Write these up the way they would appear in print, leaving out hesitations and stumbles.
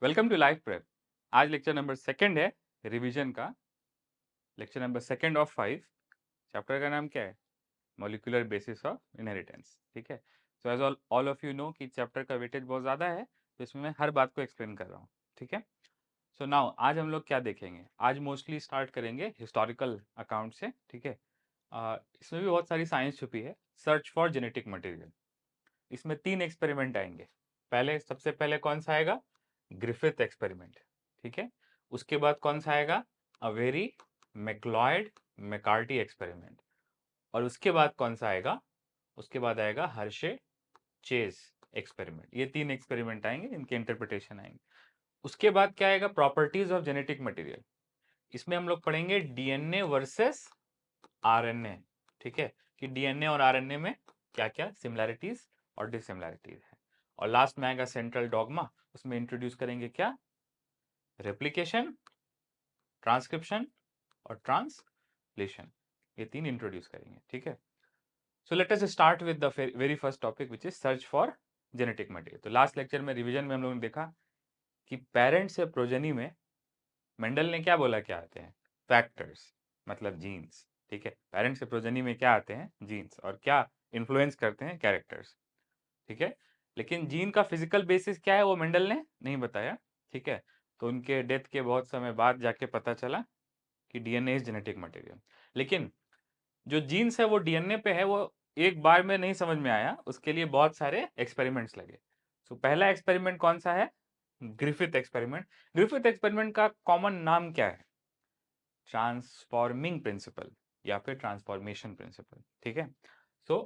Welcome to Life Prep. आज lecture number second है revision का। Lecture number second of 5। Chapter का नाम क्या है? Molecular basis of inheritance. ठीक है। So as all of you know कि चैप्टर का वेटेज बहुत ज़्यादा है, तो इसमें मैं हर बात को एक्सप्लेन कर रहा हूँ। ठीक है। सो नाउ आज हम लोग क्या देखेंगे? आज मोस्टली स्टार्ट करेंगे हिस्टोरिकल अकाउंट से। ठीक है। इसमें भी बहुत सारी साइंस छुपी है। Search for genetic material. इसमें 3 एक्सपेरिमेंट आएंगे। सबसे पहले कौन सा आएगा? Griffith experiment. ठीक है। उसके बाद कौन सा आएगा? अवेरी मैक्लॉयड मैकार्टी एक्सपेरिमेंट। और उसके बाद कौन सा आएगा? उसके बाद आएगा हर्शे चेज एक्सपेरिमेंट। ये 3 एक्सपेरिमेंट आएंगे, इनके इंटरप्रिटेशन आएंगे। उसके बाद क्या आएगा? Properties of genetic material. इसमें हम लोग पढ़ेंगे डीएनए वर्सेस आरएनए। ठीक है, कि डीएनए और आरएनए में क्या क्या सिमिलैरिटीज और डिसिमिलैरिटीज है। और लास्ट में आएगा सेंट्रल डॉगमा। उसमें इंट्रोड्यूस करेंगे क्या? रेप्लिकेशन, ट्रांसक्रिप्शन और ट्रांसलेशन। ये 3 इंट्रोड्यूस करेंगे। ठीक है। So let us start with the very first topic which is search for genetic material. तो लास्ट लेक्चर में रिवीजन में हम लोगों ने देखा कि पेरेंट से प्रोजेनी में मेंडल ने क्या बोला, क्या आते हैं? फैक्टर्स, मतलब जीन्स। ठीक है। पेरेंट से प्रोजेनी में क्या आते हैं? जीन्स। और क्या इन्फ्लुएंस करते हैं? कैरेक्टर्स। ठीक है। लेकिन जीन का फिजिकल बेसिस क्या है वो मेंडल ने नहीं बताया। ठीक है। तो उनके डेथ के बहुत समय बाद जाके पता चला कि डीएनए इज जेनेटिक मटेरियल। लेकिन जो जीन्स है वो डीएनए पे है, वो एक बार में नहीं समझ में आया, उसके लिए बहुत सारे एक्सपेरिमेंट्स लगे। तो पहला एक्सपेरिमेंट कौन सा है? Griffith experiment. ग्रिफिथ एक्सपेरिमेंट का कॉमन नाम क्या है? ट्रांसफॉर्मिंग प्रिंसिपल या फिर ट्रांसफॉर्मेशन प्रिंसिपल। ठीक है। सो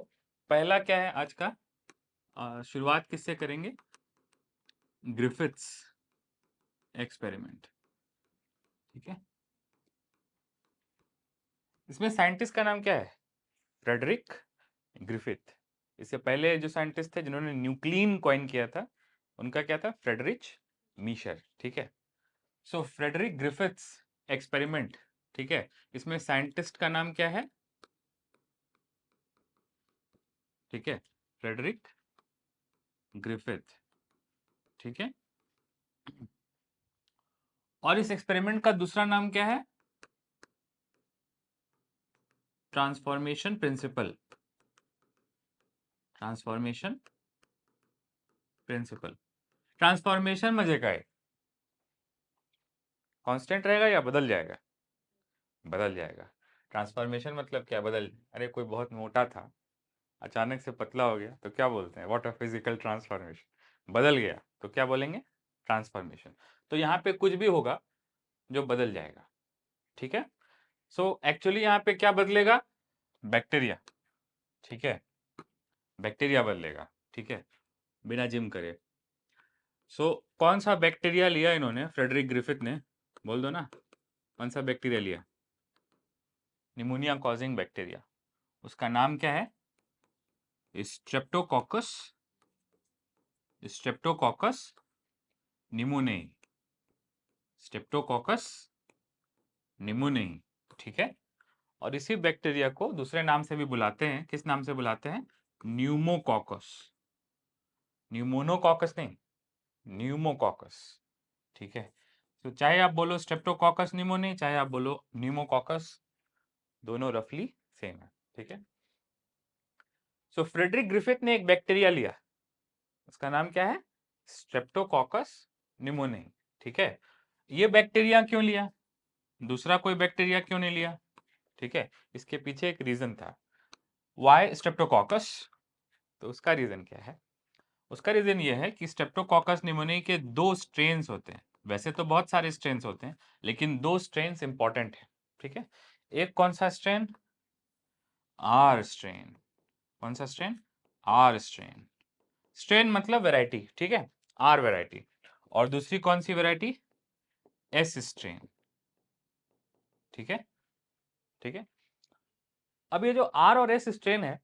पहला क्या है आज का? शुरुआत किससे करेंगे? Griffith's experiment. ठीक है। इसमें साइंटिस्ट का नाम क्या है? Frederick Griffith. इससे पहले जो साइंटिस्ट थे जिन्होंने न्यूक्लिन कॉइन किया था, उनका क्या था? फ्रेडरिच मीशर। ठीक है। सो फ्रेडरिक ग्रिफिथ्स एक्सपेरिमेंट। ठीक है। इसमें साइंटिस्ट का नाम क्या है? ठीक है, फ्रेडरिक ग्रिफिथ। ठीक है। और इस एक्सपेरिमेंट का दूसरा नाम क्या है? Transformation principle. Transformation principle. Transformation मजे का है, कांस्टेंट रहेगा या बदल जाएगा? बदल जाएगा। ट्रांसफॉर्मेशन मतलब क्या? बदल। अरे कोई बहुत मोटा था, अचानक से पतला हो गया, तो क्या बोलते हैं? What a physical transformation. बदल गया तो क्या बोलेंगे? ट्रांसफॉर्मेशन। तो यहाँ पे कुछ भी होगा जो बदल जाएगा। ठीक है। सो एक्चुअली यहाँ पे क्या बदलेगा? बैक्टीरिया। ठीक है, बैक्टीरिया बदलेगा। ठीक है, बिना जिम करे। सो कौन सा बैक्टीरिया लिया इन्होंने, फ्रेडरिक ग्रिफिथ ने? बोल दो ना, कौन सा बैक्टीरिया लिया? Pneumonia causing bacteria. उसका नाम क्या है? स्ट्रेप्टोकोकस। स्ट्रेप्टोकोकस निमोनियाई। स्ट्रेप्टोकोकस निमोनियाई। ठीक है। और इसी बैक्टीरिया को दूसरे नाम से भी बुलाते हैं। किस नाम से बुलाते हैं? न्यूमोकॉकस। न्यूमोनोकॉकस नहीं, न्यूमोकॉकस। ठीक है। तो चाहे आप बोलो स्ट्रेप्टोकॉकस निमोनियाई, चाहे आप बोलो न्यूमोकॉकस, दोनों रफली सेम है। ठीक है। सो फ्रेडरिक ग्रिफिथ ने एक बैक्टीरिया लिया, उसका नाम क्या है? स्ट्रेप्टोकॉकस निमोनियाई। ठीक है। ये बैक्टीरिया क्यों लिया? दूसरा कोई बैक्टीरिया क्यों नहीं लिया? ठीक है। इसके पीछे एक रीजन था। Why streptococcus? तो उसका रीजन क्या है? उसका रीजन ये है कि स्ट्रेप्टोकॉकस निमोनियाई के 2 स्ट्रेन्स होते हैं। वैसे तो बहुत सारे स्ट्रेन्स होते हैं, लेकिन 2 स्ट्रेन्स इंपॉर्टेंट है। ठीक है। एक कौन सा स्ट्रेन? R strain. कौन सा स्ट्रेन? R strain. स्ट्रेन मतलब वैरायटी। ठीक है, आर वैरायटी। और दूसरी कौन सी वैरायटी? S strain. ठीक है। ठीक है। अब ये जो आर और एस स्ट्रेन है,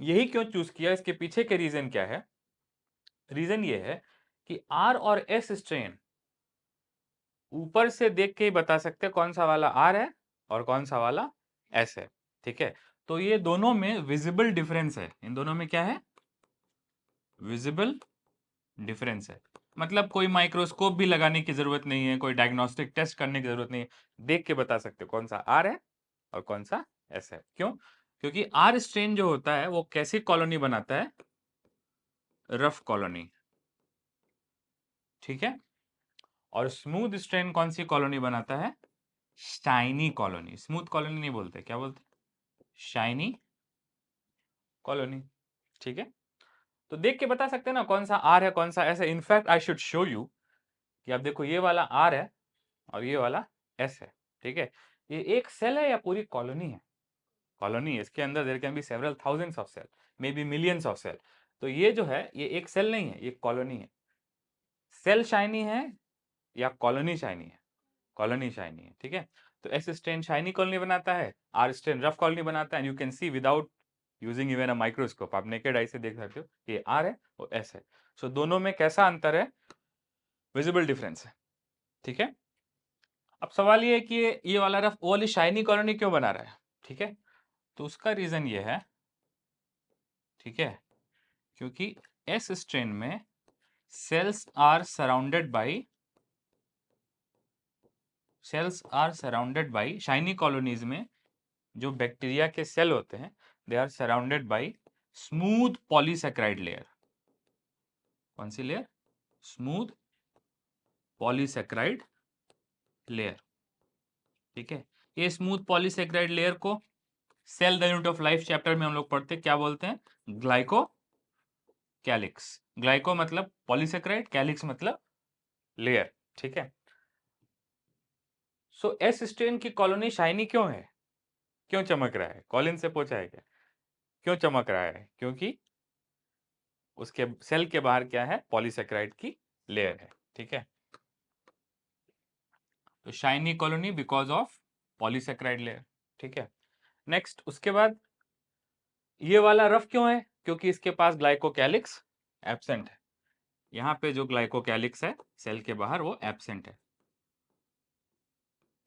यही क्यों चूज किया? इसके पीछे के रीजन क्या है? रीजन ये है कि आर और एस स्ट्रेन ऊपर से देख के ही बता सकते हैं कौन सा वाला आर है और कौन सा वाला एस है। ठीक है। तो ये दोनों में विजिबल डिफरेंस है। इन दोनों में क्या है? विजिबल डिफरेंस है। मतलब कोई माइक्रोस्कोप भी लगाने की जरूरत नहीं है, कोई डायग्नोस्टिक टेस्ट करने की जरूरत नहीं है, देख के बता सकते हो कौन सा आर है और कौन सा एस है। क्यों? क्योंकि आर स्ट्रेन जो होता है वो कैसी कॉलोनी बनाता है? रफ कॉलोनी, ठीक है। और स्मूथ स्ट्रेन कौन सी कॉलोनी बनाता है? Shiny colony. स्मूथ कॉलोनी नहीं बोलते, क्या बोलते? शाइनी कॉलोनी, ठीक है। तो देख के बता सकते हैं ना कौन सा आर है कौन सा एस है। In fact I should show you कि आप देखो ये वाला आर है और ये वाला एस है, ठीक है। ये एक सेल है या पूरी कॉलोनी है? कॉलोनी है, इसके अंदर there can be several thousands of cell, may be millions of cell. तो ये जो है ये एक सेल नहीं है, ये कॉलोनी है। सेल शाइनी है या कॉलोनी शाइनी है? कॉलोनी शाइनी है, ठीक है। तो एस स्ट्रेन शाइनी कॉलोनी बनाता है, आर स्ट्रेन रफ कॉलोनी बनाता है। You can see without using even a microscope, आप नेकेड आई से देख सकते हो ये आर है और एस है। सो दोनों में कैसा अंतर है? विजिबल डिफरेंस है, ठीक है। अब सवाल ये है कि ये वाला रफ वो वाली शाइनी कॉलोनी क्यों बना रहा है, ठीक है। तो उसका रीजन ये है, ठीक है, क्योंकि एस स्ट्रेन में cells are surrounded by shiny colonies में जो बैक्टीरिया के सेल होते हैं they are surrounded by smooth polysaccharide layer. कौन सी लेयर? स्मूथ पॉलीसेक्राइड लेयर, ठीक है। ये स्मूथ पॉलीसेक्राइड लेयर को cell the unit of life chapter में हम लोग पढ़ते क्या बोलते हैं? Glycocalyx. ग्लाइको मतलब पॉलीसेक्राइड, कैलिक्स मतलब लेयर, ठीक है। सो एस स्ट्रेन की कॉलोनी शाइनी क्यों है? क्यों चमक रहा है? कॉलिन से पूछा है क्या क्यों चमक रहा है? क्योंकि उसके सेल के बाहर क्या है? पॉलीसेक्राइड की लेयर है, ठीक है। तो shiny colony because of polysaccharide layer, ठीक है। नेक्स्ट उसके बाद ये वाला रफ क्यों है? क्योंकि इसके पास ग्लाइकोकैलिक्स एब्सेंट है। यहाँ पे जो ग्लाइकोकैलिक्स है सेल के बाहर वो एब्सेंट है,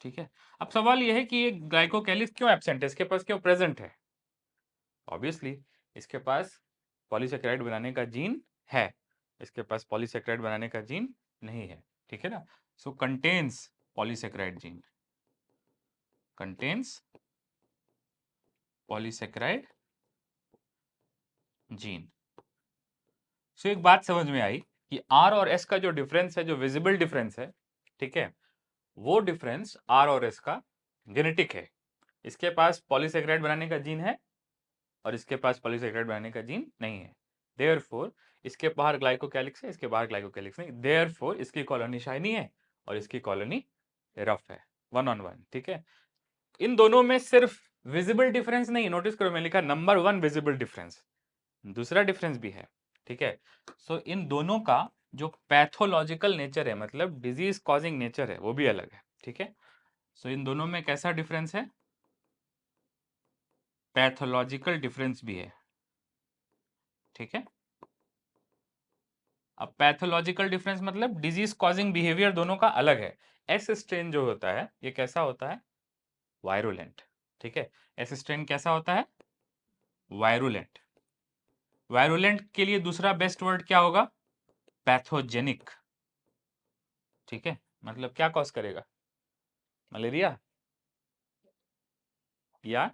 ठीक है। अब सवाल ये है कि ये ग्लाइकोकैलिक्स क्यों एब्सेंट है, इसके पास क्यों प्रेजेंट है? ऑब्वियसली इसके पास पॉलीसेकेराइड बनाने का जीन है, इसके पास पॉलीसेकेराइड बनाने का जीन नहीं है, ठीक है ना। So contains polysaccharide gene, contains polysaccharide gene. So एक बात समझ में आई कि आर और एस का जो डिफरेंस है, जो विजिबल डिफरेंस है, ठीक है, वो डिफरेंस आर और एस का जेनेटिक है। इसके पास पॉलीसेकेराइड बनाने का जीन है और इसके पास पॉलीसेकेराइड बनाने का जीन नहीं है। देयरफॉर इसके बाहर ग्लाइकोकैलिक्स है, इसके बाहर ग्लाइकोकैलिक्स नहीं। देयरफॉर इसकी कॉलोनी शाइनी है और इसकी कॉलोनी रफ है, 1 on 1, ठीक है। इन दोनों में सिर्फ विजिबल डिफरेंस नहीं, नोटिस करो मैं लिखा नंबर 1 विजिबल डिफरेंस, दूसरा डिफरेंस भी है, ठीक है। सो इन दोनों का जो पैथोलॉजिकल नेचर है, मतलब डिजीज कॉजिंग नेचर है, वो भी अलग है, ठीक है। सो इन दोनों में कैसा डिफरेंस है? पैथोलॉजिकल डिफरेंस भी है, ठीक है। अब पैथोलॉजिकल डिफरेंस मतलब डिजीज कॉजिंग बिहेवियर दोनों का अलग है। एस स्ट्रेन जो होता है ये कैसा होता है? वायरुलेंट, ठीक है। एस स्ट्रेन कैसा होता है? वायरुलेंट। वायरुलेंट के लिए दूसरा बेस्ट वर्ड क्या होगा? पैथोजेनिक, ठीक है। मतलब क्या कॉज करेगा? मलेरिया या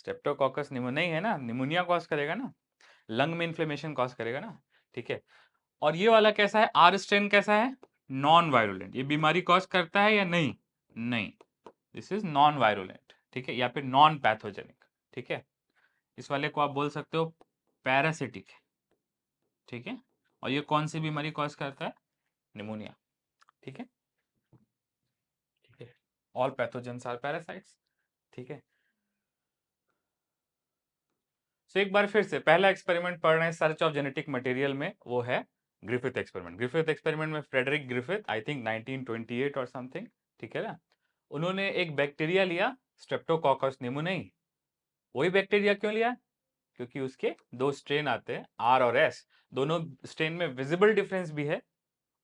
स्ट्रेप्टोकोकस निमोनिया है ना, निमोनिया कॉज करेगा ना, लंग में इन्फ्लेमेशन कॉज करेगा ना, ठीक है। और ये वाला कैसा है? आर स्ट्रेन कैसा है? Non virulent. ये बीमारी कॉज करता है या नहीं? नहीं, दिस इज नॉन वायरुलेंट, ठीक है, या फिर नॉन पैथोजेनिक, ठीक है। इस वाले को आप बोल सकते हो पैरासिटिक, ठीक है। और ये कौन सी बीमारी कॉज करता है? निमोनिया, ठीक है, ठीक है। ऑल पैथोजेंस आर पैरासाइट्स, ठीक है। सो एक बार फिर से पहला एक्सपेरिमेंट पढ़ रहे हैं सर्च ऑफ जेनेटिक मटेरियल में, वो है ग्रिफिथ एक्सपेरिमेंट। ग्रिफिथ एक्सपेरिमेंट में फ्रेडरिक ग्रिफिथ, आई थिंक 1928 और समथिंग, ठीक है ना, उन्होंने एक बैक्टीरिया लिया स्ट्रेप्टोकोकस निमोनियाई। वही बैक्टीरिया क्यों लिया? क्योंकि उसके दो स्ट्रेन आते हैं आर और एस, दोनों स्ट्रेन में विजिबल डिफरेंस भी है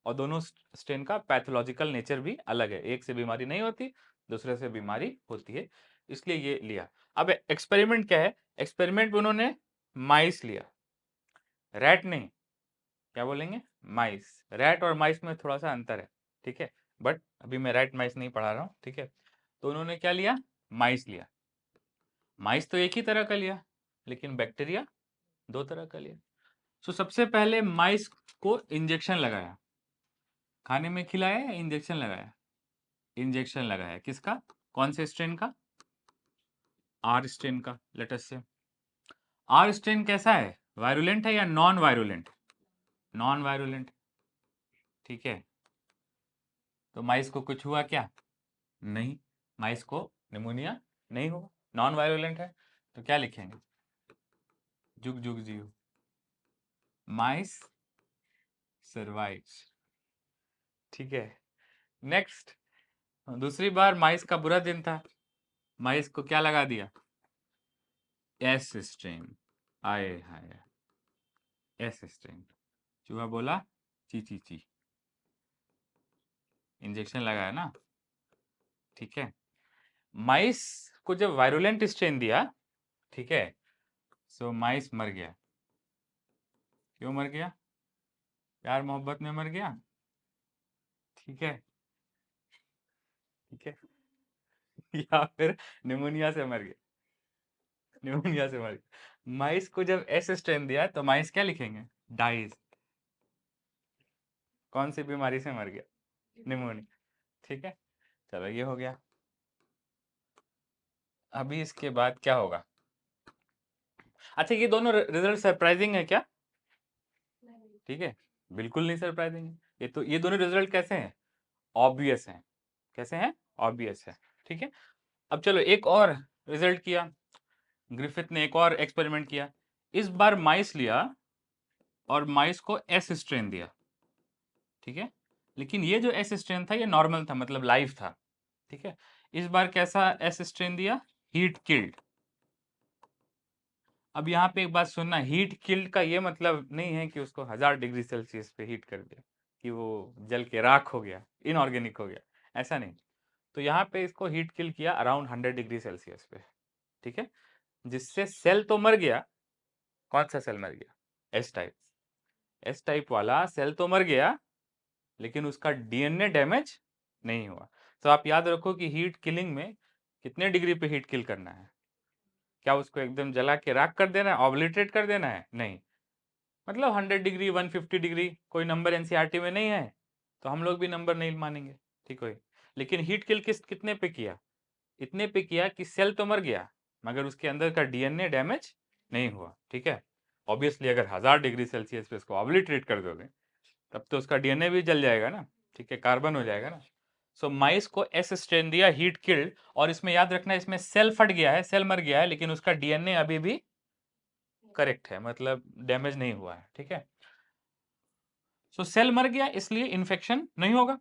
और दोनों स्ट्रेन का पैथोलॉजिकल नेचर भी अलग है। एक से बीमारी नहीं होती, दूसरे से बीमारी होती है, इसलिए ये लिया। अब एक्सपेरिमेंट क्या है? एक्सपेरिमेंट में उन्होंने माइस लिया, रैट नहीं, क्या बोलेंगे? माइस, रैट और माइस में थोड़ा सा अंतर है, ठीक है, बट अभी मैं रैट माइस नहीं पढ़ा रहा हूँ, ठीक है। तो उन्होंने क्या लिया, माइस लिया। माइस तो एक ही तरह का लिया, लेकिन बैक्टीरिया दो तरह का लिया। तो सबसे पहले माइस को इंजेक्शन लगाया, खाने में खिलाया या इंजेक्शन लगाया? इंजेक्शन लगाया, किसका, कौन से स्ट्रेन का? आर स्ट्रेन का। लेट अस से आर स्ट्रेन कैसा है, वायरुलेंट है या नॉन वायरुलेंट? नॉन वायरुलेंट, ठीक है। तो माइस को कुछ हुआ क्या? नहीं, माइस को निमोनिया नहीं हुआ, नॉन वायरुलेंट है। तो क्या लिखेंगे, जुग जुग जियो, माइस सर्वाइव्स, ठीक है। नेक्स्ट, दूसरी बार माइस का बुरा दिन था, माइस को क्या लगा दिया, एस स्ट्रेन। आए हाय, एस स्ट्रेन। चूहा बोला ची ची ची, इंजेक्शन लगाया ना, ठीक है। माइस को जब वायरुलेंट स्ट्रेन दिया, ठीक है, सो माइस मर गया। क्यों मर गया? प्यार मोहब्बत में मर गया, ठीक है, ठीक है। या फिर निमोनिया से मर गया, निमोनिया से मर गया। माइस को जब एस स्ट्रेन दिया तो माइस क्या लिखेंगे, डाइज। कौन सी बीमारी से मर गया, निमोनिया, ठीक है। चलो ये हो गया। अभी इसके बाद क्या होगा? अच्छा, ये दोनों रिजल्ट सरप्राइजिंग है क्या? ठीक है, बिल्कुल नहीं सरप्राइजिंग है। ये दोनों रिजल्ट कैसे हैं, ऑब्वियस हैं। कैसे हैं, ऑब्वियस है, ठीक है। अब चलो एक और रिजल्ट किया, ग्रिफिथ ने एक और एक्सपेरिमेंट किया। इस बार माइस लिया और माइस को एस स्ट्रेन दिया, ठीक है। लेकिन ये जो एस स्ट्रेन था ये नॉर्मल था, मतलब लाइव था, ठीक है। इस बार कैसा एस स्ट्रेन दिया, हीट किल्ड। अब यहाँ पे एक बात सुनना, हीट किल्ड का ये मतलब नहीं है कि उसको 1000 डिग्री सेल्सियस पे हीट कर दिया, कि वो जल के राख हो गया, इनऑर्गेनिक हो गया, ऐसा नहीं। तो यहाँ पे इसको हीट किल किया अराउंड 100 डिग्री सेल्सियस पे, ठीक है। जिससे सेल तो मर गया, कौन सा सेल मर गया, एस टाइप। एस टाइप वाला सेल तो मर गया, लेकिन उसका डीएनए डैमेज नहीं हुआ। तो आप याद रखो कि हीट किलिंग में कितने डिग्री पे हीट किल करना है, क्या उसको एकदम जला के राख कर देना है, ऑब्लिटरेट कर देना है? नहीं, मतलब 100 डिग्री, 150 डिग्री, कोई नंबर एनसीईआरटी में नहीं है, तो हम लोग भी नंबर नहीं मानेंगे, ठीक है। लेकिन हीट किल कितने पे किया, इतने पे किया कि सेल तो मर गया मगर उसके अंदर का डीएनए डैमेज नहीं हुआ, ठीक है। ऑब्वियसली अगर 1000 डिग्री सेल्सियस पे इसको ऑब्लिटरेट कर दोगे तब तो उसका डीएनए भी जल जाएगा ना, ठीक है, कार्बन हो जाएगा ना। सो माइस को एस स्ट्रेन दिया, हीट किल्ड, और इसमें याद रखना इसमें सेल फट गया है, सेल मर गया है, लेकिन उसका डीएनए अभी भी करेक्ट है, मतलब डैमेज नहीं हुआ है, ठीक है। सो सेल मर गया इसलिए इन्फेक्शन नहीं होगा।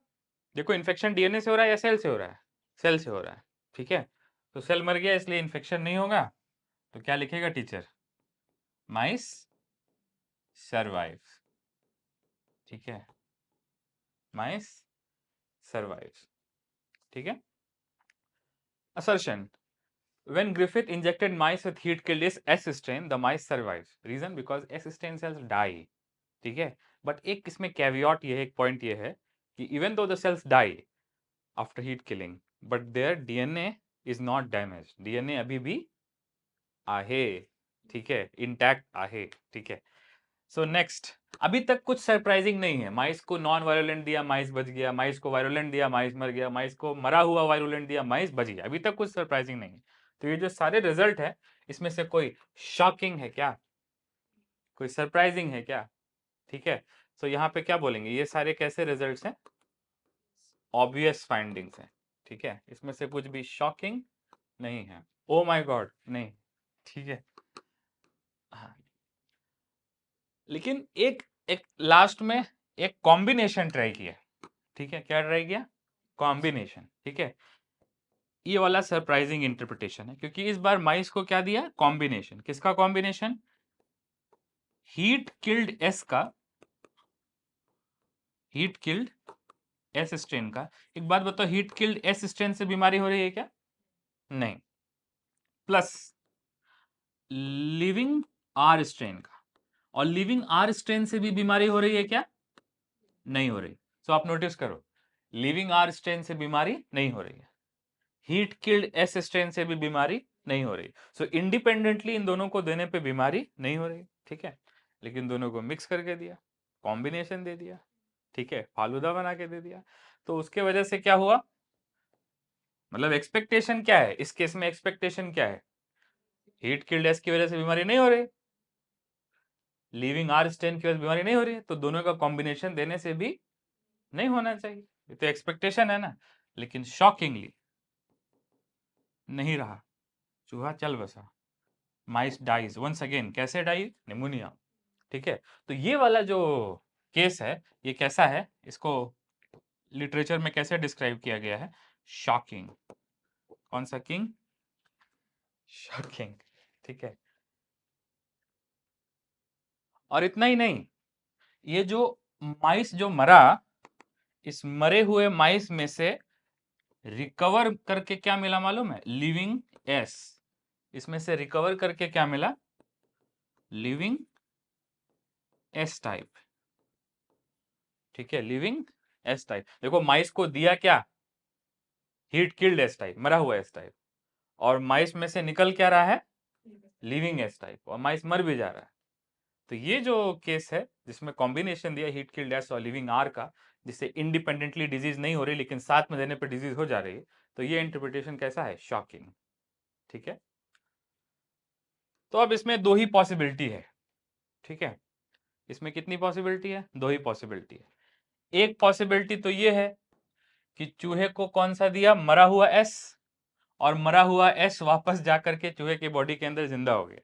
देखो इन्फेक्शन डीएनए से हो रहा है या सेल से हो रहा है, सेल से हो रहा है, ठीक है। तो सेल मर गया इसलिए इन्फेक्शन नहीं होगा। तो क्या लिखेगा टीचर, माइस सर्वाइव्स, ठीक है, माइस सर्वाइव्स, ठीक है। Assertion, when Griffith injected mice with heat killed S strain, the mice survives. Reason, because S strain cells die, ठीक है। बट एक इसमें कैवियट ये है, एक पॉइंट ये है कि even though the cells die after heat killing but their DNA is not damage, DNA अभी भी आहे, ठीक है, इंटैक्ट आहे, ठीक है। सो नेक्स्ट, अभी तक कुछ सरप्राइजिंग नहीं है। माइस को नॉन वायरोलेंट दिया, माइस बच गया, माइस को वायरोलेंट दिया, माइस मर गया, माइस को मरा हुआ वायरोलेंट दिया, माइस बच गया, अभी तक कुछ सरप्राइजिंग नहीं है। तो ये जो सारे रिजल्ट है इसमें से कोई शॉकिंग है क्या, कोई सरप्राइजिंग है क्या, ठीक है। सो यहाँ पे क्या बोलेंगे, ये सारे कैसे रिजल्ट्स हैं, ऑब्वियस फाइंडिंग्स हैं, ठीक है। इसमें से कुछ भी शॉकिंग नहीं है, ओ माय गॉड नहीं, ठीक है। हाँ, लेकिन एक एक लास्ट में एक कॉम्बिनेशन ट्राई किया, ठीक है। क्या ट्राई किया, कॉम्बिनेशन, ठीक है। ये वाला सरप्राइजिंग इंटरप्रिटेशन है, क्योंकि इस बार माइस को क्या दिया, कॉम्बिनेशन, किसका कॉम्बिनेशन, हीट किल्ड एस का, हीट किल्ड एस स्ट्रेन का। एक बात बताओ, हीट किल्ड एस स्ट्रेन से बीमारी हो रही है क्या, नहीं, प्लस लिविंग आर स्ट्रेन का, और लिविंग आर स्ट्रेन से भी बीमारी हो रही है क्या, नहीं हो रही। सो आप नोटिस करो, लिविंग आर स्ट्रेन से बीमारी नहीं हो रही है, हीट किल्ड एस स्ट्रेन से भी बीमारी नहीं हो रही। सो इंडिपेंडेंटली इन दोनों को देने पे बीमारी नहीं हो रही, ठीक है। लेकिन दोनों को मिक्स करके दिया, कॉम्बिनेशन दे दिया, ठीक है, फालूदा बना के दे दिया, तो उसके वजह से क्या हुआ, मतलब एक्सपेक्टेशन क्या है इस केस में, एक्सपेक्टेशन क्या है, हीट किल्ड एस की वजह से बीमारी नहीं हो रही, लिविंग आर स्ट्रेन की वजह से बीमारी नहीं हो रही, तो दोनों का कॉम्बिनेशन देने से भी नहीं होना चाहिए, ये तो एक्सपेक्टेशन है ना। लेकिन शॉकिंगली नहीं रहा, चूहा चल बसा, माइस डाइज वंस अगेन, कैसे डाई, निमोनिया, ठीक है। तो ये वाला जो केस है ये कैसा है, इसको लिटरेचर में कैसे डिस्क्राइब किया गया है, शॉकिंग। कौन सा किंग, शॉकिंग, ठीक है। और इतना ही नहीं, ये जो माइस जो मरा, इस मरे हुए माइस में से रिकवर करके क्या मिला मालूम है, लिविंग एस, इसमें से रिकवर करके क्या मिला, लिविंग एस टाइप, ठीक है, लिविंग एस टाइप। देखो माइस को दिया क्या, हीट किल्ड एस टाइप, मरा हुआ एस टाइप, और माइस में से निकल क्या रहा है, लिविंग एस टाइप, और माइस मर भी जा रहा है। तो ये जो केस है जिसमें कॉम्बिनेशन दिया हीट किल्ड एस और लिविंग आर का, जिससे इंडिपेंडेंटली डिजीज नहीं हो रही लेकिन साथ में देने पर डिजीज हो जा रही है, तो ये इंटरप्रिटेशन कैसा है, शॉकिंग, ठीक है। तो अब इसमें दो ही पॉसिबिलिटी है, ठीक है, इसमें कितनी पॉसिबिलिटी है, दो ही पॉसिबिलिटी है। एक पॉसिबिलिटी तो ये है कि चूहे को कौन सा दिया, मरा हुआ एस, और मरा हुआ एस वापस जाकर के चूहे के बॉडी के अंदर जिंदा हो गया।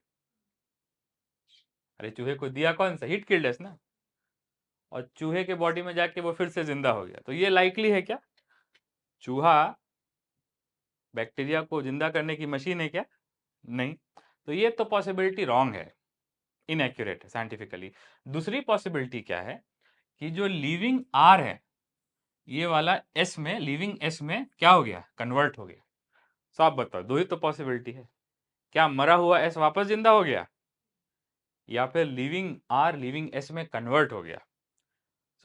अरे चूहे को दिया कौन सा, हीट किल्ड एस ना, और चूहे के बॉडी में जाके वो फिर से जिंदा हो गया। तो ये लाइकली है क्या, चूहा बैक्टीरिया को जिंदा करने की मशीन है क्या, नहीं। तो ये तो पॉसिबिलिटी रॉन्ग है, इनएक्यूरेट है साइंटिफिकली। दूसरी पॉसिबिलिटी क्या है कि जो लिविंग आर है ये वाला एस में, लिविंग एस में क्या हो गया, कन्वर्ट हो गया। तो आप बताओ, दो ही तो पॉसिबिलिटी है, क्या मरा हुआ एस वापस जिंदा हो गया, या फिर लिविंग आर लिविंग एस में कन्वर्ट हो गया।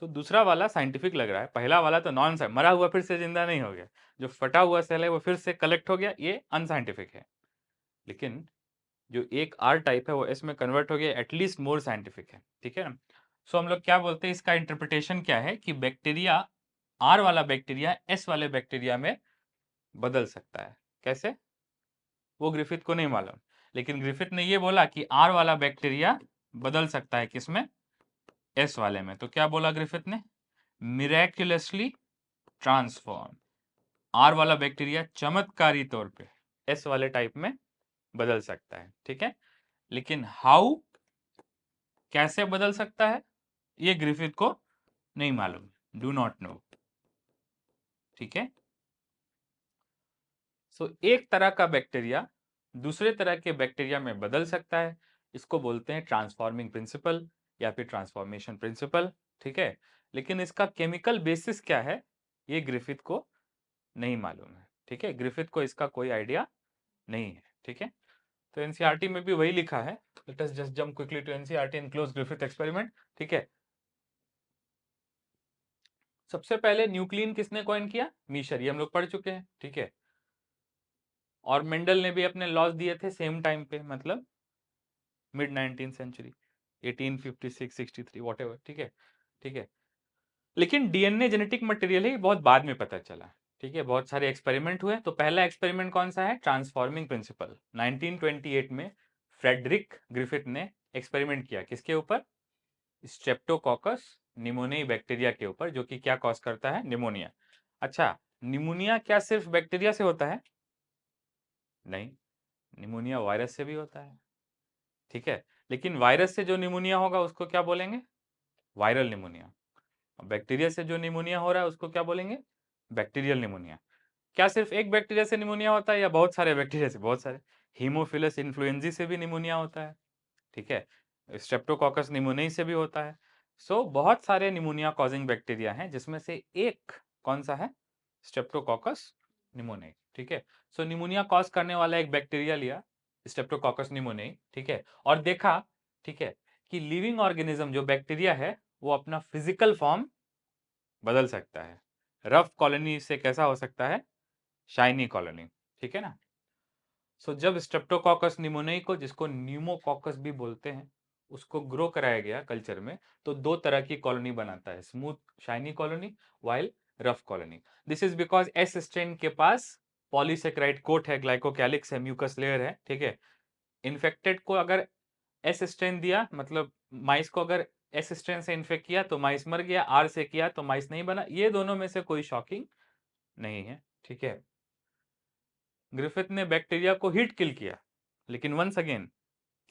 सो दूसरा वाला साइंटिफिक लग रहा है, पहला वाला तो नॉन साइंटिफिक, मरा हुआ फिर से जिंदा नहीं हो गया, जो फटा हुआ सेल है वो फिर से कलेक्ट हो गया, ये अनसाइंटिफिक है। लेकिन जो एक आर टाइप है वो एस में कन्वर्ट हो गया, एटलीस्ट मोर साइंटिफिक है, ठीक है ना। सो हम लोग क्या बोलते हैं, इसका इंटरप्रिटेशन क्या है कि बैक्टीरिया, आर वाला बैक्टीरिया एस वाले बैक्टीरिया में बदल सकता है, कैसे, वो ग्रिफिथ को नहीं मालूम, लेकिन ग्रिफिथ ने ये बोला कि आर वाला बैक्टीरिया बदल सकता है किसमें, एस वाले में। तो क्या बोला ग्रिफिथ ने, मिरेक्युलसली ट्रांसफॉर्म, आर वाला बैक्टीरिया चमत्कारी तौर पे एस वाले टाइप में बदल सकता है, ठीक है। लेकिन हाउ, कैसे बदल सकता है, ये ग्रिफिथ को नहीं मालूम, डू नॉट नो, ठीक है। सो एक तरह का बैक्टीरिया दूसरे तरह के बैक्टीरिया में बदल सकता है, इसको बोलते हैं ट्रांसफॉर्मिंग प्रिंसिपल या फिर ट्रांसफॉर्मेशन प्रिंसिपल, ठीक है। लेकिन इसका केमिकल बेसिस क्या है ये ग्रिफिथ को नहीं मालूम है, ठीक है, ग्रिफिथ को इसका कोई आइडिया नहीं है, ठीक है। तो एनसीईआरटी में भी वही लिखा है, let us just jump quickly to NCERT and close Griffith experiment, ठीक है। सबसे पहले न्यूक्लियन किसने कॉइन किया, मीशर, ये हम लोग पढ़ चुके हैं, ठीक है। और मेंडल ने भी अपने लॉज दिए थे सेम टाइम पे, मतलब मिड 19th सेंचुरी, 1856 63 व्हाटएवर, ठीक है, ठीक है। लेकिन डीएनए जेनेटिक मटेरियल है, ये बहुत बाद में पता चला, ठीक है, बहुत सारे एक्सपेरिमेंट हुए। तो पहला एक्सपेरिमेंट कौन सा है, ट्रांसफॉर्मिंग प्रिंसिपल, 1928 में फ्रेडरिक ग्रिफिथ ने एक्सपेरिमेंट किया, किसके ऊपर, स्ट्रेप्टोकोकस निमोनियाई बैक्टीरिया के ऊपर, जो कि क्या कॉज करता है, निमोनिया। अच्छा, निमोनिया क्या सिर्फ बैक्टीरिया से होता है, नहीं, निमोनिया वायरस से भी होता है, ठीक है। लेकिन वायरस से जो निमोनिया होगा उसको क्या बोलेंगे, वायरल निमोनिया। बैक्टीरिया से जो निमोनिया हो रहा है उसको क्या बोलेंगे, बैक्टीरियल निमोनिया। क्या सिर्फ एक बैक्टीरिया से निमोनिया होता है या बहुत सारे बैक्टीरिया से, बहुत सारे, हीमोफिलस इन्फ्लुएंजी से भी निमोनिया होता है, ठीक है, स्ट्रेप्टोकोकस निमोनियाई से भी होता है। सो बहुत सारे निमोनिया कॉजिंग बैक्टीरिया हैं जिसमें से एक कौन सा है, स्ट्रेप्टोकोकस निमोनियाई, ठीक है। सो निमोनिया कॉज करने वाला एक बैक्टीरिया लिया, स्ट्रेप्टोकोकस निमोनियाई, ठीक है, और देखा, ठीक है, कि लिविंग ऑर्गेनिज्म जो बैक्टीरिया है वो अपना फिजिकल फॉर्म बदल सकता है। रफ कॉलोनी से कैसा हो सकता है, शाइनी कॉलोनी, ठीक है ना। सो जब स्ट्रेप्टोकॉकस निमोनियाई को, जिसको न्यूमोकॉकस भी बोलते हैं, उसको ग्रो कराया गया कल्चर में, तो दो तरह की कॉलोनी बनाता है, smooth shiny colony, while rough colony. This is because S strain के पास पॉलीसेकेराइड कोट है, ग्लाइकोकैलिक्स है, म्यूकस लेयर है, ठीक है। इन्फेक्टेड को अगर एस स्ट्रेन दिया, मतलब माइस को अगर एस स्ट्रेन से इन्फेक्ट किया तो माइस मर गया, आर से किया तो माइस नहीं बना। ये दोनों में से कोई शॉकिंग नहीं है, ठीक है। ग्रिफिथ ने बैक्टीरिया को हीट किल किया, लेकिन वंस अगेन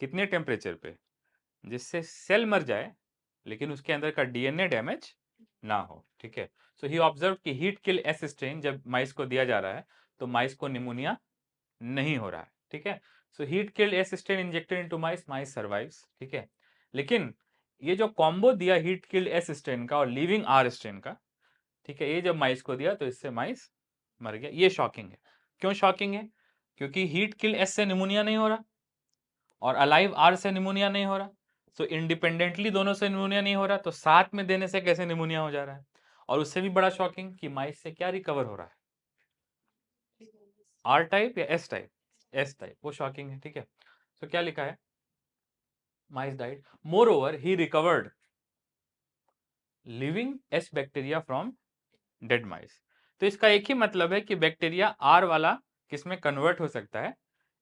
कितने टेम्परेचर पे, जिससे सेल मर जाए लेकिन उसके अंदर का डीएनए डैमेज ना हो, ठीक है। सो ही ऑब्जर्व कि हीट किल एस स्ट्रेन जब माइस को दिया जा रहा है तो माइस को निमोनिया नहीं हो रहा है, ठीक है। So heat killed S strain injected into mice, mice survives, ठीक है। लेकिन ये जो कॉम्बो दिया हीट किल्ड एस स्ट्रेन का और लिविंग आर स्ट्रेन का, ठीक है, ये जब माइस को दिया तो इससे माइस मर गया। ये शॉकिंग है। क्यों शॉकिंग है? क्योंकि हीट किल एस से निमोनिया नहीं हो रहा और अलाइव आर से निमोनिया नहीं हो रहा। तो इंडिपेंडेंटली दोनों से निमोनिया नहीं हो रहा, तो साथ में देने से कैसे निमोनिया हो जा रहा है? और उससे भी बड़ा शॉकिंग कि माइस से क्या रिकवर हो रहा है, आर टाइप या एस टाइप? एस टाइप, वो शॉकिंग है, ठीक है। तो क्या लिखा है, mice died, moreover he recovered living S bacteria from dead mice. तो इसका एक ही मतलब है कि बैक्टीरिया आर वाला किस में कन्वर्ट हो सकता है,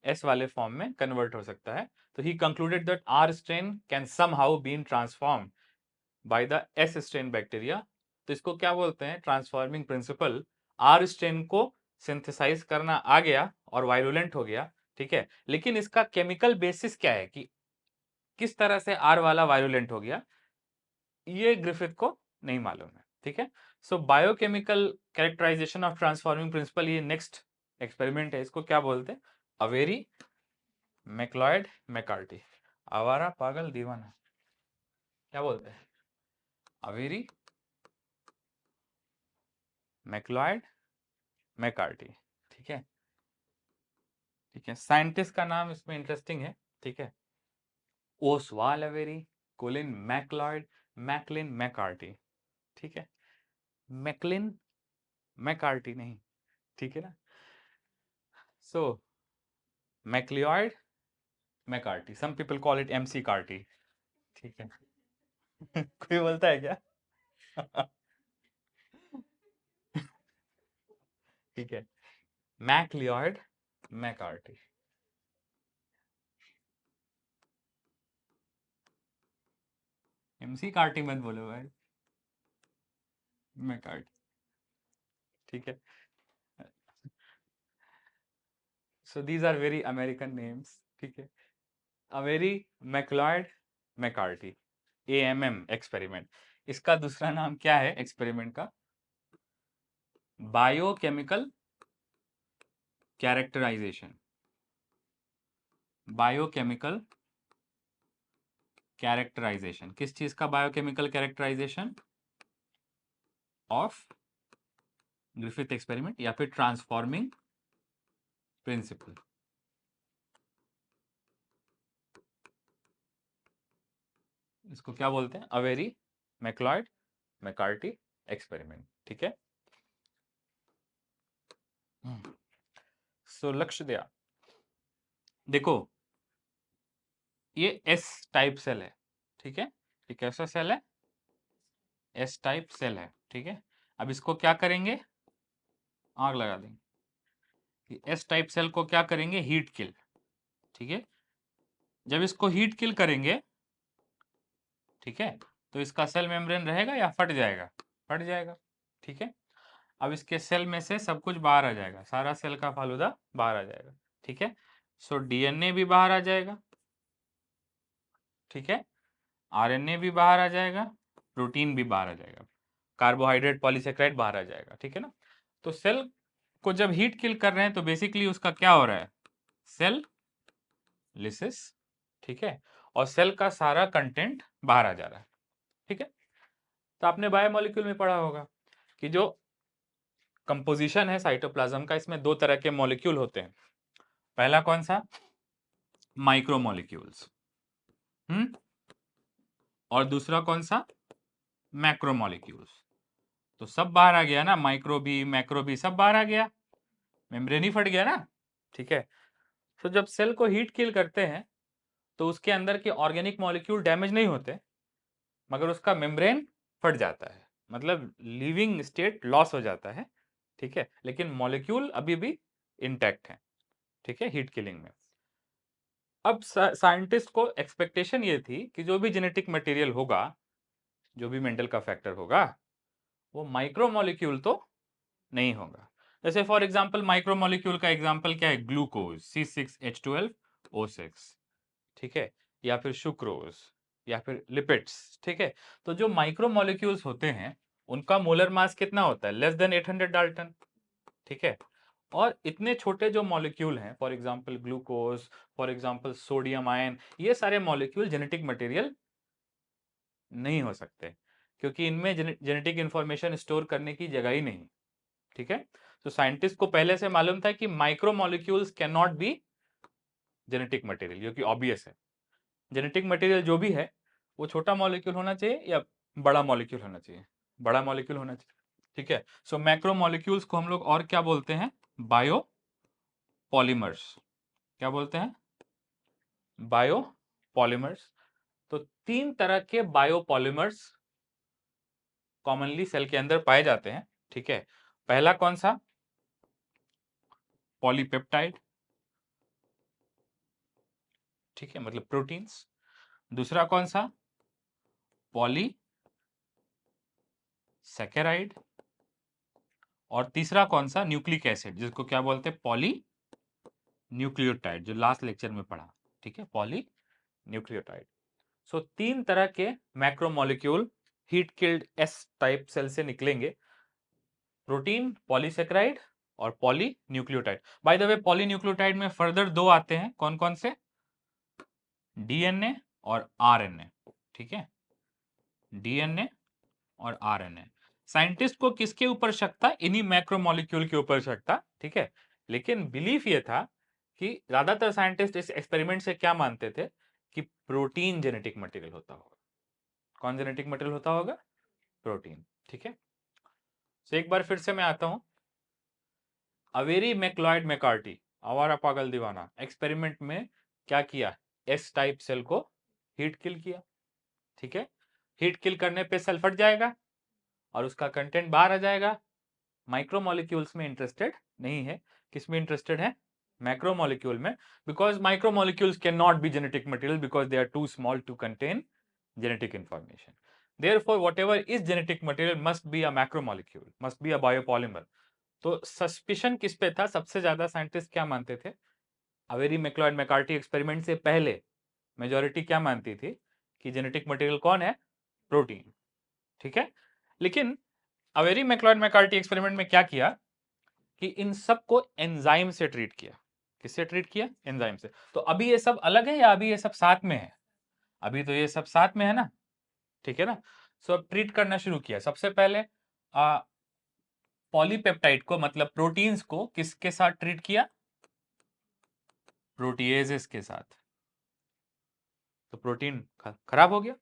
एस वाले फॉर्म में कन्वर्ट हो सकता है। तो he concluded that R strain can somehow been transformed by the S strain bacteria. तो इसको क्या बोलते हैं, ट्रांसफॉर्मिंग प्रिंसिपल। आर स्ट्रेन को सिंथेसाइज करना आ गया और वायरुलेंट हो गया, ठीक है। लेकिन इसका केमिकल बेसिस क्या है कि किस तरह से आर वाला वायरुलेंट हो गया, ये ग्रिफिथ को नहीं मालूम है, ठीक है। So biochemical characterization of transforming principle, ये नेक्स्ट एक्सपेरिमेंट है, इसको क्या बोलते हैं, अवेरी मैक्लॉयड मैकार्टी। आवारा पागल दीवाना, क्या बोलते हैं, अवेरी मैक्लॉयड मैकार्टी, ठीक है। ठीक है, साइंटिस्ट का नाम इसमें इंटरेस्टिंग है, ठीक है, Oswald Avery, Colin MacLeod, Maclyn McCarty, ठीक है। मैकलिन मैकार्टी नहीं, ठीक है ना। So MacLeod McCarty, some people call it MC Carty, ठीक है। कोई बोलता है क्या? ठीक है, मैक्लियॉयड मैकार्टी। एमसी कार्टी मत बोलो भाई, मैकार्टी, ठीक है। So these are very American names, ठीक है। Avery MacLeod McCarty, AMM experiment. इसका दूसरा नाम क्या है एक्सपेरिमेंट का, बायोकेमिकल कैरेक्टराइजेशन। बायोकेमिकल कैरेक्टराइजेशन, किस चीज का biochemical characterization? Of Griffith experiment या फिर ट्रांसफॉर्मिंग प्रिंसिपल। इसको क्या बोलते हैं, अवेरी मैक्लॉयड मैकार्टी एक्सपेरिमेंट, ठीक है। सो लक्ष्य दिया, देखो ये एस टाइप सेल है, ठीक है। ये कैसा सेल है, एस टाइप सेल है, ठीक है। अब इसको क्या करेंगे, आग लगा देंगे। एस टाइप सेल को क्या करेंगे, हीट किल, ठीक है। जब इसको हीट किल करेंगे, ठीक है, तो इसका सेल मेम्ब्रेन रहेगा या फट जाएगा? फट जाएगा, ठीक है। अब इसके सेल में से सब कुछ बाहर आ जाएगा, सारा सेल का फालूदा बाहर आ जाएगा, ठीक है। सो डीएनए भी बाहर आ जाएगा, ठीक है। आरएनए भी बाहर आ जाएगा, प्रोटीन भी बाहर आ जाएगा, कार्बोहाइड्रेट पॉलीसेकेराइड बाहर आ जाएगा, ठीक है ना। तो सेल को जब हीट किल कर रहे हैं तो बेसिकली उसका क्या हो रहा है, सेल लिसिस, ठीक है। और सेल का सारा कंटेंट बाहर आ जा रहा है, ठीक है। तो आपने बायोमोलिक्यूल में पढ़ा होगा कि जो कंपोजिशन है साइटोप्लाज्म का, इसमें दो तरह के मॉलिक्यूल होते हैं। पहला कौन सा, माइक्रोमोलिक्यूल्स, और दूसरा कौन सा, मैक्रोमोलिक्यूल्स। तो सब बाहर आ गया ना, माइक्रो भी मैक्रो भी सब बाहर आ गया, मेम्ब्रेन ही फट गया ना, ठीक है। तो जब सेल को हीट किल करते हैं तो उसके अंदर के ऑर्गेनिक मॉलिक्यूल डैमेज नहीं होते, मगर उसका मेम्ब्रेन फट जाता है, मतलब लिविंग स्टेट लॉस हो जाता है, ठीक है, लेकिन मॉलिक्यूल अभी भी इंटैक्ट है, ठीक है, हीट किलिंग में। अब साइंटिस्ट को एक्सपेक्टेशन ये थी कि जो भी जेनेटिक मटेरियल होगा, जो भी मेंडल का फैक्टर होगा, वो माइक्रो मॉलिक्यूल तो नहीं होगा। जैसे फॉर एग्जांपल माइक्रो मॉलिक्यूल का एग्जांपल क्या है, ग्लूकोज C6H12O6, ठीक है, या फिर सुक्रोज, या फिर लिपिड्स, ठीक है। तो जो माइक्रो मॉलिक्यूल्स होते हैं उनका मोलर मास कितना होता है, लेस देन 800 डाल्टन, ठीक है। और इतने छोटे जो मॉलिक्यूल हैं, for example glucose, for example sodium ion, ये सारे मॉलिक्यूल जेनेटिक मटेरियल नहीं हो सकते, क्योंकि इनमें जेनेटिक इंफॉर्मेशन स्टोर करने की जगह ही नहीं, ठीक है। तो साइंटिस्ट को पहले से मालूम था कि micro molecules can not be genetic material, जो कि ऑब्वियस है। जेनेटिक मटेरियल जो भी है वो छोटा मॉलिक्यूल होना चाहिए या बड़ा मॉलिक्यूल होना चाहिए, बड़ा मॉलिक्यूल होना चाहिए, ठीक है। सो मैक्रो मॉलिक्यूल्स को हम लोग और क्या बोलते हैं, बायो पॉलीमर्स। क्या बोलते हैं, बायो पॉलीमर्स। तो तीन तरह के बायो पॉलीमर्स कॉमनली सेल के अंदर पाए जाते हैं, ठीक है। पहला कौन सा, पॉलीपेप्टाइड, ठीक है, मतलब प्रोटीन्स। दूसरा कौन सा, पॉली सैकेराइड। और तीसरा कौन सा, न्यूक्लिक एसिड, जिसको क्या बोलते हैं, पॉली न्यूक्लियोटाइड, जो लास्ट लेक्चर में पढ़ा, ठीक है, पॉली न्यूक्लियोटाइड। सो तीन तरह के macromolecule heat killed S type cell से निकलेंगे, प्रोटीन, पॉलीसेकेराइड और poly nucleotide. By the way poly nucleotide में फर्दर दो आते हैं, कौन कौन से, डीएनए और आरएनए, ठीक है, डीएनए और आरएनए। साइंटिस्ट को किसके ऊपर शक था, इन्हीं मैक्रोमोलिक्यूल के ऊपर शक था, ठीक है। लेकिन बिलीफ ये था कि ज्यादातर साइंटिस्ट इस एक्सपेरिमेंट से क्या मानते थे कि प्रोटीन जेनेटिक मटेरियल होता होगा। कौन जेनेटिक मटेरियल होता होगा, प्रोटीन, ठीक है। तो एक बार फिर से मैं आता हूं, अवेरी मैक्लॉयड मैकार्टी, आवारा पागल दीवाना, एक्सपेरिमेंट में क्या किया, एस टाइप सेल को हीट किल किया, ठीक है। हीट किल करने पे सेल फट जाएगा और उसका कंटेंट बाहर आ जाएगा। माइक्रोमोलिक्यूल्स में इंटरेस्टेड नहीं है, किस में इंटरेस्टेड है, मैक्रोमोलिक्यूल में, because micromolecules can not be genetic material because they are too small to contain genetic information. Therefore, whatever is genetic material must be a macromolecule, must be a biopolymer. तो suspicion किस पे था, सबसे ज्यादा scientist क्या मानते थे, अवेरी MacLeod McCarthy experiment से पहले मेजॉरिटी क्या मानती थी कि जेनेटिक मटेरियल कौन है, प्रोटीन, ठीक है। लेकिन अवेरी मैक्लॉयड मैकार्टी एक्सपेरिमेंट में क्या किया कि इन सब को एंजाइम से ट्रीट किया, किससे ट्रीट किया, एंजाइम से। तो अभी ये सब अलग है या अभी ये सब साथ में है, अभी तो ये सब साथ में है ना, ठीक है ना। सो अब ट्रीट करना शुरू किया, सबसे पहले पॉलीपेप्टाइड को, मतलब प्रोटीन्स को किसके साथ ट्रीट किया, प्रोटीएजेस के साथ, तो प्रोटीन खराब हो गया।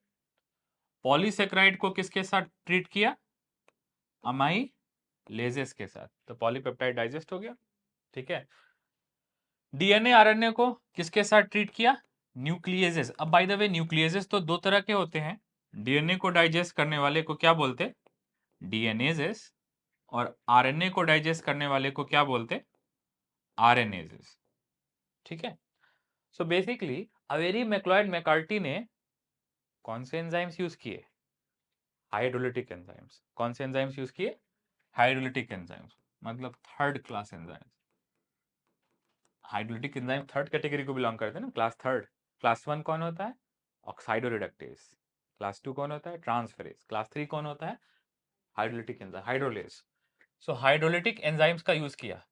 पॉलीसेक्राइड को किसके साथ ट्रीट किया, अमाइलेजेस के साथ, तो पॉलीपेप्टाइड डाइजेस्ट हो गया, ठीक है। डीएनए आरएनए को किसके साथ ट्रीट किया, न्यूक्लियेजेस। अब बाय द वे न्यूक्लियेजेस तो दो तरह के होते हैं, डीएनए को डाइजेस्ट करने वाले को क्या बोलते, डीएनएजेस, और आरएनए को डाइजेस्ट करने वाले को क्या बोलते, आरएनएजेस, ठीक है। सो बेसिकली अवेरी मैक्लॉयड मैकार्टी ने कौन से एंजाइम्स यूज किए, हाइड्रोलिटिक एंजाइम्स। कौन से एंजाइम्स यूज किए, हाइड्रोलिटिक एंजाइम्स, मतलब third class enzymes. Hydrolytic enzyme third category को बिलोंग करते हैं ना, क्लास थर्ड। क्लास वन कौन होता है, ऑक्साइडोरिडक्टेज। क्लास टू कौन होता है, ट्रांसफेरेज। क्लास थ्री कौन होता है, हाइड्रोलिटिक एंजाइम, हाइड्रोलेज। सो हाइड्रोलिटिक एंजाइम्स का यूज किया,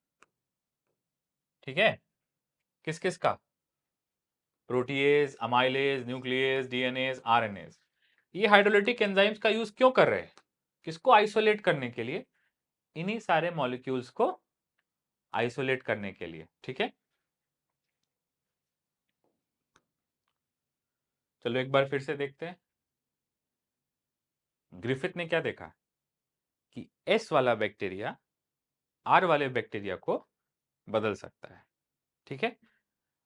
ठीक है, किस किस का, protease, amylase, nucleus, DNAs, RNase. ये हाइड्रोलिटिक एंजाइम्स का यूज क्यों कर रहे हैं, किसको आइसोलेट करने के लिए, इन्हीं सारे मॉलिक्यूल्स को आइसोलेट करने के लिए, ठीक है। चलो एक बार फिर से देखते हैं, ग्रिफिथ ने क्या देखा कि S वाला बैक्टीरिया R वाले बैक्टीरिया को बदल सकता है। ठीक है,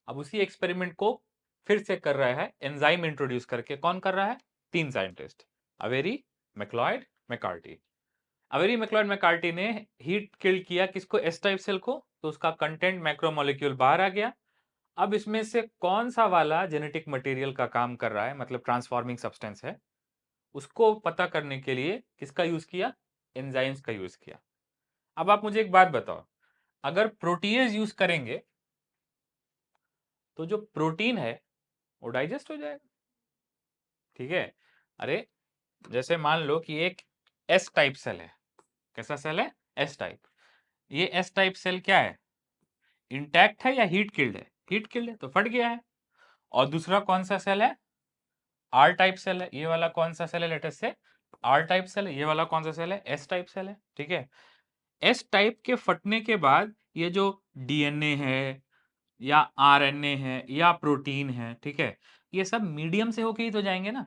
अब उसी एक्सपेरिमेंट को फिर से कर रहा है एंजाइम इंट्रोड्यूस करके। कौन कर रहा है? 3 scientist, Avery, MacLeod, McCarty. Avery, MacLeod, McCarty ने हीट किल किया किसको? एस टाइप सेल को, तो उसका कंटेंट मैक्रोमोलेक्यूल बाहर आ गया। अब इसमें से कौन सा वाला जेनेटिक मटेरियल का काम कर रहा है, मतलब ट्रांसफॉर्मिंग सब्सटेंस है, उसको पता करने के लिए किसका यूज किया? एंजाइम्स का यूज किया। अब आप मुझे एक बात बताओ, अगर प्रोटीएज यूज करेंगे तो जो प्रोटीन है वो डाइजेस्ट हो जाएगा। ठीक है, अरे जैसे मान लो कि एक एस टाइप सेल है। कैसा सेल है? S type. ये एस टाइप सेल क्या है? इंटैक्ट है या हीट किल्ड है? हीट किल्ड है, तो फट गया है। और दूसरा कौन सा सेल है? आर टाइप सेल है। ये वाला कौन सा सेल है? लेटेस्ट से आर टाइप सेल है। ये वाला कौन सा सेल है? एस टाइप सेल है। ठीक है, एस टाइप के फटने के बाद ये जो डीएनए है या आरएनए है या प्रोटीन है, ठीक है, ये सब मीडियम से होके ही तो जाएंगे ना।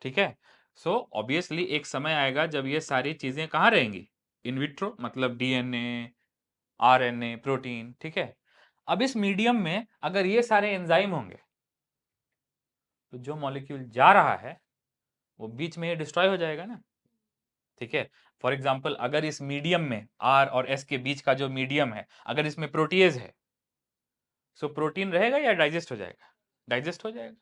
ठीक है, सो ऑब्वियसली एक समय आएगा जब ये सारी चीजें कहाँ रहेंगी? इन विट्रो, मतलब डीएनए, आरएनए, प्रोटीन। ठीक है, अब इस मीडियम में अगर ये सारे एंजाइम होंगे तो जो मॉलिक्यूल जा रहा है वो बीच में ये डिस्ट्रॉय हो जाएगा ना। ठीक है, फॉर एग्जांपल अगर इस मीडियम में आर और एस के बीच का जो मीडियम है, अगर इसमें प्रोटीएज है, सो प्रोटीन रहेगा या डाइजेस्ट हो जाएगा? डाइजेस्ट हो जाएगा।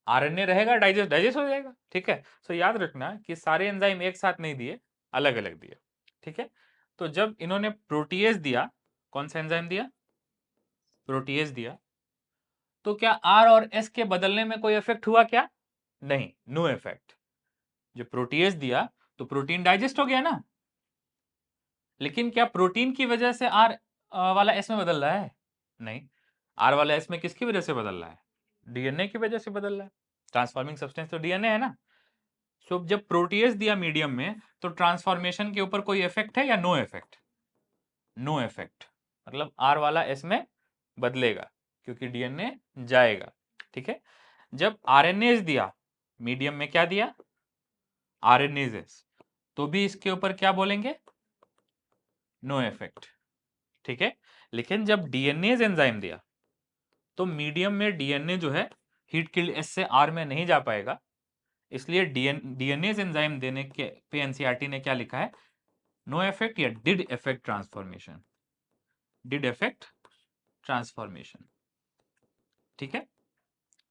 आरएनए रहेगा, डाइजेस्ट डाइजेस्ट हो जाएगा। ठीक है, सो याद रखना कि सारे एंजाइम एक साथ नहीं दिए, अलग अलग दिए। ठीक है, तो जब इन्होंने प्रोटीएज दिया, कौन सा एंजाइम दिया? प्रोटीएज दिया, तो क्या आर और एस के बदलने में कोई इफेक्ट हुआ क्या? नहीं, नो इफेक्ट। जो प्रोटीएज दिया तो प्रोटीन डाइजेस्ट हो गया ना। लेकिन क्या प्रोटीन की वजह से आर वाला एस में बदल रहा है? नहीं, आर वाला एस में किसकी वजह से बदल रहा है? डीएनए की वजह से बदल रहा है। ट्रांसफॉर्मिंग सब्सटेंस तो डीएनए है ना। सो जब प्रोटीएज दिया मीडियम में, तो ट्रांसफॉर्मेशन के ऊपर कोई इफेक्ट है या नो इफेक्ट? नो इफेक्ट, मतलब आर वाला एस में बदलेगा क्योंकि डीएनए जाएगा। ठीक है, जब आरएनएज दिया मीडियम में, क्या दिया? आरएनएजेस, तो भी इसके ऊपर क्या बोलेंगे? No effect. ठीक है, लेकिन जब डीएनए एंजाइम दिया तो मीडियम में डीएनए जो है हीट किल्ड एस से आर में नहीं जा पाएगा, इसलिए डीएनए एंजाइम देने के पे एनसीईआरटी ने क्या लिखा है? नो इफेक्ट या did effect transformation. Did effect transformation. ठीक है,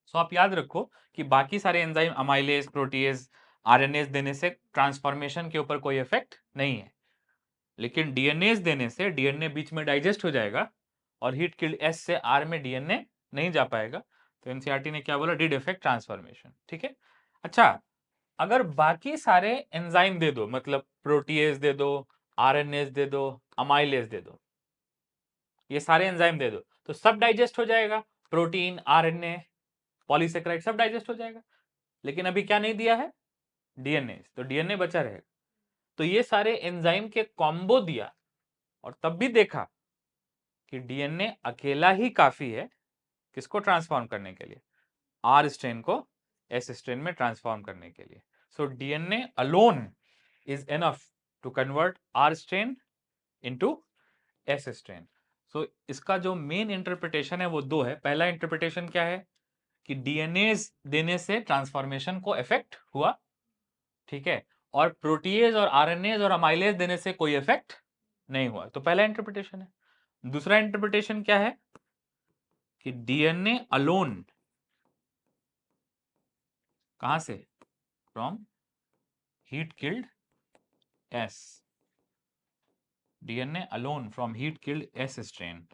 सो आप याद रखो कि बाकी सारे एंजाइम अमाइलेज, प्रोटीएज, आरएनएज देने से ट्रांसफॉर्मेशन के ऊपर कोई इफेक्ट नहीं है, लेकिन डीएनए देने से डीएनए बीच में डाइजेस्ट हो जाएगा और हीट किल्ड एस से आर में डीएनए नहीं जा पाएगा। तो एनसीईआरटी ने क्या बोला? Did effect transformation. ठीक है, अच्छा, अगर बाकी सारे एंजाइम दे दो, मतलब प्रोटीएज दे दो, आरएनएज दे दो, अमाइलेज दे दो, ये सारे एंजाइम दे दो, तो सब डाइजेस्ट हो जाएगा। प्रोटीन, आरएनए, पॉलीसेकेराइड सब डाइजेस्ट हो जाएगा। लेकिन अभी क्या नहीं दिया है? डीएनए, तो डीएनए बचा रहेगा। तो ये सारे एंजाइम के कॉम्बो दिया और तब भी देखा कि डीएनए अकेला ही काफी है किसको ट्रांसफॉर्म करने के लिए? आर स्ट्रेन को एस स्ट्रेन में ट्रांसफॉर्म करने के लिए। So DNA alone is enough to convert R strain into S strain. So इसका जो मेन इंटरप्रिटेशन है वो दो है। पहला इंटरप्रिटेशन क्या है? कि डीएनए देने से ट्रांसफॉर्मेशन को इफेक्ट हुआ। ठीक है, और प्रोटीएज और आरएनएज और अमाइलेज देने से कोई इफेक्ट नहीं हुआ। तो पहला इंटरप्रिटेशन है। दूसरा इंटरप्रिटेशन क्या है? कि डीएनए अलोन, कहां से? From heat killed S. DNA alone from heat killed S strain.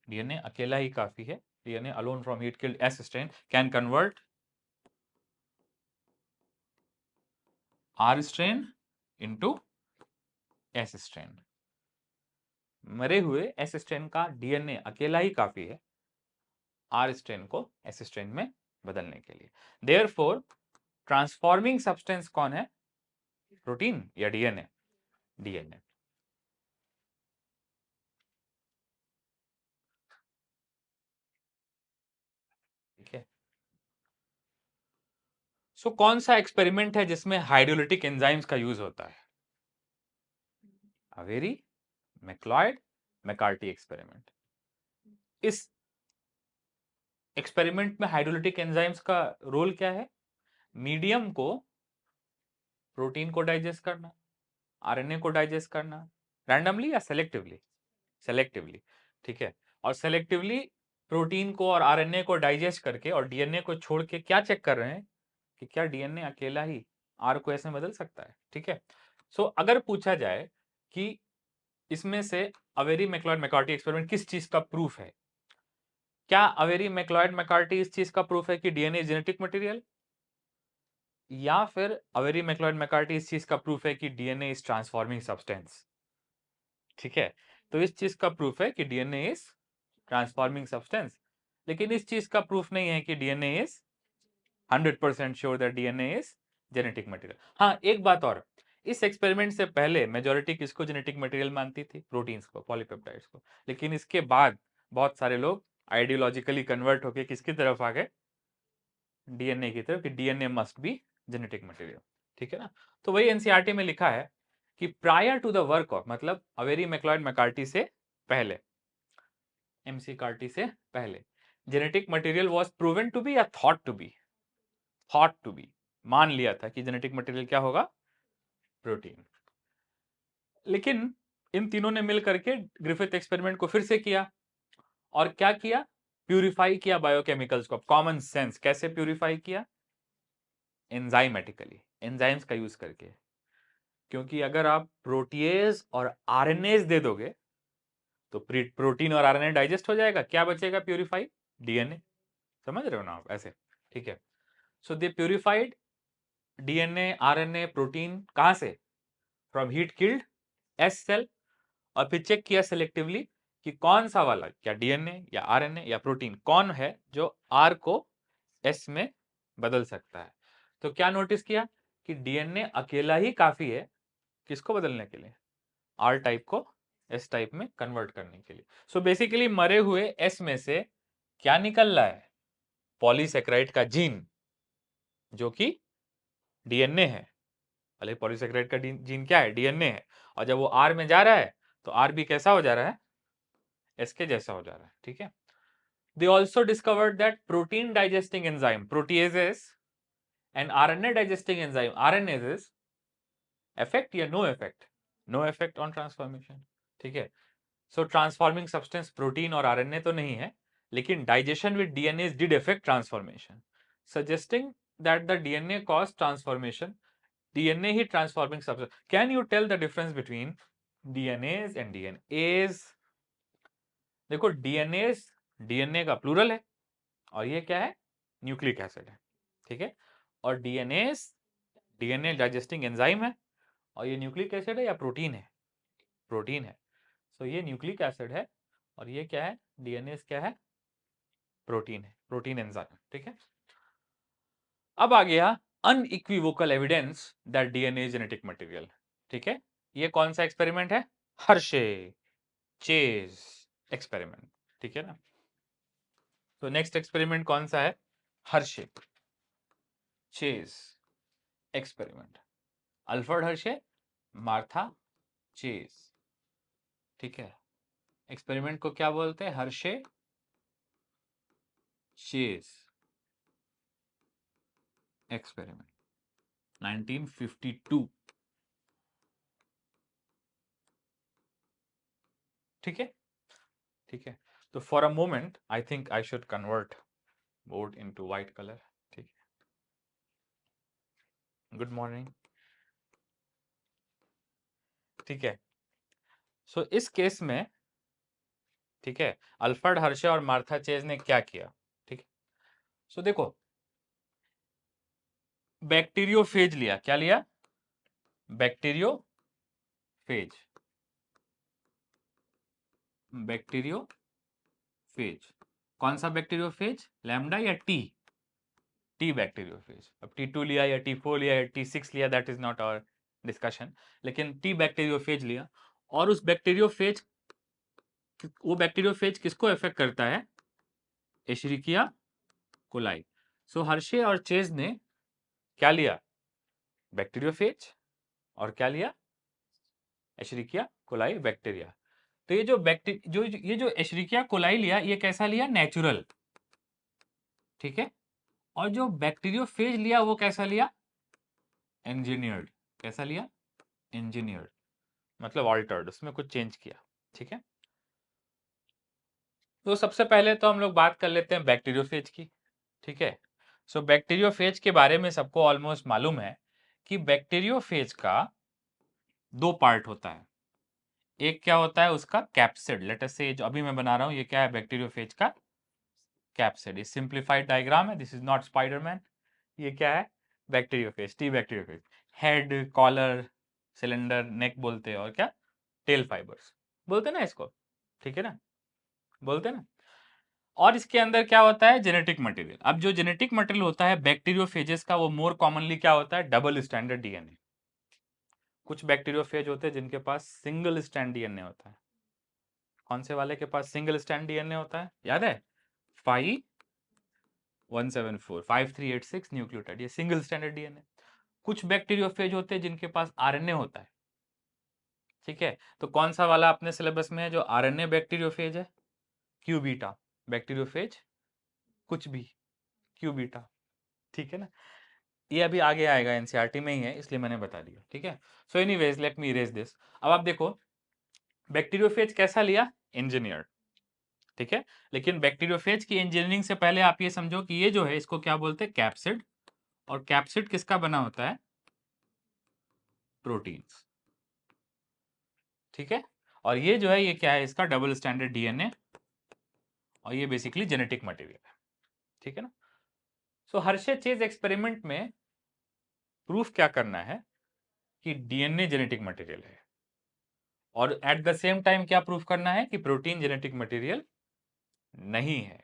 DNA अकेला ही काफी है। DNA alone from heat killed S strain can convert R strain into S strain. मरे हुए एस स्ट्रेन का डीएनए अकेला ही काफी है आर स्ट्रेन को एस स्ट्रेन में बदलने के लिए। देयरफॉर ट्रांसफॉर्मिंग सब्सटेंस कौन है? प्रोटीन या डीएनए? डीएनए। ठीक है, सो कौन सा एक्सपेरिमेंट है जिसमें हाइड्रोलिटिक एंजाइम्स का यूज होता है? Avery MacLeod McCarthy experiment. इस एक्सपेरिमेंट में हाइड्रोलिटिक एंजाइम्स का रोल क्या है? मीडियम को, प्रोटीन को डाइजेस्ट करना, आरएनए को डाइजेस्ट करना, रैंडमली या सेलेक्टिवली? सेलेक्टिवली, ठीक है। और सेलेक्टिवली प्रोटीन को और आरएनए को डाइजेस्ट करके और डीएनए को छोड़ के क्या चेक कर रहे हैं कि क्या डीएनए अकेला ही आर को ऐसे बदल सकता है, ठीक है। सो अगर पूछा जाए कि इसमें से अवेरी मैक्लॉयड मैकार्टी एक्सपेरिमेंट किस चीज का प्रूफ है, क्या अवेरी मैक्लॉयड मैकार्टी इस चीज का प्रूफ है कि डीएनए जेनेटिक मटेरियल, या फिर अवेरी मैक्लॉयड मैकार्टी इस चीज का प्रूफ है कि डीएनए इज ट्रांसफॉर्मिंग सब्सटेंस, ठीक है। तो इस चीज का प्रूफ है कि डीएनए इज ट्रांसफॉर्मिंग सब्सटेंस, लेकिन इस चीज का प्रूफ नहीं है कि DNA is 100% sure that DNA is genetic material. हाँ, एक बात और, इस एक्सपेरिमेंट से पहले मेजॉरिटी किसको जेनेटिक मटेरियल मानती थी? प्रोटीन्स को, पॉलीपेप्टाइड्स को। लेकिन इसके बाद बहुत सारे लोग आइडियोलॉजिकली कन्वर्ट होकर किसकी तरफ आ गए? डीएनए की तरफ, कि DNA must be genetic material, ठीक है ना। तो वही एनसीईआरटी में लिखा है कि prior to the work of, मतलब अवेरी मैक्लॉयड मैकार्टी से पहले, एमसी कार्टी से पहले, genetic material was proven to be या thought to be? Thought to be, मान लिया था कि जेनेटिक मटेरियल क्या होगा? प्रोटीन। लेकिन इन तीनों ने मिल करके ग्रिफिथ एक्सपेरिमेंट को फिर से किया, और क्या किया? प्यूरिफाई किया बायोकेमिकल्स को। कॉमन सेंस, कैसे प्यूरिफाई किया? एंजाइमेटिकली, एंजाइम्स का यूज करके। क्योंकि अगर आप प्रोटीएज और आरएनएज दे दोगे तो प्रोटीन और आरएनए डाइजेस्ट हो जाएगा, क्या बचेगा प्यूरिफाई? डीएनए। समझ रहे हो ना आप? ऐसे, ठीक है। So they purified DNA, RNA, protein, कहां से? From heat killed S cell. और फिर चेक किया सिलेक्टिवली कि कौन सा वाला, क्या डीएनए या आरएनए या प्रोटीन, कौन है जो आर को एस में बदल सकता है। तो क्या नोटिस किया कि डीएनए अकेला ही काफी है किसको बदलने के लिए? आर टाइप को एस टाइप में कन्वर्ट करने के लिए। सो बेसिकली मरे हुए एस में से क्या निकल रहा है? पॉलीसेकेराइड का जीन, जो कि डीएनए है। पहले पॉलीसेकेराइड का जीन क्या है? डीएनए है। और जब वो आर में जा रहा है तो आर भी कैसा हो जा रहा है? एस के जैसा हो जा रहा है, ठीक है। They also discovered that protein digesting enzyme proteases and RNA digesting enzyme RNases affect या no effect? No effect on transformation, ठीक है। So transforming substance protein और RNA तो नहीं है, लेकिन digestion with DNAs did affect transformation, suggesting that the DNA caused transformation. DNA he transforming substance. Can you tell the difference between DNAs and DNAs? देखो, DNAs DNA का plural है, और ये क्या है? न्यूक्लिक एसिड है, ठीक है। और डीएनए डाइजेस्टिंग एंजाइम है, और ये न्यूक्लिक एसिड है या प्रोटीन है? प्रोटीन है। सो ये न्यूक्लिक एसिड है, और ये क्या है? डीएनए क्या है? प्रोटीन है, प्रोटीन एंजाइम, ठीक है। अब आ गया unequivocal evidence that DNA genetic material, ठीक है। ये कौन सा एक्सपेरिमेंट है? हर्शे चेज एक्सपेरिमेंट, ठीक है ना। तो नेक्स्ट एक्सपेरिमेंट कौन सा है? Hershey chase experiment. Alfred Hershey, Martha chase, ठीक है। एक्सपेरिमेंट को क्या बोलते हैं? हर्शे चेज एक्सपेरिमेंट, 1952, ठीक है, ठीक है। तो for a moment I think I should convert board into white colour, ठीक है। गुड मॉर्निंग, ठीक है। सो इस केस में, ठीक है, अल्फ्रेड हर्शे और मार्था चेज ने क्या किया, ठीक है। सो देखो, बैक्टीरियोफेज लिया, क्या लिया? Bacteriophage, bacteriophage. कौन सा बैक्टीरियोफेज? लैम्डा या टी? T bacteriophage. अब T2 लिया या T4 लिया या T6 लिया, that is not our discussion, लेकिन टी बैक्टीरियोफेज लिया। और उस बैक्टीरियोफेज, वो बैक्टीरियोफेज किसको इफेक्ट करता है? एशरिकिया कोलाई। सो हर्शे और चेज ने क्या लिया? बैक्टीरियोफेज। और क्या लिया? एशरिकिया कोलाई बैक्टीरिया। तो ये जो एशरिकिया कोलाई लिया, ये कैसा लिया? नेचुरल, ठीक है। और जो बैक्टीरियोफेज लिया वो कैसा लिया? इंजीनियर्ड। कैसा लिया? इंजीनियर्ड, मतलब ऑल्टर्ड, उसमें कुछ चेंज किया, ठीक है। तो सबसे पहले तो हम लोग बात कर लेते हैं बैक्टीरियोफेज की, ठीक है। सो बैक्टीरियोफेज के बारे में सबको ऑलमोस्ट मालूम है कि बैक्टीरियोफेज का दो पार्ट होता है। एक क्या होता है उसका? कैप्सिड। लेट अस से जो अभी मैं बना रहा हूं, ये क्या है? बैक्टीरियोफेज का कैप्सिड। ये सिंप्लीफाइड डायग्राम है, दिस इज नॉट स्पाइडरमैन। ये क्या है? Bacteriophage, T bacteriophage. Head, collar, cylinder, neck बोलते हैं, और क्या? टेल फाइबर्स बोलते हैं ना इसको, ठीक है ना, बोलते हैं ना। और इसके अंदर क्या होता है? Genetic material. अब जो जेनेटिक मटेरियल होता है बैक्टीरियोफेजेस का, वो मोर कॉमनली क्या होता है? Double standard DNA. कुछ बैक्टीरियोफेज होते हैं जिनके पास सिंगल स्टैंड डीएनए होता है। कौन से वाले के पास सिंगल स्टैंड डीएनए होता है? याद है? 5174 5386 न्यूक्लियोटाइड, ये सिंगल स्टैंडर्ड डीएनए। कुछ बैक्टीरियोफेज होते हैं जिनके पास आरएनए होता है, ठीक है। तो कौन सा वाला अपने सिलेबस में है जो आरएनए बैक्टीरियोफेज है? क्यू बीटा बैक्टीरियोफेज, कुछ भी, क्यू बीटा, ठीक है ना। ये अभी आगे आएगा, एनसीईआरटी में ही है, इसलिए मैंने बता दिया, ठीक है। So anyways let me erase this. अब आप देखो बैक्टीरियोफेज कैसा लिया? इंजीनियर, ठीक है। लेकिन बैक्टीरियोफेज की इंजीनियरिंग से पहले आप ये समझो कि ये जो है इसको क्या बोलते हैं? कैप्सिड। और कैप्सिड किसका बना होता है? प्रोटीन्स, ठीक है। और ये जो है ये क्या है? इसका डबल स्टैंडर्ड डीएनए, और ये बेसिकली जेनेटिक मटेरियल है, ठीक है ना। सो हर्षे चेज एक्सपेरिमेंट में प्रूफ क्या करना है? कि डीएनए जेनेटिक मटेरियल है। और एट द सेम टाइम क्या प्रूफ करना है? कि प्रोटीन जेनेटिक मटेरियल नहीं है।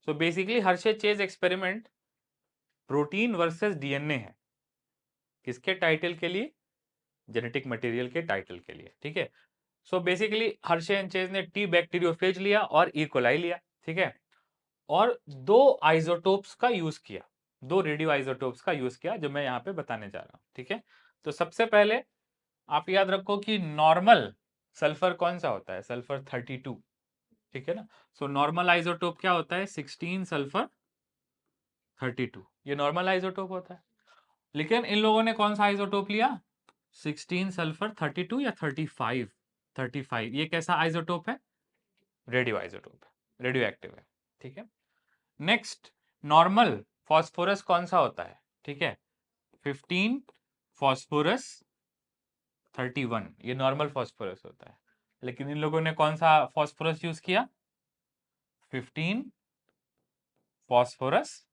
So basically Hershey Chase experiment protein versus DNA है। किसके टाइटल के लिए? जेनेटिक मटेरियल के टाइटल के लिए, ठीक है। So basically Hershey and Chase ने टी बैक्टीरियोफेज लिया और ई कोलाई लिया, ठीक है। और दो आइसोटोप्स का यूज किया, दो रेडियो आइसोटोप्स का यूज किया, जो मैं यहाँ पे बताने जा रहा हूँ, ठीक है। तो सबसे पहले आप याद रखो कि नॉर्मल सल्फर कौन सा होता है? सल्फर 32, ठीक है ना। सो नॉर्मल आइसोटोप क्या होता है? 16 सल्फर 32, ये नॉर्मल आइसोटोप होता है। लेकिन इन लोगों ने कौन सा आइसोटोप लिया? 16 सल्फर 32 या 35? 35, ये कैसा आइसोटोप है? रेडियो आइसोटोप है, रेडियो एक्टिव है, ठीक है। नेक्स्ट, नॉर्मल फॉस्फोरस कौन सा होता है? ठीक है, 15 फॉस्फोरस 31, ये नॉर्मल फॉस्फोरस होता है। लेकिन इन लोगों ने कौन सा फॉस्फोरस यूज किया? 15 फॉस्फोरस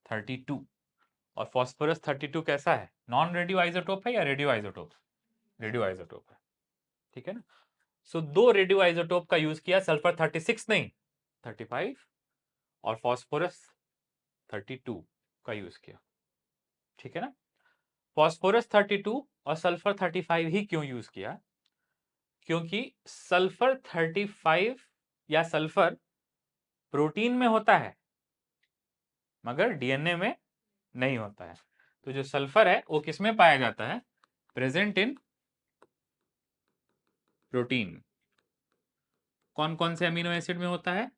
32। और फॉस्फोरस 32 कैसा है? नॉन रेडियो आइसोटोप है या रेडियो आइसोटोप? रेडियो आइसोटोप है, ठीक है ना। सो दो रेडियो आइसोटोप का यूज किया, सल्फर 36 नहीं 35, और फॉस्फोरस 32 का यूज किया, ठीक है ना। फॉस्फोरस 32 और सल्फर 35 ही क्यों यूज किया? क्योंकि सल्फर 35 या सल्फर प्रोटीन में होता है मगर डीएनए में नहीं होता है। तो जो सल्फर है वो किस में पाया जाता है? Present in protein. कौन कौन से अमीनो एसिड में होता है?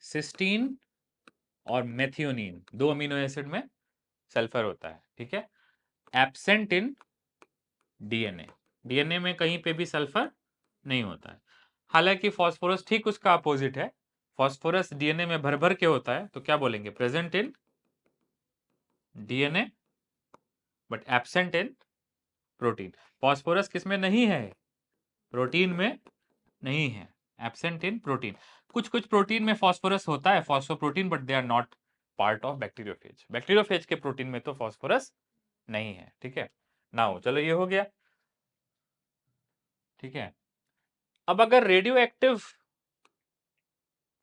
सिस्टीन और मेथियोनिन, दो अमीनो एसिड में सल्फर होता है, ठीक है। एब्सेंट इन डीएनए, डीएनए में कहीं पे भी सल्फर नहीं होता है। हालांकि फॉस्फोरस ठीक उसका अपोजिट है, फॉस्फोरस डीएनए में भर भर के होता है, तो क्या बोलेंगे? Present in DNA but absent in protein. Phosphorus किस में नहीं है? प्रोटीन में नहीं है, एब्सेंट इन प्रोटीन। कुछ कुछ प्रोटीन में फॉस्फोरस होता है, phosphoprotein, but they are not part of bacteriophage. Bacteriophage के प्रोटीन में तो फॉस्फोरस नहीं है, ठीक है। नाउ चलो ये हो गया, ठीक है। अब अगर रेडियो एक्टिव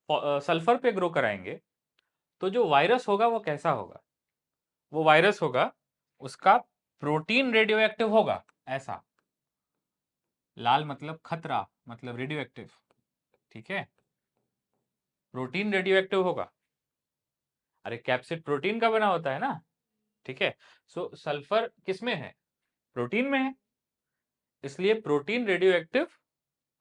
सल्फर पे ग्रो कराएंगे तो जो वायरस होगा वो कैसा होगा? वो वायरस होगा, उसका प्रोटीन रेडियो एक्टिव होगा, ऐसा। लाल मतलब खतरा, मतलब रेडियो एक्टिव, ठीक है। प्रोटीन रेडियो एक्टिव होगा। अरे कैप्सिड प्रोटीन का बना होता है ना, ठीक है। सो सल्फर किस में है? प्रोटीन में है, इसलिए प्रोटीन रेडियो एक्टिव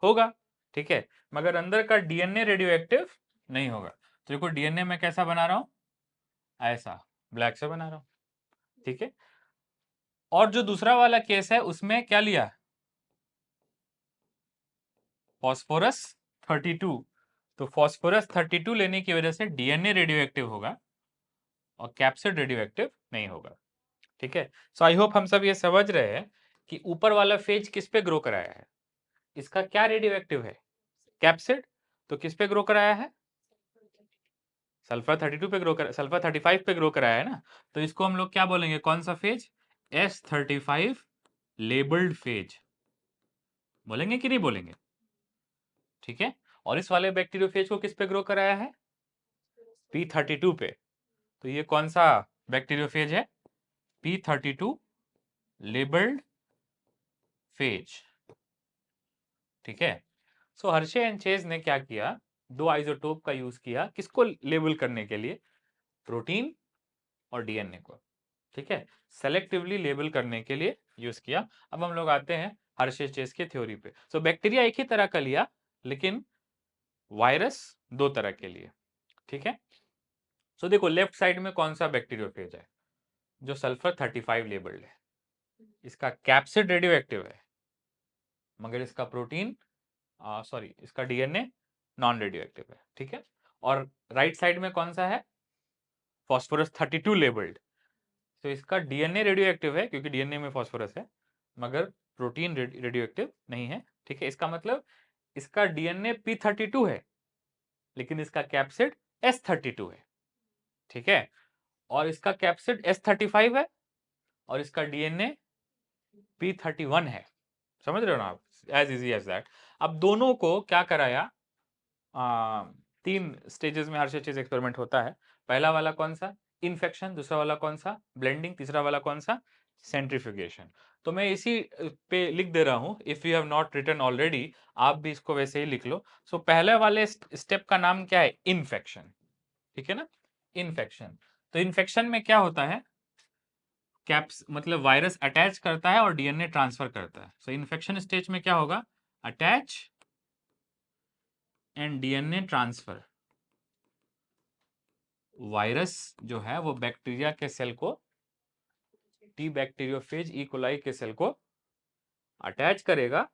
होगा। ठीक है, मगर अंदर का डीएनए रेडियो एक्टिव नहीं होगा। तो देखो डीएनए में कैसा बना रहा हूं, ऐसा ब्लैक से बना रहा हूं। ठीक है, और जो दूसरा वाला केस है उसमें क्या लिया, फॉस्फोरस 32। तो फॉस्फोरस 32 लेने की वजह से डीएनए रेडियो एक्टिव होगा और कैप्सिड रेडियो एक्टिव नहीं होगा। ठीक है, सो आई होप हम सब ये समझ रहे हैं कि ऊपर वाला फेज किस पे ग्रो कराया है, इसका क्या रेडियो एक्टिव है, कैप्सिड। तो किस पे ग्रो कराया है, सल्फर 32 पे ग्रो कर, सल्फर 35 पे ग्रो कराया है ना। तो इसको हम लोग क्या बोलेंगे, कौन सा फेज, S35 लेबल्ड फेज बोलेंगे कि नहीं बोलेंगे। ठीक है, और इस वाले बैक्टीरियोफेज को किस पे ग्रो कराया है, P32 पे। तो ये कौन सा बैक्टीरियोफेज है, P32 लेबल्ड फेज। ठीक है, सो हर्शे एंड चेज ने क्या किया, दो आइसोटोप का यूज किया, किसको लेबल करने के लिए, प्रोटीन और डीएनए को। ठीक है, सेलेक्टिवली लेबल करने के लिए यूज किया। अब हम लोग आते हैं हर्शे चेज की थ्योरी पे। सो बैक्टीरिया एक ही तरह का लिया, लेकिन वायरस दो तरह के लिए। ठीक है, सो देखो लेफ्ट साइड में कौन सा बैक्टीरियोफेज है, जो सल्फर 35 लेबल्ड है, इसका कैप्सिड रेडियो एक्टिव है, मगर इसका प्रोटीन सॉरी इसका डीएनए नॉन रेडियो एक्टिव है। ठीक है, और राइट साइड में कौन सा है, फॉस्फोरस 32 लेबल्ड। तो इसका डीएनए रेडियो एक्टिव है क्योंकि डीएनए में फॉस्फोरस है, मगर प्रोटीन रेडियो एक्टिव नहीं है। ठीक है, इसका मतलब इसका डीएनए P32 है, लेकिन इसका कैप्सिड S32 है। ठीक है, और इसका कैप्सिड S35 है और इसका डीएनए P31 है। समझ रहे हो ना आप, एज इजी एज दैट। अब दोनों को क्या कराया, तीन स्टेजेस में हर चीज एक्सपेरिमेंट होता है। पहला वाला कौन सा, इन्फेक्शन, दूसरा वाला कौन सा, ब्लेंडिंग, तीसरा वाला कौन सा, सेंट्रीफ्यूगेशन। तो मैं इसी पे लिख दे रहा हूं, if you have not written already आप भी इसको वैसे ही लिख लो। सो पहले वाले स्टेप का नाम क्या है, इन्फेक्शन। ठीक है ना, इन्फेक्शन। तो इन्फेक्शन में क्या होता है, कैप्स मतलब वायरस अटैच करता है और डीएनए ट्रांसफर करता है। सो इन्फेक्शन स्टेज में क्या होगा, attach and DNA transfer. Virus जो है वो बैक्टीरिया के सेल को, टी बैक्टीरियोफेज ई कोलाई के सेल को अटैच करेगा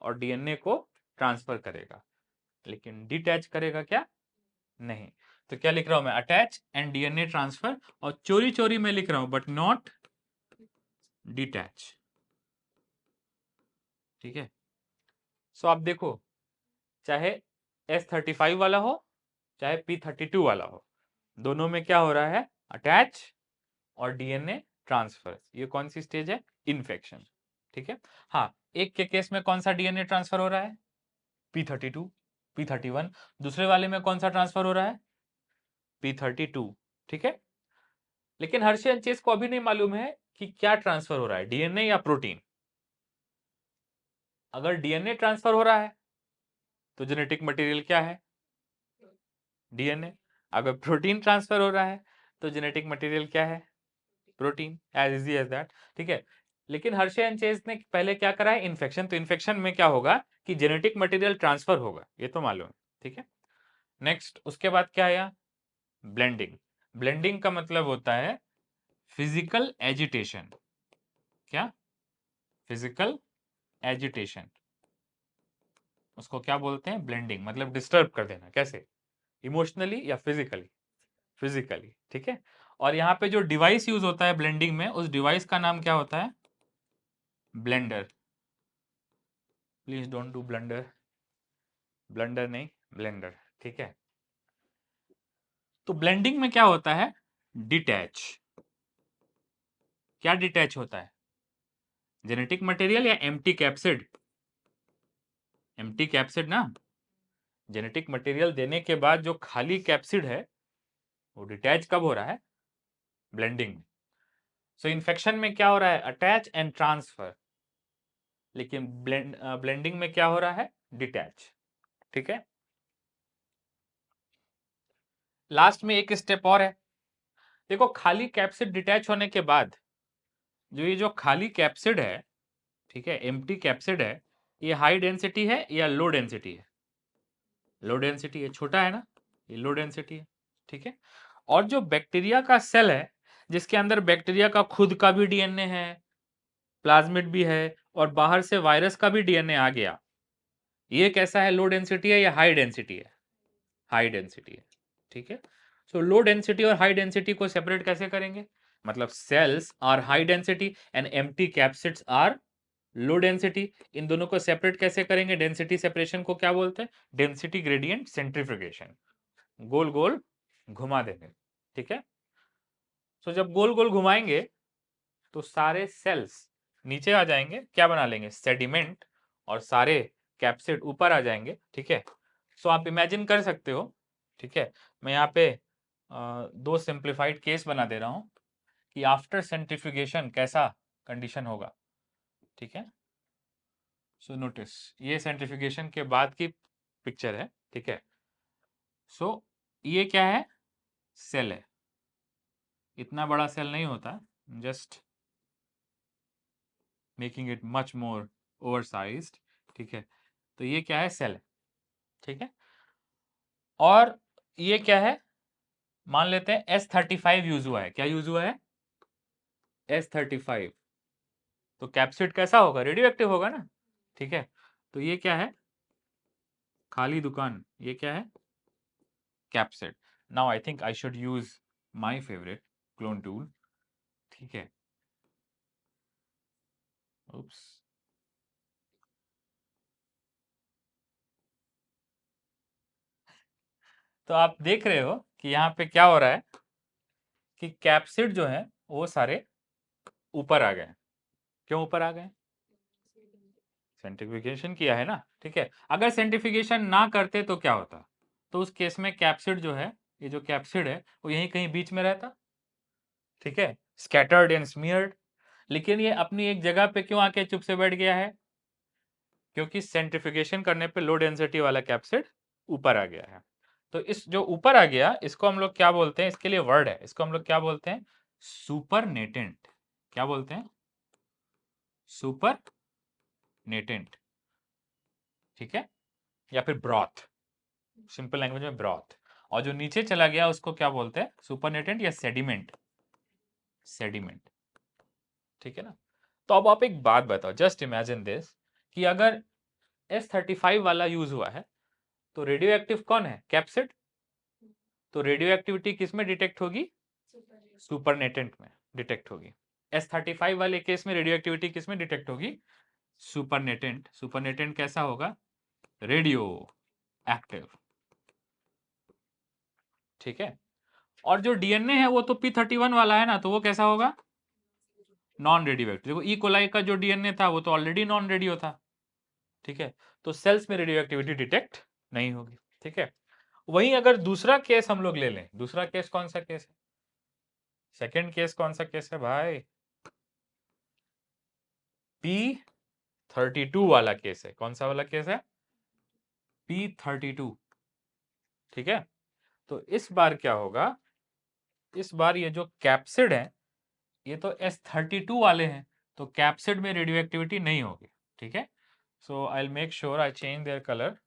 और डीएनए को ट्रांसफर करेगा, लेकिन डिटैच करेगा क्या, नहीं। तो क्या लिख रहा हूं मैं, अटैच एंड डीएनए ट्रांसफर, और चोरी चोरी में लिख रहा हूं बट नॉट डिटैच। ठीक है, सो आप देखो, चाहे S35 वाला हो चाहे P32 वाला हो, दोनों में क्या हो रहा है, अटैच और डीएनए ट्रांसफर। ये कौन सी स्टेज है, इन्फेक्शन। ठीक है, हाँ, एक के केस में कौन सा डीएनए ट्रांसफर हो रहा है, P32 P31, दूसरे वाले में कौन सा ट्रांसफर हो रहा है, P32। ठीक है, लेकिन हर्षे एंड चेस को अभी नहीं मालूम है कि क्या ट्रांसफर हो रहा है, डीएनए या प्रोटीन। अगर डीएनए ट्रांसफर हो रहा है तो जेनेटिक मटेरियल क्या है, डीएनए। अगर प्रोटीन ट्रांसफर हो रहा है तो जेनेटिक मटेरियल क्या है, protein, as easy as that. ठीक है, लेकिन हर्शे एंड चेज ने पहले क्या करा है, इन्फेक्शन। तो इन्फेक्शन में क्या होगा कि जेनेटिक मटेरियल ट्रांसफर होगा, ये तो मालूम है। ठीक है, नेक्स्ट उसके बाद क्या आया, ब्लेंडिंग। ब्लेंडिंग का मतलब होता है फिजिकल एजिटेशन। क्या, फिजिकल एजिटेशन, उसको क्या बोलते हैं, ब्लेंडिंग। मतलब डिस्टर्ब कर देना, कैसे, इमोशनली या फिजिकली, फिजिकली। ठीक है, और यहाँ पे जो डिवाइस यूज होता है ब्लेंडिंग में, उस डिवाइस का नाम क्या होता है, blender. Please don't do blunder, blender नहीं, ब्लेंडर। ठीक है, तो ब्लेंडिंग में क्या होता है, डिटैच। क्या डिटैच होता है, जेनेटिक मटेरियल या एम्प्टी कैप्सिड, एम्प्टी कैप्सिड ना। जेनेटिक मटेरियल देने के बाद जो खाली कैप्सिड है वो डिटैच कब हो रहा है, ब्लेंडिंग में। सो इन्फेक्शन में क्या हो रहा है, अटैच एंड ट्रांसफर, लेकिन ब्लेंडिंग में क्या हो रहा है, डिटैच। ठीक है, लास्ट में एक स्टेप और है, देखो खाली कैप्सिड डिटैच होने के बाद जो ये जो खाली कैप्सिड है, ठीक है, एम्प्टी कैप्सिड है, ये हाई डेंसिटी है या लो डेंसिटी है? लो डेंसिटी है, छोटा है ना, ये लो डेंसिटी है, ठीक है। और जो बैक्टीरिया का सेल है, जिसके अंदर बैक्टीरिया का खुद का भी डीएनए है, प्लाज्मिड भी है, और बाहर से वायरस का भी डीएनए आ गया, ये कैसा है, लो डेंसिटी है या हाई डेंसिटी है? हाई डेंसिटी है, ठीक है। सो लो डेंसिटी और हाई डेंसिटी को सेपरेट कैसे करेंगे? मतलब cells are high density and empty capsids are low density. इन दोनों को सेपरेट कैसे करेंगे? डेंसिटी सेपरेशन को क्या बोलते हैं? Density gradient centrifugation. गोल गोल घुमा देंगे, ठीक है। सो जब गोल गोल घुमाएंगे तो सारे सेल्स नीचे आ जाएंगे, क्या बना लेंगे? सेडिमेंट, और सारे कैप्सिड ऊपर आ जाएंगे, ठीक है। सो आप इमेजिन कर सकते हो, ठीक है। मैं यहाँ पे दो सिंप्लीफाइड केस बना दे रहा हूं कि आफ्टर सेंट्रीफ्यूगेशन कैसा कंडीशन होगा, ठीक है। सो नोटिस ये सेंट्रीफ्यूगेशन के बाद की पिक्चर है, ठीक है। सो ये क्या है? सेल है। इतना बड़ा सेल नहीं होता, just making it much more oversized, ठीक है। तो ये क्या है? सेल है, ठीक है। और ये क्या है? मान लेते हैं S35 यूज हुआ है। क्या यूज हुआ है? S35। तो कैप्सिड कैसा होगा? रेडियो एक्टिव होगा ना, ठीक है। तो ये क्या है? खाली दुकान। ये क्या है? Capsid. Now I think I should use my favourite clone tool, ठीक है। उप्स, तो आप देख रहे हो कि यहाँ पे क्या हो रहा है कि कैप्सिड जो है वो सारे ऊपर आ गए। क्यों ऊपर आ गए? सेंट्रीफ्यूगेशन किया है ना, ठीक है। अगर सेंट्रीफ्यूगेशन ना करते तो क्या होता? तो उस केस में कैप्सिड जो है, ये जो कैप्सिड है वो यहीं कहीं बीच में रहता, ठीक है, स्कैटर्ड एंड स्मीयर्ड। लेकिन ये अपनी एक जगह पे क्यों आके चुप से बैठ गया है? क्योंकि सेंट्रीफ्यूगेशन करने पे लो डेंसिटी वाला कैप्सिड ऊपर आ गया है। तो इस जो ऊपर आ गया, इसको हम लोग क्या बोलते हैं? इसके लिए वर्ड है, इसको हम लोग क्या बोलते हैं? सुपरनेटेंट। क्या बोलते हैं? सुपरनेटेंट, ठीक है, या फिर ब्रॉथ, सिंपल लैंग्वेज में ब्रॉथ। और जो नीचे चला गया उसको क्या बोलते हैं? सुपरनेटेंट या सेडिमेंट। सेडिमेंट, ठीक है ना। तो अब आप एक बात बताओ, जस्ट इमेजिन दिस, कि अगर S35 वाला यूज हुआ है तो रेडियो एक्टिव कौन है? कैप्सिड। तो रेडियो एक्टिविटी किस में डिटेक्ट होगी? सुपरनेटेंट में डिटेक्ट होगी। S35 वाले केस में रेडियो एक्टिविटी किस में डिटेक्ट होगी? सुपरनेटेंट। सुपरनेटेंट कैसा होगा? रेडियो एक्टिव, ठीक है। और जो डीएनए है वो तो P31 वाला है ना, तो वो कैसा होगा? Non radio active. देखो ई कोलाई का जो डीएनए था वो तो ऑलरेडी नॉन रेडियो था, ठीक है। तो सेल्स में रेडियो एक्टिविटी डिटेक्ट नहीं होगी, ठीक है। वहीं अगर दूसरा केस हम लोग ले लें, दूसरा केस कौन सा केस है? सेकेंड केस कौन सा केस है भाई? P32 वाला केस है। कौन सा वाला केस है? P32, ठीक है। तो इस बार क्या होगा? इस बार ये जो कैप्सिड है ये तो S32 वाले हैं, तो कैप्सिड में रेडियो एक्टिविटी नहीं होगी, ठीक है। So I will make sure I change their colour,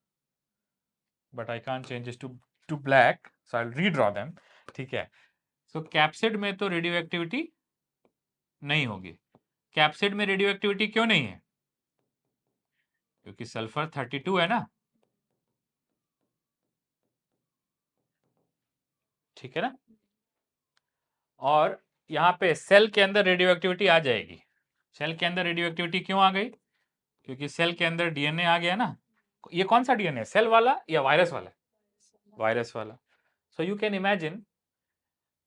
but I can't change this to black, so I will redraw them, ठीक है। सो कैप्सिड में तो रेडियो एक्टिविटी नहीं होगी। कैप्सिड में रेडियो एक्टिविटी क्यों नहीं है? क्योंकि सल्फर 32 है ना, ठीक है ना। और यहाँ पे सेल के अंदर रेडियो एक्टिविटी आ जाएगी। सेल के अंदर रेडियो एक्टिविटी क्यों आ गई? क्योंकि सेल के अंदर डीएनए आ गया ना। ये कौन सा डीएनए? सेल वाला या वायरस वाला? वायरस वाला। सो यू कैन इमेजिन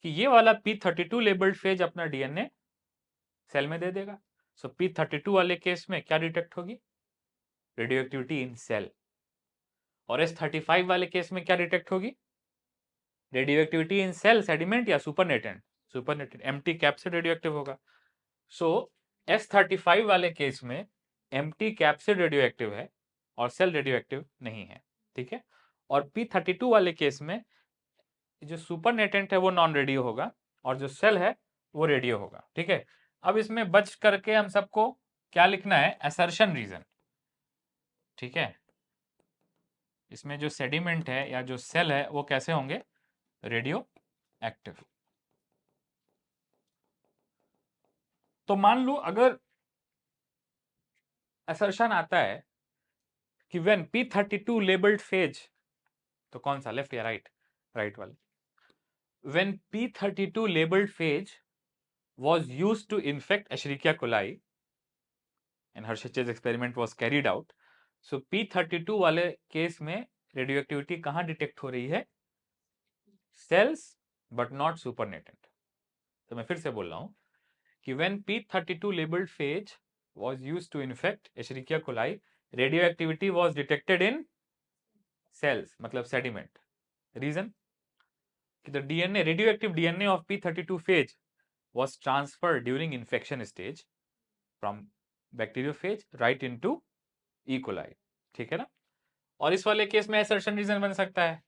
कि ये वाला P32 लेबल्ड फेज अपना डीएनए सेल में दे देगा। सो P32 वाले केस में क्या डिटेक्ट होगी? Radioactivity in cell. और S35 वाले केस में क्या डिटेक्ट होगी? Radioactivity in cell, sediment या supernatant? Supernatant, empty capsid radioactive होगा। सो S35 वाले केस में एम्प्टी कैप्सिड रेडियो एक्टिव है और सेल रेडियो एक्टिव नहीं है, ठीक है। और P32 वाले केस में जो सुपरनेटेंट है वो नॉन रेडियो होगा और जो सेल है वो रेडियो होगा। ठीक है, अब इसमें बच करके हम सबको क्या लिखना है, असर्शन रीजन। ठीक है, इसमें जो सेडिमेंट है या जो सेल है वो कैसे होंगे, रेडियो एक्टिव। तो मान लो अगर असर्शन आता है कि व्हेन P32 लेबल्ड फेज, तो कौन सा, लेफ्ट या राइट, राइट वाले, when P32 labelled phase was used to infect Escherichia coli and Hershey's experiment was carried out. So P32 वाले केस में रेडियोएक्टिविटी कहां डिटेक्ट हो रही है, सेल्स बट नॉट सुपरनेटेंट। तो मैं फिर से बोल रहा हूं कि when P32 labelled phase was used to infect Escherichia coli, radioactivity was detected in cells, मतलब sediment. Reason? The DNA, radioactive DNA of P32 phage was transferred during infection stage from bacteriophage right into E. coli. ठीक है ना। और इस वाले case में assertion reason बन सकता है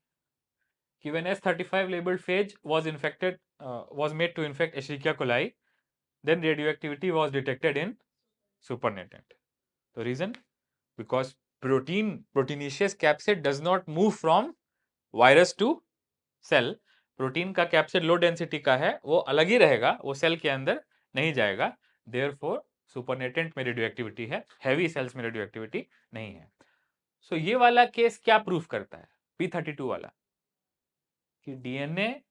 कि when S35 labeled phage was infected, was made to infect Escherichia coli, then radioactivity was detected in supernatant. So reason, because proteinaceous capsid does not move from virus to cell. Protein का capsid low density का है, वो अलग ही रहेगा, वो cell के अंदर नहीं जाएगा। देयरफॉर सुपरनेटेंट में रेडियो एक्टिविटी है, हैवी सेल्स में रेडियो एक्टिविटी नहीं है। सो ये वाला केस क्या प्रूफ करता है, P32 वाला, कि डीएनए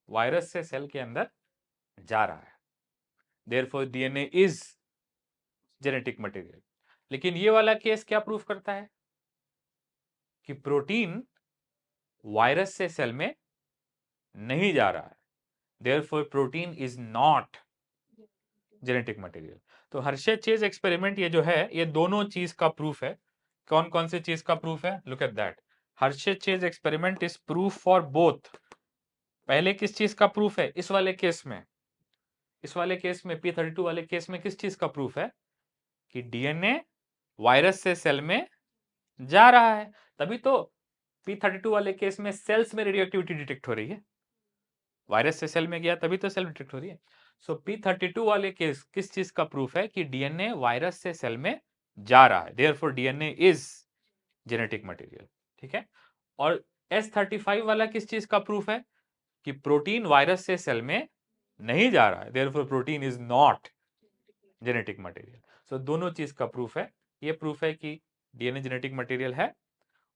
वायरस से सेल के अंदर जा रहा है, therefore DNA is genetic material. लेकिन ये वाला केस क्या प्रूफ करता है कि प्रोटीन वायरस से सेल में नहीं जा रहा है, therefore protein is not genetic material. तो हर्शे चेज एक्सपेरिमेंट ये जो है, ये दोनों चीज का प्रूफ है। कौन कौन सी चीज का प्रूफ है, look at that. Hershey chase experiment is proof for both. पहले किस चीज का प्रूफ है, इस वाले केस में, इस वाले केस में P32 वाले केस में किस चीज का प्रूफ है कि डीएनए वायरस से सेल में जा रहा है। तभी तो P32 वाले केस में सेल्स में रेडियो एक्टिविटी डिटेक्ट हो रही है, वायरस से सेल में गया तभी तो सेल डिटेक्ट हो रही है। सो P32 वाले केस किस चीज का प्रूफ है कि डीएनए वायरस से सेल में जा रहा है, therefore DNA is genetic material. ठीक है, और S35 वाला किस चीज का प्रूफ है कि प्रोटीन वायरस से सेल में नहीं जा रहा है, therefore protein is not genetic material. So दोनों चीज का प्रूफ है। ये प्रूफ है कि डीएनए जेनेटिक मटेरियल है,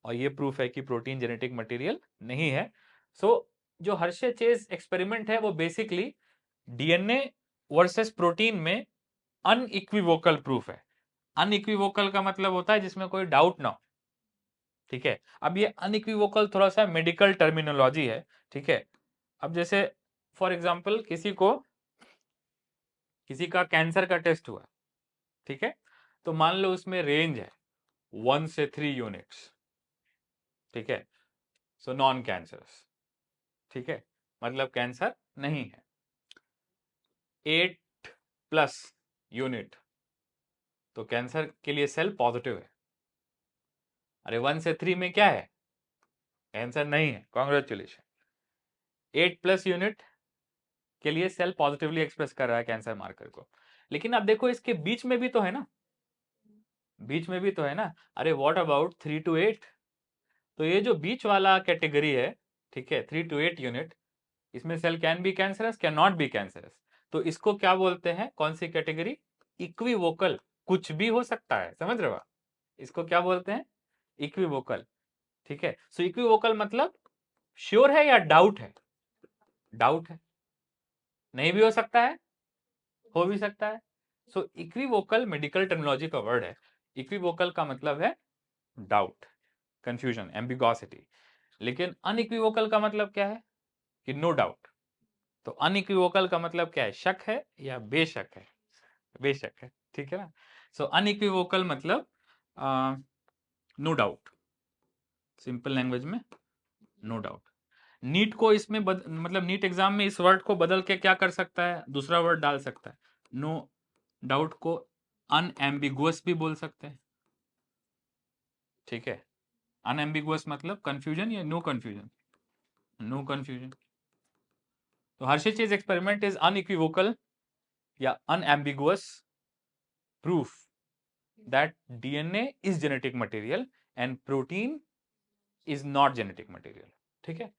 और ये प्रूफ है कि प्रोटीन जेनेटिक मटेरियल नहीं है। सो जो हर्शे चेज एक्सपेरिमेंट है वो बेसिकली डीएनए वर्सेस प्रोटीन में अनइक्विवोकल प्रूफ है। अनइक्विवोकल का मतलब होता है जिसमें कोई डाउट ना हो। ठीक है, अब ये अनइक्विवोकल थोड़ा सा मेडिकल टर्मिनोलॉजी है। ठीक है, अब जैसे फॉर एग्जांपल किसी का कैंसर का टेस्ट हुआ, ठीक है, तो मान लो उसमें रेंज है 1 से 3 यूनिट्स। ठीक है, सो नॉन कैंसरस, ठीक है, मतलब कैंसर नहीं है। 8+ यूनिट तो कैंसर के लिए सेल पॉजिटिव है। अरे 1 से 3 में क्या है, कैंसर नहीं है, कॉन्ग्रेचुलेशन। 8+ यूनिट के लिए सेल पॉजिटिवली एक्सप्रेस कर रहा है कैंसर मार्कर को। लेकिन अब देखो इसके बीच में भी तो है ना, बीच में भी तो है ना। अरे व्हाट अबाउट 3 to 8, तो ये जो बीच वाला कैटेगरी है, ठीक है, 3 to 8 यूनिट, इसमें cell can be cancerous, can not be cancerous. तो इसको क्या बोलते हैं, कौन सी कैटेगरी, इक्विवोकल, कुछ भी हो सकता है, समझ रहे हो। इसको क्या बोलते हैं, इक्विवोकल। ठीक है, सो इक्विवोकल मतलब श्योर है या डाउट है, डाउट है, नहीं भी हो सकता है, हो भी सकता है। सो इक्विवोकल मेडिकल टर्मिनोलॉजी का वर्ड है। इक्विवोकल का मतलब है डाउट, कंफ्यूजन, एम्बिगोसिटी। लेकिन अनइक्विवोकल का मतलब क्या है कि नो डाउट। तो अनइक्विवोकल का मतलब क्या है, शक है या बेशक है, बेशक है। ठीक है ना। सो अनइक्विवोकल मतलब नो डाउट, सिंपल लैंग्वेज में नो डाउट। नीट को इसमें मतलब नीट एग्जाम में इस वर्ड को बदल के क्या कर सकता है, दूसरा वर्ड डाल सकता है। नो डाउट को अनएम्बिगुअस भी बोल सकते हैं। ठीक है, अनएम्बिगुअस मतलब कंफ्यूजन या नो कंफ्यूजन, नो कंफ्यूजन। तो हर्षे-चेज एक्सपेरिमेंट इज अनइक्विवोकल या unambiguous proof that DNA is genetic material and protein is not genetic material. ठीक है,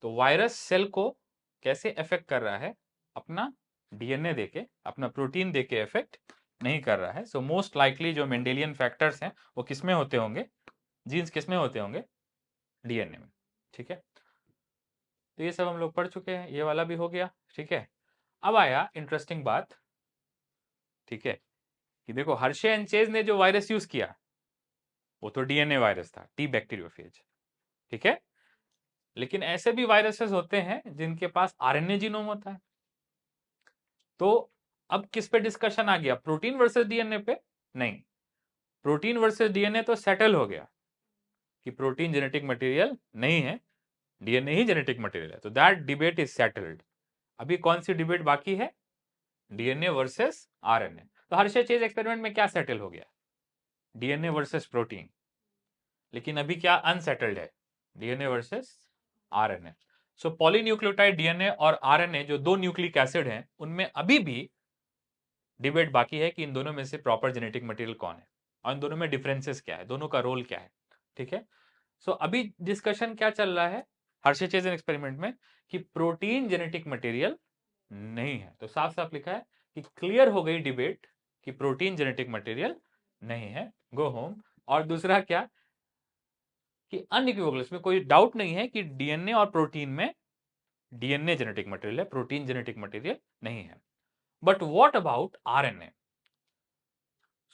तो वायरस सेल को कैसे अफेक्ट कर रहा है? अपना डीएनए देके, अपना प्रोटीन देके अफेक्ट नहीं कर रहा है। सो मोस्ट लाइकली जो मेंडेलियन फैक्टर्स हैं वो किसमें होते होंगे? जीन्स किसमें होते होंगे? डीएनए में। ठीक है, तो ये सब हम लोग पढ़ चुके हैं, ये वाला भी हो गया। ठीक है, अब आया इंटरेस्टिंग बात। ठीक है, कि देखो हर्षे एंड चेज ने जो वायरस यूज किया वो तो डीएनए वायरस था, टी बैक्टीरियोफेज। ठीक है, लेकिन ऐसे भी वायरसेस होते हैं जिनके पास आरएनए जीनोम होता है। तो अब किस पे डिस्कशन आ गया? प्रोटीन वर्सेस डीएनए पे? नहीं, प्रोटीन वर्सेस डीएनए तो सेटल हो गया कि प्रोटीन जेनेटिक मटेरियल नहीं है, डीएनए ही जेनेटिक मटेरियल है। तो दैट डिबेट इज सेटल्ड। अभी कौन सी डिबेट बाकी है? DNA versus RNA. तो हर्षे चेज एक्सपेरिमेंट में क्या सेटल हो गया? DNA versus protein. लेकिन अभी क्या अनसेटल्ड है? DNA versus RNA. So polynucleotide DNA और आरएनए जो दो न्यूक्लिक एसिड हैं, उनमें अभी भी डिबेट बाकी है कि इन दोनों में से प्रॉपर जेनेटिक मटेरियल कौन है और इन दोनों में डिफरेंसेस क्या है, दोनों का रोल क्या है। ठीक है, सो अभी डिस्कशन क्या चल रहा है हर्षे चेज एक्सपेरिमेंट में? कि प्रोटीन जेनेटिक मटेरियल नहीं है। तो साफ साफ लिखा है कि क्लियर हो गई डिबेट कि प्रोटीन जेनेटिक मटेरियल नहीं है, गो होम। और दूसरा क्या कि अनइक्विवोकल, इसमें कोई डाउट नहीं है कि डीएनए और प्रोटीन में डीएनए जेनेटिक मटेरियल है, प्रोटीन जेनेटिक मटेरियल नहीं है। But what about RNA?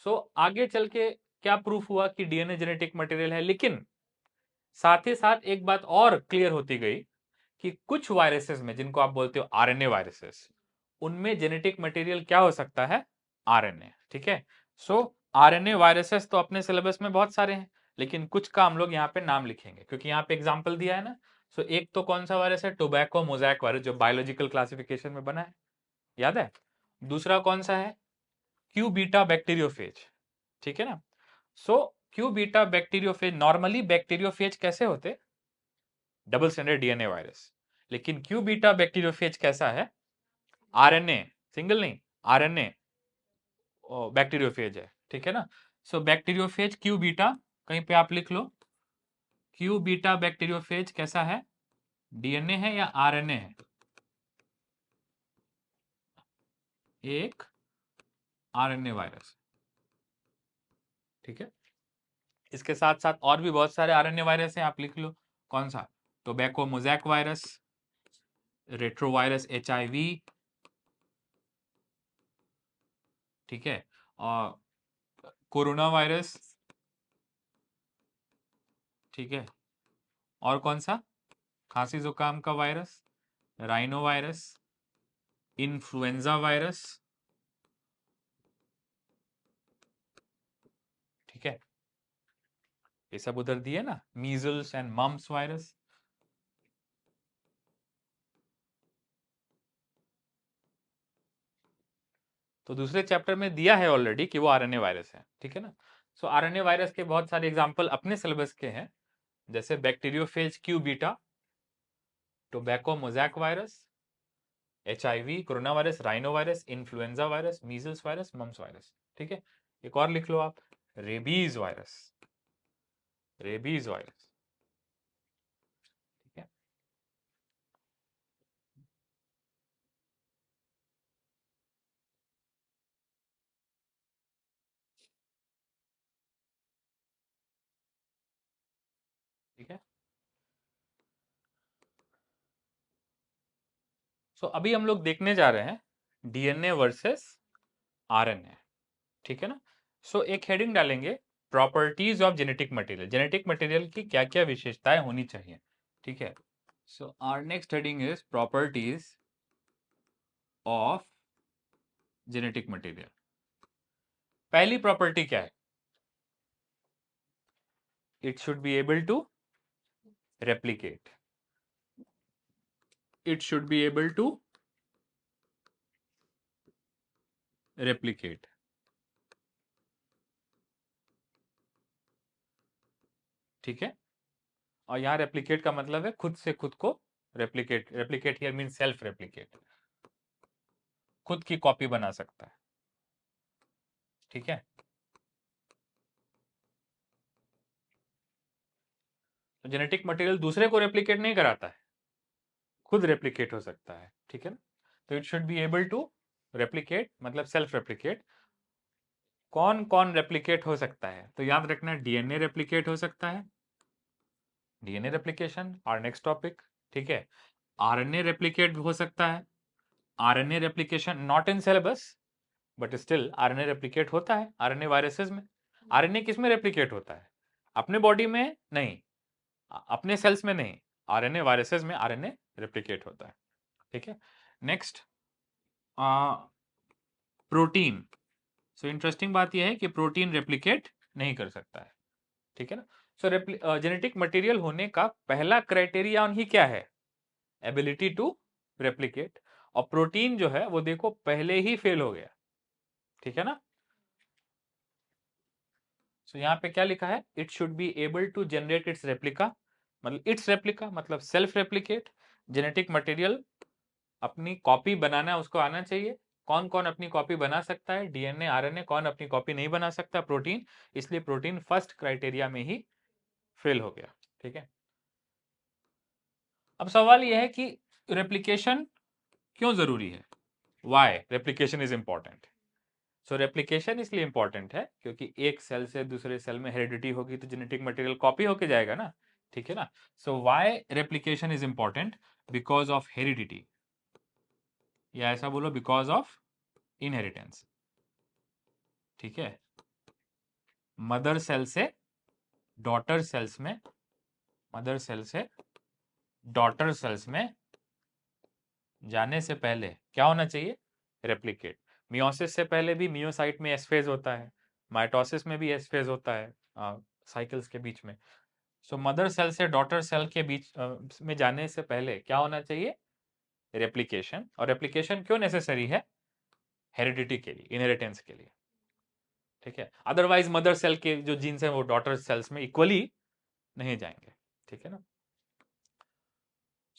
So आगे चल के क्या प्रूफ हुआ कि डीएनए जेनेटिक मटेरियल है, लेकिन साथ ही साथ एक बात और क्लियर होती गई कि कुछ वायरसेस में, जिनको आप बोलते हो आरएनए वायरसेस, उनमें जेनेटिक मटेरियल क्या हो सकता है? आरएनए। ठीक है, सो आरएनए वायरसेस तो अपने सिलेबस में बहुत सारे हैं, लेकिन कुछ का हम लोग यहाँ पे नाम लिखेंगे क्योंकि यहाँ पे एग्जाम्पल दिया है ना। सो एक तो कौन सा वायरस है? टोबैको मोज़ैक वायरस, जो बायोलॉजिकल क्लासिफिकेशन में बना है, याद है? दूसरा कौन सा है? Q beta bacteriophage. ठीक है ना, so Q beta bacteriophage, normally bacteriophage कैसे होते? Double standard DNA virus. लेकिन क्यू बीटा बैक्टीरियोफेज कैसा है? आरएनए, सिंगल नहीं, आरएनए बैक्टीरियोफेज है। ठीक है ना, सो बैक्टीरियोफेज क्यू बीटा, कहीं पे आप लिख लो, क्यू बीटा बैक्टीरियोफेज कैसा है? डीएनए है या आरएनए है? एक आरएनए वायरस। ठीक है, इसके साथ साथ और भी बहुत सारे आरएनए वायरस हैं, आप लिख लो। कौन सा? Tobacco mosaic virus, retrovirus HIV. ठीक है, और कोरोना वायरस। ठीक है, और कौन सा? खांसी जुकाम का virus, rhino virus, influenza virus. ठीक है, ये सब उधर दिए ना, मीजल्स एंड मम्प्स वायरस। तो दूसरे चैप्टर में दिया है ऑलरेडी कि वो आरएनए वायरस है। ठीक है ना, सो आरएनए वायरस के बहुत सारे एग्जांपल अपने सिलेबस के हैं, जैसे bacteriophage Q beta, tobacco mosaic virus, HIV, corona virus, rhino virus, influenza virus, measles virus, mumps virus. ठीक है, एक और लिख लो आप, रेबीज वायरस, रेबीज वायरस। ठीक है, ठीक है, सो अभी हम लोग देखने जा रहे हैं डीएनए वर्सेस आरएनए। ठीक है ना, सो एक हेडिंग डालेंगे, properties of genetic material, genetic material की क्या क्या विशेषताएं होनी चाहिए। ठीक है, so our next heading is properties of genetic material. पहली प्रॉपर्टी क्या है? It should be able to replicate, it should be able to replicate. ठीक है, और यहां रेप्लिकेट का मतलब है खुद से खुद को replicate, replicate here mean self replicate, खुद की कॉपी बना सकता है, ठीक है। तो जेनेटिक मटेरियल दूसरे को रेप्लिकेट नहीं कराता है, खुद रेप्लिकेट हो सकता है, ठीक है ना। तो it should be able to replicate, मतलब सेल्फ रेप्लिकेट। कौन कौन रेप्लिकेट हो सकता है, तो याद रखना डीएनए रेप्लिकेट हो सकता है, डीएनए रेप्लिकेशन और नेक्स्ट टॉपिक, ठीक है। आरएनए रेप्लिकेट हो सकता है, RNA replication not in syllabus but still RNA replicate होता है आरएनए वायरसेस में। आरएनए किस में रेप्लिकेट होता है, अपने बॉडी में नहीं, अपने सेल्स में नहीं, आरएनए वायरसेस में आरएनए रेप्लिकेट होता है, ठीक है। नेक्स्ट प्रोटीन, सो इंटरेस्टिंग बात यह है कि प्रोटीन रेप्लिकेट नहीं कर सकता है, ठीक है ना। सो जेनेटिक मटेरियल होने का पहला क्राइटेरिया ही क्या है, एबिलिटी टू रेप्लिकेट। और प्रोटीन जो है वो देखो पहले ही फेल हो गया, ठीक है ना। सो यहाँ पे क्या लिखा है, it should be able to generate its replica, मतलब इट्स रेप्लिका मतलब सेल्फ रेप्लिकेट। जेनेटिक मटेरियल अपनी कॉपी बनाना उसको आना चाहिए। कौन कौन अपनी कॉपी बना सकता है, डीएनए आरएनए, कौन अपनी कॉपी नहीं बना सकता, प्रोटीन। इसलिए प्रोटीन फर्स्ट क्राइटेरिया में ही फेल हो गया, ठीक है। अब सवाल यह है कि रेप्लिकेशन क्यों जरूरी है, why replication is important. So replication इसलिए इंपॉर्टेंट है क्योंकि एक सेल से दूसरे सेल में हेरिडिटी होगी तो जेनेटिक मटेरियल कॉपी होके जाएगा ना, ठीक है ना। So why replication is important, because of heredity, या ऐसा बोलो बिकॉज ऑफ इनहेरिटेंस, ठीक है। मदर सेल से डॉटर सेल्स में, मदर सेल से डॉटर सेल्स में जाने से पहले क्या होना चाहिए, रेप्लिकेट। मियोसिस से पहले भी मियोसाइट में एस फेज होता है, माइटोसिस में भी एस फेज होता है साइकिल्स के बीच में। सो मदर सेल से डॉटर सेल के बीच में जाने से पहले क्या होना चाहिए, रेप्लिकेशन। और रेप्लिकेशन क्यों नेसेसरी है, हेरिडिटी के लिए, इनहेरिटेंस के लिए, ठीक है। अदरवाइज मदर सेल के जो जीन्स हैं वो डॉटर सेल्स में इक्वली नहीं जाएंगे, ठीक है ना।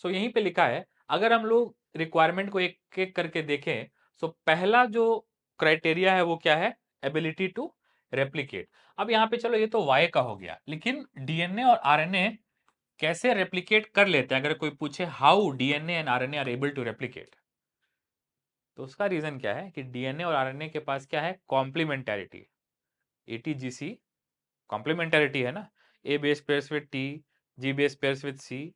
सो यहीं पे लिखा है, अगर हम लोग रिक्वायरमेंट को एक एक करके देखें, सो पहला जो क्राइटेरिया है वो क्या है, एबिलिटी टू रेप्लिकेट। अब यहाँ पे चलो ये तो वाई का हो गया, लेकिन डीएनए और आरएनए कैसे रेप्लिकेट कर लेते हैं, अगर कोई पूछे how DNA and RNA are able to replicate, तो उसका रीजन क्या है कि डीएनए और आरएनए के पास क्या है, कॉम्प्लीमेंटैरिटी, एटीजीसी कॉम्प्लीमेंटैरिटी है ना, A base pairs with T, G base pairs with C.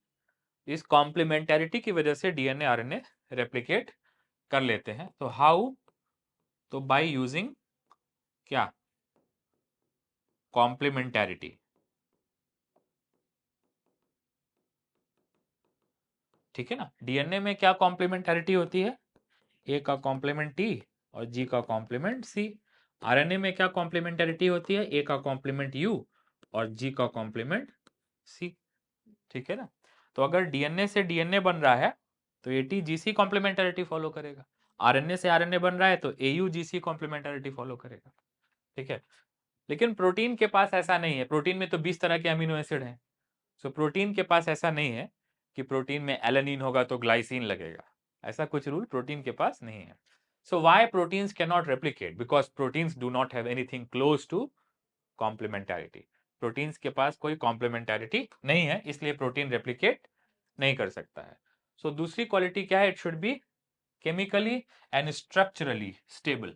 इस कॉम्प्लीमेंटैरिटी की वजह से डीएनए आरएनए रेप्लिकेट कर लेते हैं। तो हाउ, तो बाय यूजिंग क्या, कॉम्प्लीमेंटैरिटी, ठीक है ना। डीएनए में क्या कॉम्प्लीमेंटैरिटी होती है, ए का कॉम्प्लीमेंट टी और जी का कॉम्प्लीमेंट सी। आरएनए में क्या कॉम्प्लीमेंटैरिटी होती है, ए का कॉम्प्लीमेंट यू और जी का कॉम्प्लीमेंट सी, ठीक है ना। तो अगर डीएनए से डीएनए बन रहा है तो एटीजीसी कॉम्प्लीमेंटैरिटी फॉलो करेगा, आरएनए से आरएनए बन रहा है तो एयूजीसी कॉम्प्लीमेंटैरिटी फॉलो करेगा, ठीक है। लेकिन प्रोटीन के पास ऐसा नहीं है, प्रोटीन में तो 20 तरह के अमीनो एसिड हैं। सो प्रोटीन के पास ऐसा नहीं है कि प्रोटीन में एलेनिन होगा तो ग्लाइसिन लगेगा, ऐसा कुछ रूल प्रोटीन के पास नहीं है। So why proteins can not replicate, because proteins do not have anything close to complementarity. Proteins के पास कोई कॉम्प्लीमेंटैरिटी नहीं है, इसलिए प्रोटीन रेप्लिकेट नहीं कर सकता है। सो दूसरी क्वालिटी क्या है, it should B chemically and structurally stable.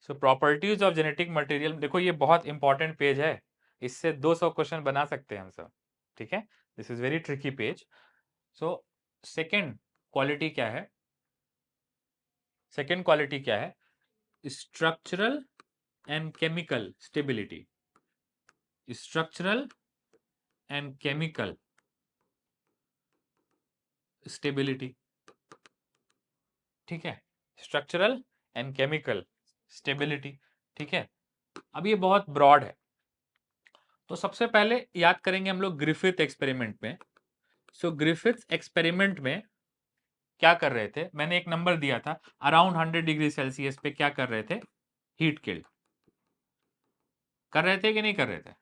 So properties of genetic material, देखो ये बहुत इंपॉर्टेंट पेज है, इससे 200 क्वेश्चन बना सकते हैं हम सब, ठीक है। This is very tricky page. So second quality क्या है, सेकेंड क्वालिटी क्या है, structural and chemical stability, structural and chemical stability, ठीक है। स्ट्रक्चरल एंड केमिकल स्टेबिलिटी, ठीक है। अब ये बहुत ब्रॉड है, तो सबसे पहले याद करेंगे हम लोग ग्रिफिथ एक्सपेरिमेंट में। सो ग्रिफिथ एक्सपेरिमेंट में क्या कर रहे थे, मैंने एक नंबर दिया था, अराउंड 100 डिग्री सेल्सियस पे क्या कर रहे थे, हीट किल्ड कर रहे थे कि नहीं कर रहे थे,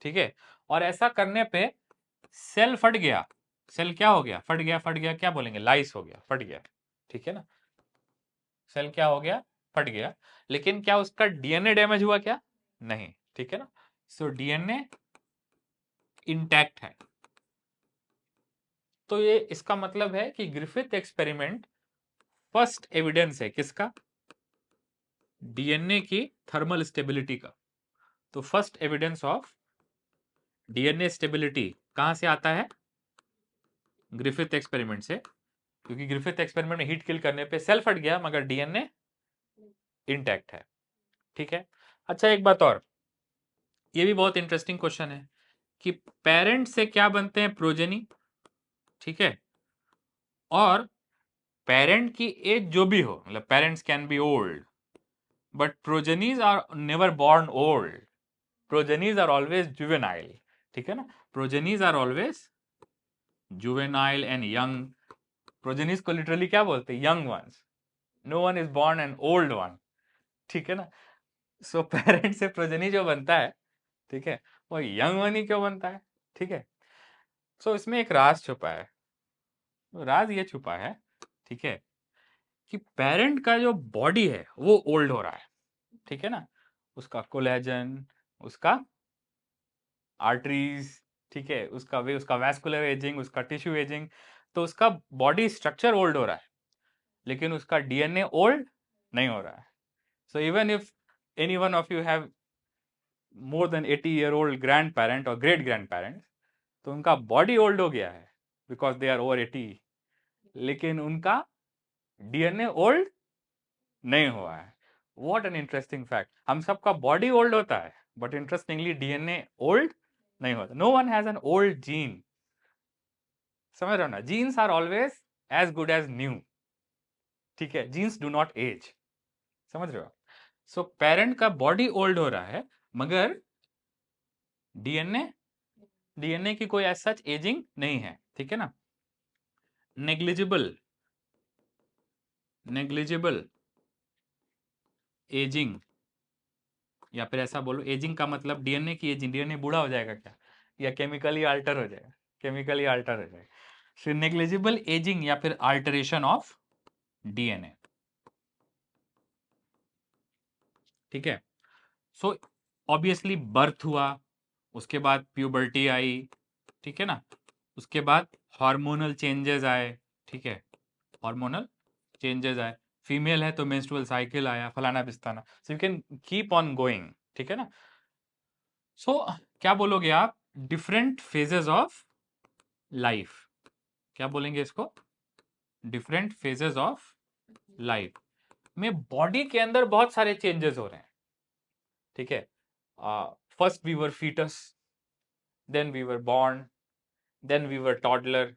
ठीक है। और ऐसा करने पे सेल फट गया, सेल क्या हो गया? फट गया, फट गया क्या बोलेंगे? लाइस हो गया, फट गया, ठीक है ना। सेल क्या हो गया? फट गया। लेकिन क्या उसका डीएनए डैमेज हुआ क्या? नहीं, ठीक है ना। सो डीएनए इंटैक्ट है। तो ये इसका मतलब है कि ग्रिफिथ एक्सपेरिमेंट फर्स्ट एविडेंस है किसका? डीएनए की थर्मल स्टेबिलिटी का। तो first evidence of DNA stability कहां से आता है? ग्रिफिथ एक्सपेरिमेंट से, क्योंकि ग्रिफिथ एक्सपेरिमेंट में हीट किल करने पे सेल फट गया मगर डीएनए इंटैक्ट है, ठीक है। अच्छा एक बात और, ये भी बहुत इंटरेस्टिंग क्वेश्चन है कि पेरेंट से क्या बनते हैं? प्रोजेनी, ठीक है। और पेरेंट की एज जो भी हो, मतलब parents can be old but progenies are never born old, progenies are always juvenile, ठीक है ना। Progenies are always juvenile and young. Progenies को लिटरली क्या बोलते हैं? Young ones. No one is born an old one, ठीक है ना। सो पेरेंट से प्रोजेनी जो बनता है, ठीक है, वो यंग वन ही क्यों बनता है? ठीक है। सो इसमें एक राज छुपा है। राज ये छुपा है, ठीक है, कि पेरेंट का जो बॉडी है वो ओल्ड हो रहा है, ठीक है ना। उसका कोलेजन, उसका आर्टरीज, ठीक है, उसका वैस्कुलर एजिंग, उसका टिश्यू एजिंग, तो उसका बॉडी स्ट्रक्चर ओल्ड हो रहा है, लेकिन उसका डीएनए ओल्ड नहीं हो रहा है। So even if any one of you have more than 80-year-old grand parent और ग्रेट ग्रैंड पेरेंट्स, तो उनका बॉडी ओल्ड हो गया है बिकॉज दे आर ओवर 80, लेकिन उनका डीएनए ओल्ड नहीं हुआ है। What an interesting fact. हम सबका बॉडी ओल्ड होता है बट इंटरेस्टिंगली डीएनए ओल्ड नहीं होता। No one has an old gene. समझ रहे हो ना, genes are always as good as new, ठीक है, जीन्स डू नॉट एज, समझ रहे हो। सो पेरेंट का बॉडी ओल्ड हो रहा है मगर डीएनए डीएनए की कोई एज सच एजिंग नहीं है, ठीक है ना। नेग्लिजिबल नेग्लिजिबल एजिंग, या फिर ऐसा बोलो, एजिंग का मतलब डीएनए की एजिंग, डीएनए बूढ़ा हो जाएगा क्या, या केमिकली अल्टर हो जाएगा? केमिकली अल्टर हो जाएगा। सो नेग्लिजिबल एजिंग या फिर अल्टरेशन ऑफ डीएनए, ठीक है। सो ऑब्वियसली बर्थ हुआ, उसके बाद प्यूबर्टी आई, ठीक है ना, उसके बाद हार्मोनल चेंजेस आए, ठीक है, हार्मोनल चेंजेस आए, फीमेल है तो मेंस्ट्रुअल साइकिल आया, फलाना पिस्ताना, so you can keep on going, ठीक है ना। सो क्या बोलोगे आप? डिफरेंट फेजेस ऑफ लाइफ, क्या बोलेंगे इसको? डिफरेंट फेजेस ऑफ लाइफ में बॉडी के अंदर बहुत सारे चेंजेस हो रहे हैं, ठीक है। First we were fetus, then we were born, then we were toddler,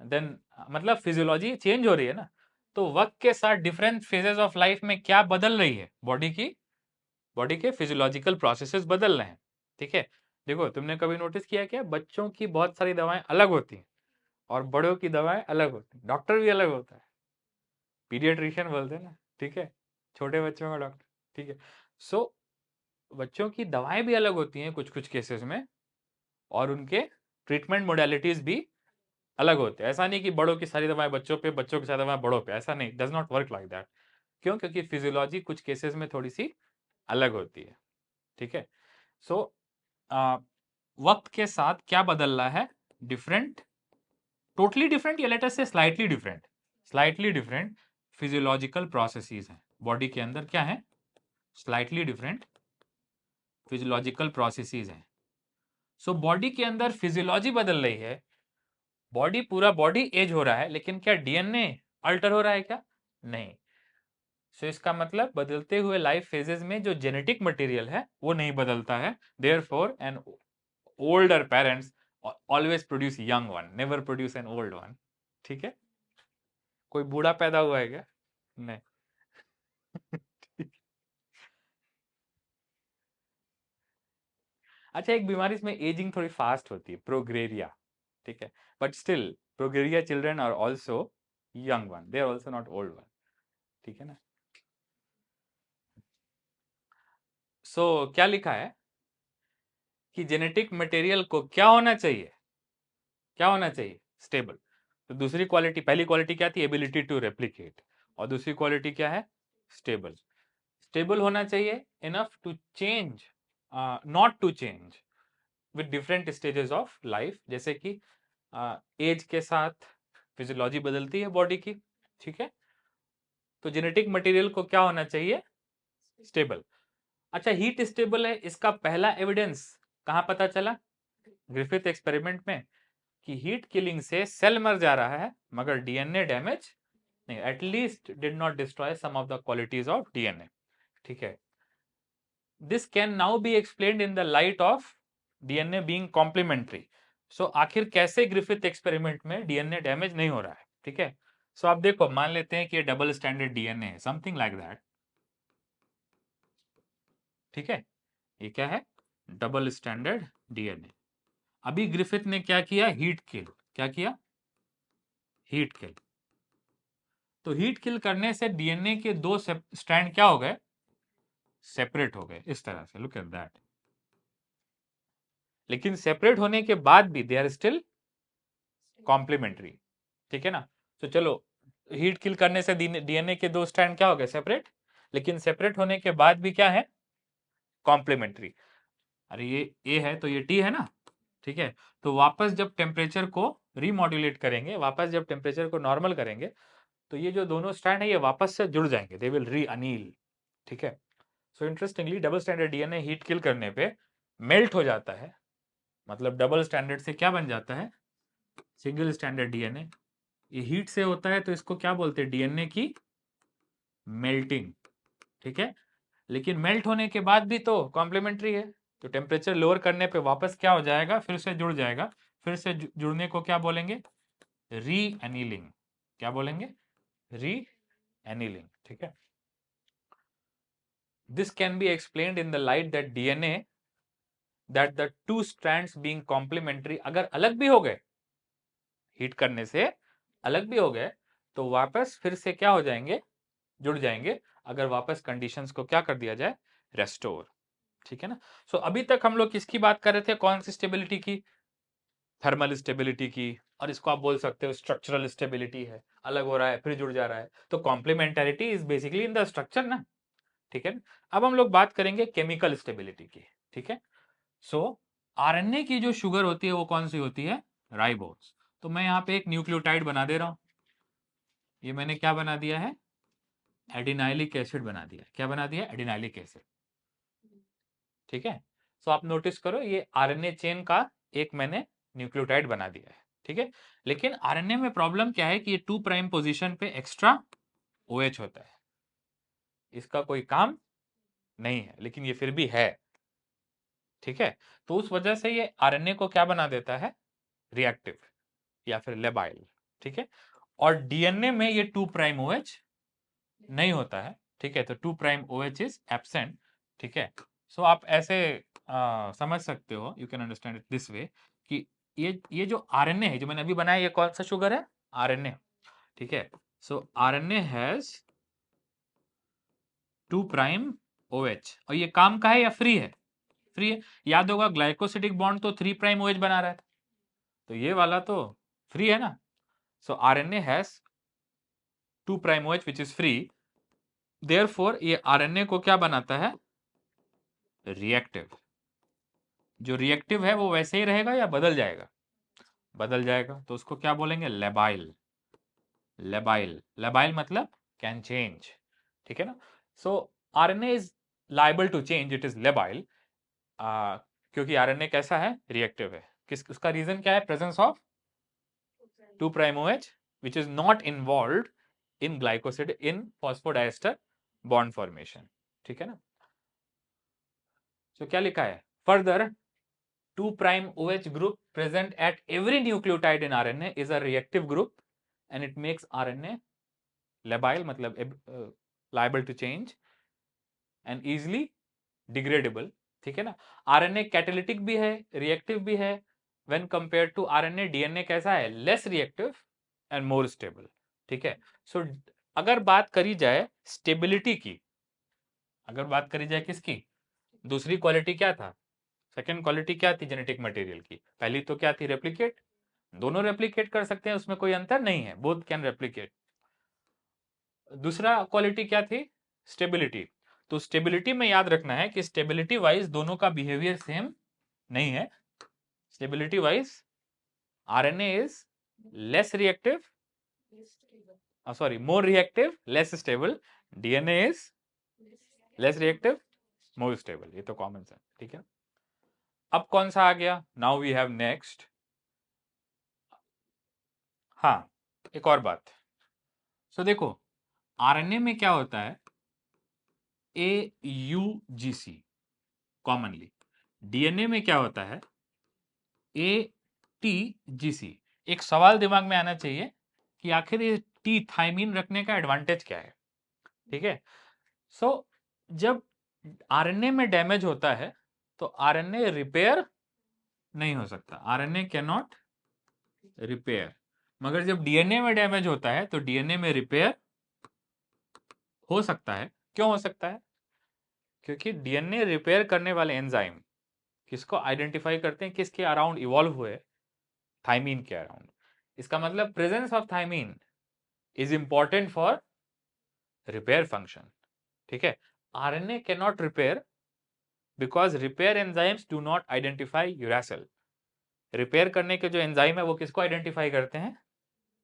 then मतलब फिजियोलॉजी चेंज हो रही है ना। तो वक्त के साथ डिफरेंट फेजेस ऑफ लाइफ में क्या बदल रही है? बॉडी के फिजियोलॉजिकल प्रोसेसेस बदल रहे हैं, ठीक है। देखो तुमने कभी नोटिस किया क्या, बच्चों की बहुत सारी दवाएं अलग होती हैं और बड़ों की दवाएं अलग होती हैं, डॉक्टर भी अलग होता है, पीडियाट्रिशियन बोलते हैं ना, ठीक है, छोटे बच्चों का डॉक्टर, ठीक है। सो बच्चों की दवाएं भी अलग होती हैं कुछ कुछ केसेस में, और उनके ट्रीटमेंट मोडालिटीज भी अलग होते हैं। ऐसा नहीं कि बड़ों की सारी दवाएं बच्चों पे, बच्चों की सारी दवाएं बड़ों पे, ऐसा नहीं, does not work like that. क्यों? क्योंकि फिजियोलॉजी कुछ केसेस में थोड़ी सी अलग होती है, ठीक है। सो वक्त के साथ क्या बदल रहा है? डिफरेंट, टोटली डिफरेंट या लेट अस से स्लाइटली डिफरेंट फिजियोलॉजिकल प्रोसेसेस हैं बॉडी के अंदर। क्या है? स्लाइटली डिफरेंट फिजियोलॉजिकल प्रोसेसेस हैं। सो बॉडी के अंदर फिजियोलॉजी बदल रही है, बॉडी पूरा बॉडी एज हो रहा है, लेकिन क्या डीएनए अल्टर हो रहा है क्या? नहीं। सो इसका मतलब बदलते हुए लाइफ फेजेस में जो जेनेटिक मटेरियल है वो नहीं बदलता है। Therefore an older parents always produce young one, never produce an old one, ठीक है। कोई बूढ़ा पैदा हुआ है क्या? नहीं। अच्छा एक बीमारी इसमें एजिंग थोड़ी फास्ट होती है, प्रोग्रेरिया, ठीक है, but still progeria children are also young one, they are also not old one, ठीक है ना। सो क्या लिखा है कि जेनेटिक मटेरियल को क्या होना चाहिए क्या होना चाहिए? स्टेबल। तो दूसरी क्वालिटी, पहली क्वालिटी क्या थी? एबिलिटी टू रेप्लिकेट, और दूसरी क्वालिटी क्या है? स्टेबल। स्टेबल होना चाहिए enough to change, not to change with different stages of life, जैसे कि एज के साथ फिजियोलॉजी बदलती है बॉडी की, ठीक है। तो जेनेटिक मटेरियल को क्या होना चाहिए? स्टेबल। अच्छा, हीट स्टेबल है, इसका पहला एविडेंस कहां पता चला? ग्रिफिथ एक्सपेरिमेंट में, कि हीट किलिंग से सेल मर जा रहा है मगर डीएनए डैमेज नहीं, at least did not destroy some of the qualities of DNA, ठीक है। This can now be explained in the light of DNA being complementary. सो आखिर कैसे ग्रिफिथ एक्सपेरिमेंट में डीएनए डैमेज नहीं हो रहा है, ठीक है। सो आप देखो, मान लेते हैं कि ये डबल स्टैंडर्ड डीएनए है, समथिंग लाइक दैट, ठीक है। ये क्या है? Double standard DNA. अभी ग्रिफिथ ने क्या किया? Heat kill. क्या किया? Heat kill. तो हीट किल करने से डीएनए के दो स्ट्रैंड क्या हो गए? सेपरेट हो गए, इस तरह से, लुक एट दैट। लेकिन सेपरेट होने के बाद भी दे आर स्टिल कॉम्प्लीमेंट्री, ठीक है ना। तो चलो, हीट किल करने से डीएनए के दो स्ट्रैंड क्या हो गए? सेपरेट। लेकिन सेपरेट होने के बाद भी क्या है? कॉम्प्लीमेंट्री। अरे ये ए है तो ये टी है ना, ठीक है। तो वापस जब टेम्परेचर को रीमॉड्यूलेट करेंगे, वापस जब टेम्परेचर को नॉर्मल करेंगे, तो ये जो दोनों स्ट्रैंड है ये वापस से जुड़ जाएंगे, दे विल री अनील, ठीक है। सो interestingly, double standard DNA heat kill करने पे मेल्ट हो जाता है, मतलब डबल स्टैंडर्ड से क्या बन जाता है? Single standard DNA. ये हीट से होता है तो इसको क्या बोलते हैं? डीएनए की मेल्टिंग, ठीक है। लेकिन मेल्ट होने के बाद भी तो कॉम्प्लीमेंट्री है, तो टेम्परेचर लोअर करने पे वापस क्या हो जाएगा? फिर से जुड़ जाएगा। फिर से जुड़ने को क्या बोलेंगे? री एनीलिंग। क्या बोलेंगे? री एनीलिंग, ठीक है। This can be explained in the light that DNA, that the two strands being complementary, अगर अलग भी हो गए, हीट करने से अलग भी हो गए, तो वापस फिर से क्या हो जाएंगे? जुड़ जाएंगे, अगर वापस कंडीशंस को क्या कर दिया जाए? रेस्टोर, ठीक है ना। सो अभी तक हम लोग किसकी बात कर रहे थे? कौन सी स्टेबिलिटी की? थर्मल स्टेबिलिटी की, और इसको आप बोल सकते हो स्ट्रक्चरल स्टेबिलिटी है, अलग हो रहा है फिर जुड़ जा रहा है, तो complementarity is basically in the structure ना, ठीक है। अब हम लोग बात करेंगे केमिकल स्टेबिलिटी की, ठीक है। सो आरएनए की जो शुगर होती है वो कौन सी होती है? राइबोस। तो मैं यहाँ पे एक न्यूक्लियोटाइड बना दे रहा हूं, ये मैंने क्या बना दिया है? एडिनाइलिक एसिड बना दिया। क्या बना दिया? एडिनाइलिक एसिड, ठीक है। सो आप नोटिस करो, ये आरएनए चेन का एक मैंने न्यूक्लियोटाइड बना दिया है, ठीक है। लेकिन आरएनए में प्रॉब्लम क्या है कि ये 2 प्राइम पोजीशन पे एक्स्ट्रा ओएच होता है, इसका कोई काम नहीं है, लेकिन ये फिर भी है, ठीक है। तो उस वजह से ये आरएनए को क्या बना देता है? रिएक्टिव या फिर लेबाइल, ठीक है। और डीएनए में ये 2 प्राइम ओएच नहीं होता है, ठीक है। तो 2 प्राइम ओएच इज एब्सेंट, ठीक है। सो आप ऐसे समझ सकते हो, you can understand it this way, कि ये जो आरएनए है जो मैंने अभी बनाया, ये कौन सा शुगर है? आरएनए, ठीक है। सो आरएनए हैज 2 प्राइम ओएच, और ये काम का है या फ्री है? फ्री है। याद होगा ग्लाइकोसिडिक बॉन्ड तो 3 प्राइम ओएच बना रहा है, तो ये वाला तो फ्री है ना। So RNA has 2 prime OH which is free, therefore ये आरएनए को क्या बनाता है? रिएक्टिव। जो रिएक्टिव है वो वैसे ही रहेगा या बदल जाएगा? बदल जाएगा, तो उसको क्या बोलेंगे? लेबाइल। लेबाइल, लेबाइल मतलब कैन चेंज, ठीक है ना। So RNA is liable to change, it is labile, क्योंकि आरएनए कैसा है? रिएक्टिव है। किस उसका रीजन क्या है? Presence of 2 prime OH which is not involved in glycoside in phosphodiester bond formation, ठीक है ना। तो क्या लिखा है? Further 2 prime OH group present at every nucleotide in RNA is a reactive group and it makes RNA labile, मतलब liable to change and easily degradable, ठीक है ना। RNA कैटालिटिक भी है, रिएक्टिव भी है, when compare to RNA DNA कैसा है? Less reactive and more stable, ठीक है। सो अगर बात करी जाए स्टेबिलिटी की, अगर बात करी जाए किसकी? दूसरी क्वालिटी क्या था? सेकेंड क्वालिटी क्या थी जेनेटिक मटेरियल की? पहली तो क्या थी? रेप्लिकेट, दोनों रेप्लिकेट कर सकते हैं, उसमें कोई अंतर नहीं है, बोथ कैन रेप्लिकेट। दूसरा क्वालिटी क्या थी? स्टेबिलिटी। तो स्टेबिलिटी में याद रखना है कि स्टेबिलिटी वाइज दोनों का बिहेवियर सेम नहीं है। Stability wise RNA is less reactive, sorry more reactive less stable, DNA is less reactive more stable. ये तो कॉमन है, ठीक है। अब कौन सा आ गया? Now we have next. हाँ, एक और बात। सो देखो, आरएनए में क्या होता है? AUGC commonly. डीएनए में क्या होता है? ATGC। एक सवाल दिमाग में आना चाहिए कि आखिर ये टी थाइमीन रखने का एडवांटेज क्या है, ठीक है। सो जब आरएनए में डैमेज होता है तो आरएनए रिपेयर नहीं हो सकता, आरएनए कैन नॉट रिपेयर। मगर जब डीएनए में डैमेज होता है तो डीएनए में रिपेयर हो सकता है। क्यों हो सकता है? क्योंकि डीएनए रिपेयर करने वाले एंजाइम किसको आइडेंटिफाई करते हैं, किसके अराउंड इवॉल्व हुए? थाइमीन के अराउंड। इसका मतलब presence of thymine is important for repair function, ठीक है। RNA can not repair because repair enzymes do not identify uracil. Repair करने के जो एंजाइम है वो किसको आइडेंटिफाई करते हैं?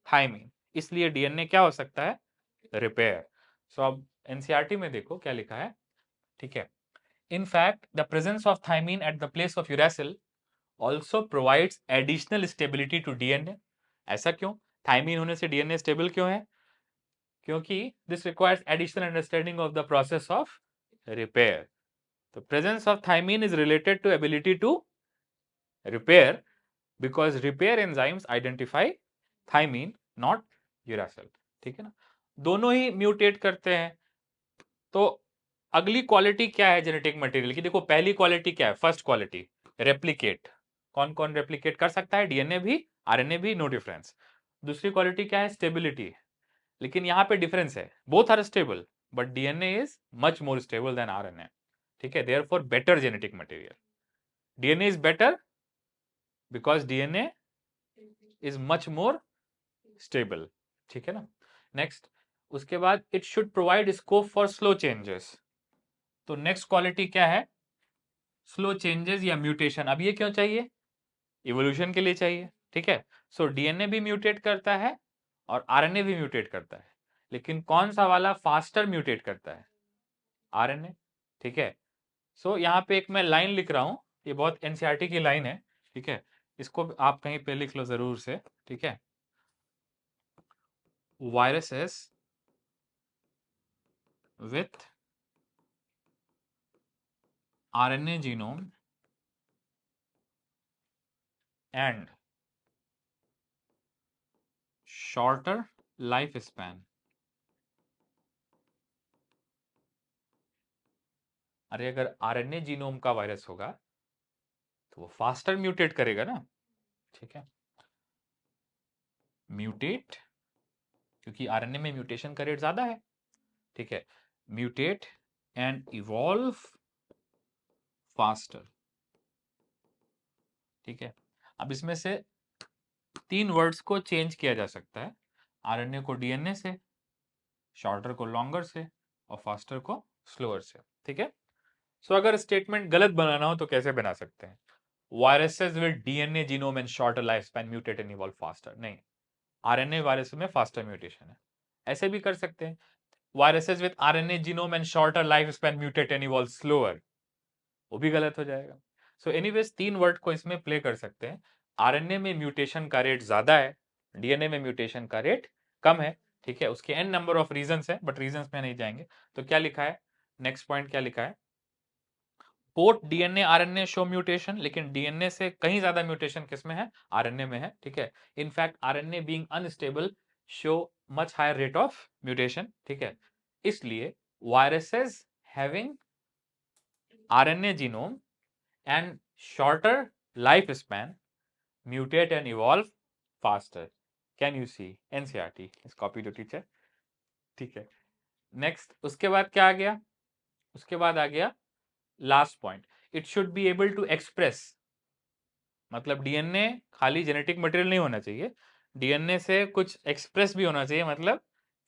थाइमीन। इसलिए डीएनए क्या हो सकता है? रिपेयर। सो अब एनसीईआरटी में देखो क्या लिखा है, ठीक है। In fact, the presence of thymine at the place of uracil also provides additional stability to DNA. ऐसा क्यों? थाइमीन होने से डीएनए स्टेबल क्यों है? क्योंकि this requires additional understanding of the process of repair. The presence of thymine is related to ability to repair because repair enzymes identify thymine, not uracil. ठीक है ना? दोनों ही म्यूटेट करते हैं। तो अगली क्वालिटी क्या है जेनेटिक मटेरियल की? देखो, पहली क्वालिटी क्या है? First quality replicate. कौन कौन रेप्लिकेट कर सकता है? डीएनए भी, आरएनए भी, नो डिफरेंस। दूसरी क्वालिटी क्या है? स्टेबिलिटी। लेकिन यहां पे डिफरेंस है, both are stable but DNA is much more stable than RNA, ठीक है। Therefore better genetic material. DNA is better because DNA is much more stable, ठीक है ना। नेक्स्ट, उसके बाद it should provide scope for slow changes. तो next quality क्या है? स्लो चेंजेस या म्यूटेशन। अब ये क्यों चाहिए? इवोल्यूशन के लिए चाहिए, ठीक है। सो डीएनए भी म्यूटेट करता है और आरएनए भी म्यूटेट करता है, लेकिन कौन सा वाला फास्टर म्यूटेट करता है? आरएनए, ठीक है। सो यहाँ पे एक मैं लाइन लिख रहा हूं, ये बहुत एनसीईआरटी की लाइन है, ठीक है। इसको आप कहीं पे लिख लो जरूर से, ठीक है। Viruses with RNA genome and shorter life span. अरे अगर आरएनए जीनोम का वायरस होगा तो वो फास्टर म्यूटेट करेगा ना, ठीक है। म्यूटेट, क्योंकि आरएनए में म्यूटेशन का रेट ज्यादा है, ठीक है। म्यूटेट एंड इवॉल्व फास्टर, ठीक है। अब इसमें से तीन वर्ड्स को चेंज किया जा सकता है, आरएनए को डीएनए से, शॉर्टर को लॉन्गर से, और फास्टर को स्लोअर से, ठीक है। सो अगर स्टेटमेंट गलत बनाना हो तो कैसे बना सकते हैं? Viruses with DNA genome and shorter life span mutate and evolve faster, नहीं, आरएनए वायरस में फास्टर म्यूटेशन है। ऐसे भी कर सकते हैं, viruses with RNA genome and shorter life span mutate and evolve slower, वो भी गलत हो जाएगा। सो एनीवेज तीन वर्ड को इसमें प्ले कर सकते हैं। आरएनए में म्यूटेशन का रेट ज्यादा है, डीएनए में म्यूटेशन का रेट कम है, ठीक है। उसके एन नंबर ऑफ रीजंस है, बट रीजंस में नहीं जाएंगे। तो क्या लिखा है? नेक्स्ट पॉइंट क्या लिखा है? Both DNA RNA show mutation, लेकिन डीएनए से कहीं ज्यादा म्यूटेशन किसमें है? आरएनए में है, ठीक है। In fact RNA being unstable show much higher rate of mutation, ठीक है। इसलिए viruses having RNA genome and shorter lifespan mutate and evolve faster. Can you see? NCERT is copy to teacher, ठीक है। नेक्स्ट, उसके बाद क्या आ गया? उसके बाद आ गया last point, it should be able to express मतलब डीएनए खाली जेनेटिक मटेरियल नहीं होना चाहिए, डीएनए से कुछ एक्सप्रेस भी होना चाहिए, मतलब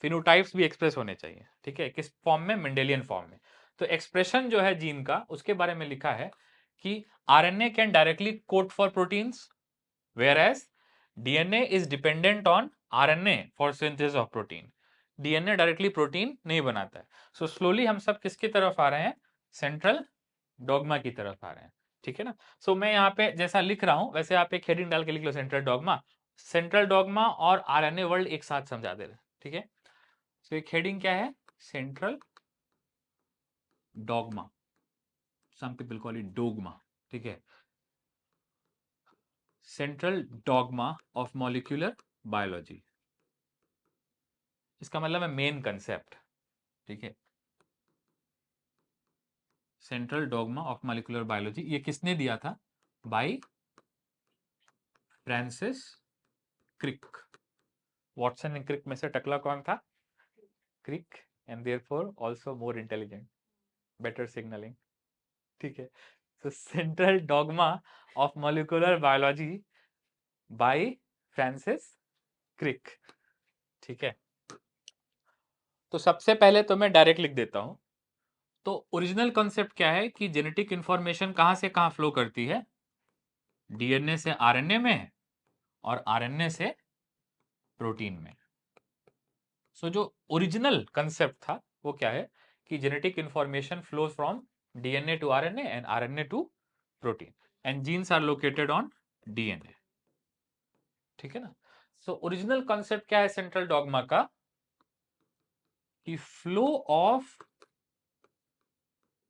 फिनोटाइप्स भी एक्सप्रेस होने चाहिए। ठीक है, किस फॉर्म में? मेंडेलियन फॉर्म में। तो एक्सप्रेशन जो है जीन का, उसके बारे में लिखा है कि RNA can directly code for proteins, whereas DNA is dependent on RNA for synthesis of protein. DNA directly protein नहीं बनाता है। सो स्लोली हम सब किसकी तरफ आ रहे हैं? सेंट्रल डॉगमा की तरफ आ रहे हैं। ठीक है ना? सो मैं यहाँ पे जैसा लिख रहा हूं वैसे आप एक हेडिंग डाल के लिख लो, सेंट्रल डॉगमा। सेंट्रल डॉगमा और आरएनए वर्ल्ड एक साथ समझा दे रहे हैं। ठीक है, सो एक हेडिंग क्या है? Central dogma, some people call it dogma. ठीक है, central dogma of molecular biology, इसका मतलब है मेन कंसेप्ट। ठीक है, central dogma of molecular biology, ये किसने दिया था? By Francis Crick. Watson and Crick में से टकला कौन था? Crick, and therefore also more intelligent, better signalling. ठीक है, तो central dogma of molecular biology by Francis Crick. ठीक है, तो सबसे पहले तो मैं डायरेक्ट लिख देता हूं। तो ओरिजिनल कॉन्सेप्ट क्या है कि जेनेटिक इंफॉर्मेशन कहां से कहां फ्लो करती है? डीएनए से आरएनए में, और आरएनए से प्रोटीन में। सो जो ओरिजिनल कंसेप्ट था वो क्या है कि genetic information flows from DNA to RNA and RNA to protein, and genes are located on DNA. ठीक है ना? सो ओरिजिनल कंसेप्ट क्या है सेंट्रल डॉगमा का? कि flow of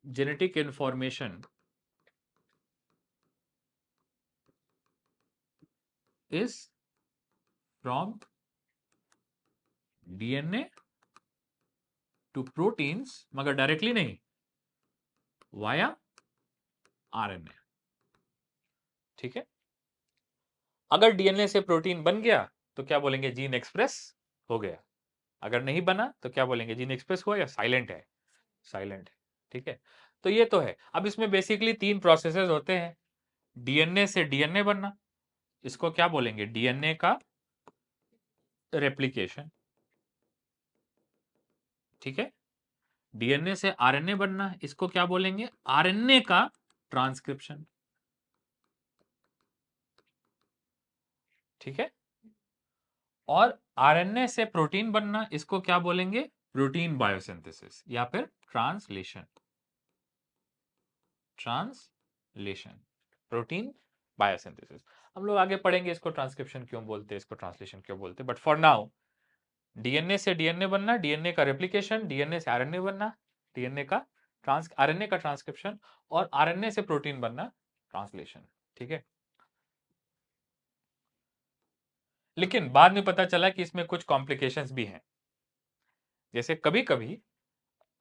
genetic information is from DNA to proteins, मगर directly नहीं, via RNA. ठीक है, अगर डीएनए से प्रोटीन बन गया तो क्या बोलेंगे? जीन एक्सप्रेस हो गया। अगर नहीं बना तो क्या बोलेंगे? जीन एक्सप्रेस हुआ या साइलेंट है? साइलेंट है। ठीक है, तो ये तो है। अब इसमें बेसिकली 3 प्रोसेसेस होते हैं। डीएनए से डीएनए बनना, इसको क्या बोलेंगे? डीएनए का रेप्लिकेशन। ठीक है, डीएनए से आरएनए बनना, इसको क्या बोलेंगे? आरएनए का ट्रांसक्रिप्शन। ठीक है, और आरएनए से प्रोटीन बनना, इसको क्या बोलेंगे? प्रोटीन बायोसिंथेसिस या फिर ट्रांसलेशन। Translation, protein biosynthesis. हम लोग आगे पढ़ेंगे इसको ट्रांसक्रिप्शन क्यों बोलते हैं, इसको ट्रांसलेशन क्यों बोलते हैं, बट फॉर नाउ डीएनए से डीएनए बनना, डीएनए का रेप्लिकेशन, डीएनए से आरएनए बनना, डीएनए का आरएनए का ट्रांसक्रिप्शन, और आरएनए से प्रोटीन बनना, ट्रांसलेशन। ठीक है, लेकिन बाद में पता चला कि इसमें कुछ कॉम्प्लिकेशंस भी हैं। जैसे कभी कभी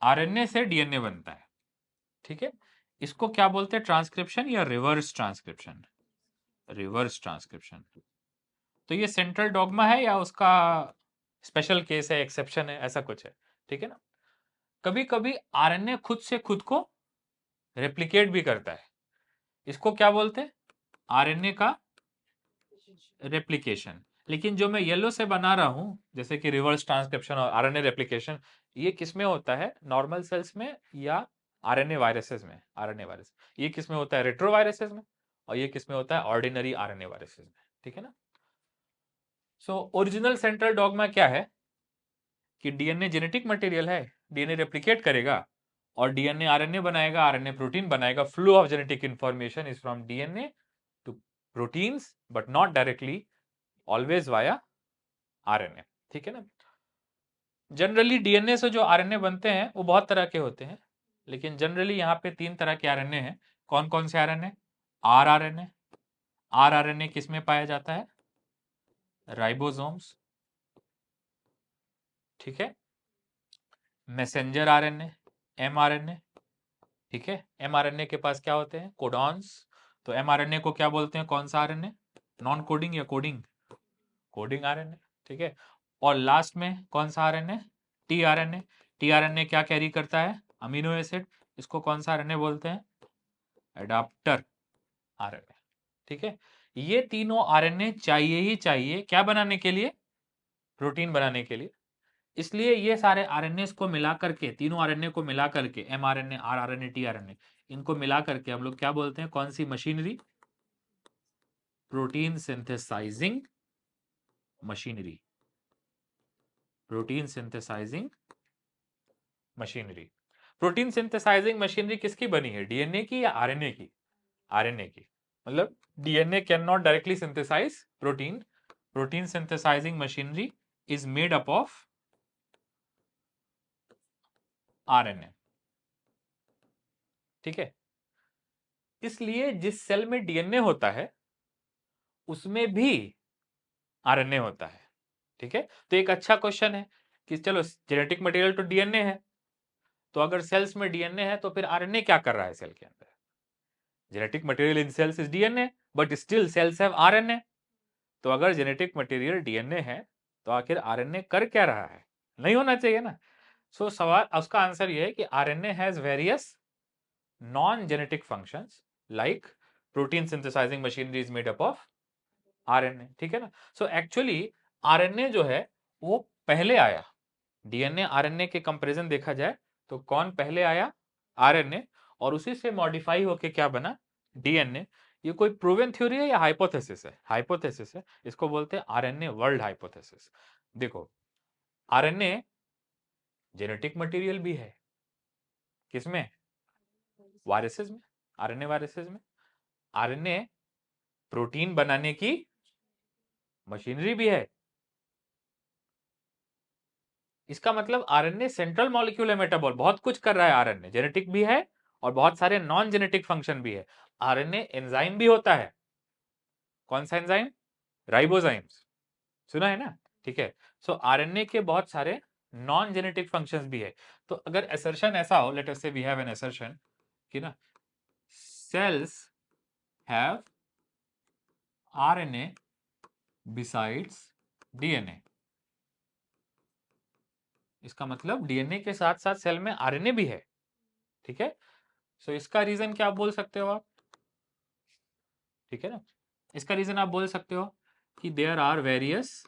आरएनए से डीएनए बनता है। ठीक है, इसको क्या बोलते हैं? ट्रांसक्रिप्शन या रिवर्स ट्रांसक्रिप्शन? Reverse transcription. तो ये सेंट्रल डॉगमा है या उसका स्पेशल केस है, एक्सेप्शन है, ऐसा कुछ है। ठीक है ना? कभी कभी आरएनए खुद से खुद को रेप्लिकेट भी करता है, इसको क्या बोलते हैं? आरएनए का रेप्लिकेशन। लेकिन जो मैं येलो से बना रहा हूं, जैसे कि रिवर्स ट्रांसक्रिप्शन और आरएनए रेप्लिकेशन, ये किसमें होता है? नॉर्मल सेल्स में या आरएनए वायरसेस में? RNA virus. ये किसमें होता है? रेट्रोवायरसेस में। और ये किसमें होता है? ऑर्डिनरी आरएनए वायरसेस में। ठीक है ना? सो ओरिजिनल सेंट्रल डॉगमा क्या है कि डीएनए जेनेटिक मटेरियल है, डीएनए रेप्लिकेट करेगा और डीएनए आरएनए बनाएगा, आरएनए प्रोटीन बनाएगा। Flow of genetic information is from DNA to proteins, but not directly, always via RNA. ठीक है ना? जनरली डीएनए से जो आरएनए बनते हैं वो बहुत तरह के होते हैं, लेकिन जनरली यहाँ पे 3 तरह के आरएनए हैं। कौन कौन से RNA? Are RNA. Are RNA किस में पाया जाता है? राइबोसोम्स। ठीक है, मैसेंजर आरएनए, एमआरएनए। ठीक है, एमआरएनए के पास क्या होते हैं? कोडॉन्स। तो एमआरएनए को क्या बोलते हैं? कौन सा आरएनए? नॉन कोडिंग या कोडिंग? Coding RNA. ठीक है, और लास्ट में कौन सा आरएनए? टीआरएनए। टीआरएनए क्या कैरी करता है? Amino acid. इसको कौन सा आरएनए बोलते हैं? Adapter RNA. ठीक है, ये तीनों आरएनए चाहिए ही चाहिए क्या बनाने के लिए? प्रोटीन बनाने के लिए। इसलिए ये सारे आरएनए को मिला करके, तीनों आरएनए को मिला करके, एमआरएनए, आरआरएनए, टीआरएनए, इनको मिला करके हम लोग क्या बोलते हैं? कौन सी machinery? Protein synthesising machinery. Protein synthesising machinery. Protein synthesising machinery किसकी बनी है? डीएनए की या आरएनए की? आरएनए की। मतलब DNA can not directly synthesise protein. Protein synthesising machinery is made up of RNA. ठीक है, इसलिए जिस सेल में डीएनए होता है उसमें भी आरएनए होता है. ठीक है, तो एक अच्छा क्वेश्चन है कि चलो जेनेटिक मटेरियल तो डीएनए है, तो अगर सेल्स में डीएनए है तो फिर आरएनए क्या कर रहा है सेल के अंदर? Genetic material in cells is DNA but still cells have RNA. तो अगर जेनेटिक मटेरियल डीएनए है तो आखिर आरएनए कर क्या रहा है? नहीं होना चाहिए ना. सो सवाल, उसका आंसर ये है कि RNA has various non genetic functions like protein synthesising machinery is made up of RNA. ठीक है ना. सो एक्चुअली आरएनए जो है वो पहले आया. डीएनए आरएनए के कंपैरिजन देखा जाए तो कौन पहले आया? आरएनए. और उसी से मॉडिफाई होके क्या बना? डीएनए. ये कोई प्रूवन थ्योरी है या हाइपोथेसिस है? हाइपोथेसिस है. इसको बोलते हैं आरएनए वर्ल्ड हाइपोथेसिस. देखो, आरएनए जेनेटिक मटेरियल भी है. किसमें? वायरसेस में. आरएनए वायरसेस में. आरएनए प्रोटीन बनाने की मशीनरी भी है. इसका मतलब आरएनए सेंट्रल मॉलिक्यूल है, मेटाबॉल, बहुत कुछ कर रहा है. आरएनए जेनेटिक भी है और बहुत सारे नॉन जेनेटिक फंक्शन भी है. आरएनए एंजाइम भी होता है. कौन सा एंजाइम? राइबोजाइम्स. सुना है ना. ठीक है, सो आरएनए के बहुत सारे नॉन जेनेटिक फंक्शंस भी है. तो अगर असर्शन ऐसा हो, लेट अस से वी हैव एन असर्शन कि ना sales have RNA besides DNA. इसका मतलब डीएनए के साथ साथ सेल में आरएनए भी है. ठीक है, सो इसका रीजन क्या बोल सकते हो आप? ठीक है ना, इसका रीजन आप बोल सकते हो कि there are various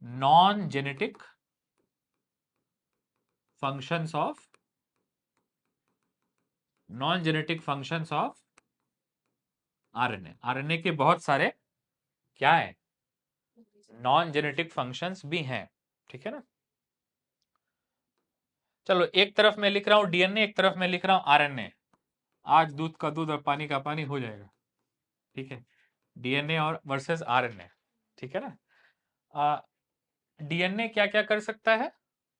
non genetic functions of RNA. RNA के बहुत सारे क्या है? नॉन जेनेटिक फंक्शंस भी हैं. ठीक है ना. चलो, एक तरफ मैं लिख रहा हूं डीएनए, एक तरफ मैं लिख रहा हूं आरएनए. आज दूध का दूध और पानी का पानी हो जाएगा. ठीक है, डीएनए और वर्सेस आरएनए. ठीक है ना. डीएनए क्या क्या कर सकता है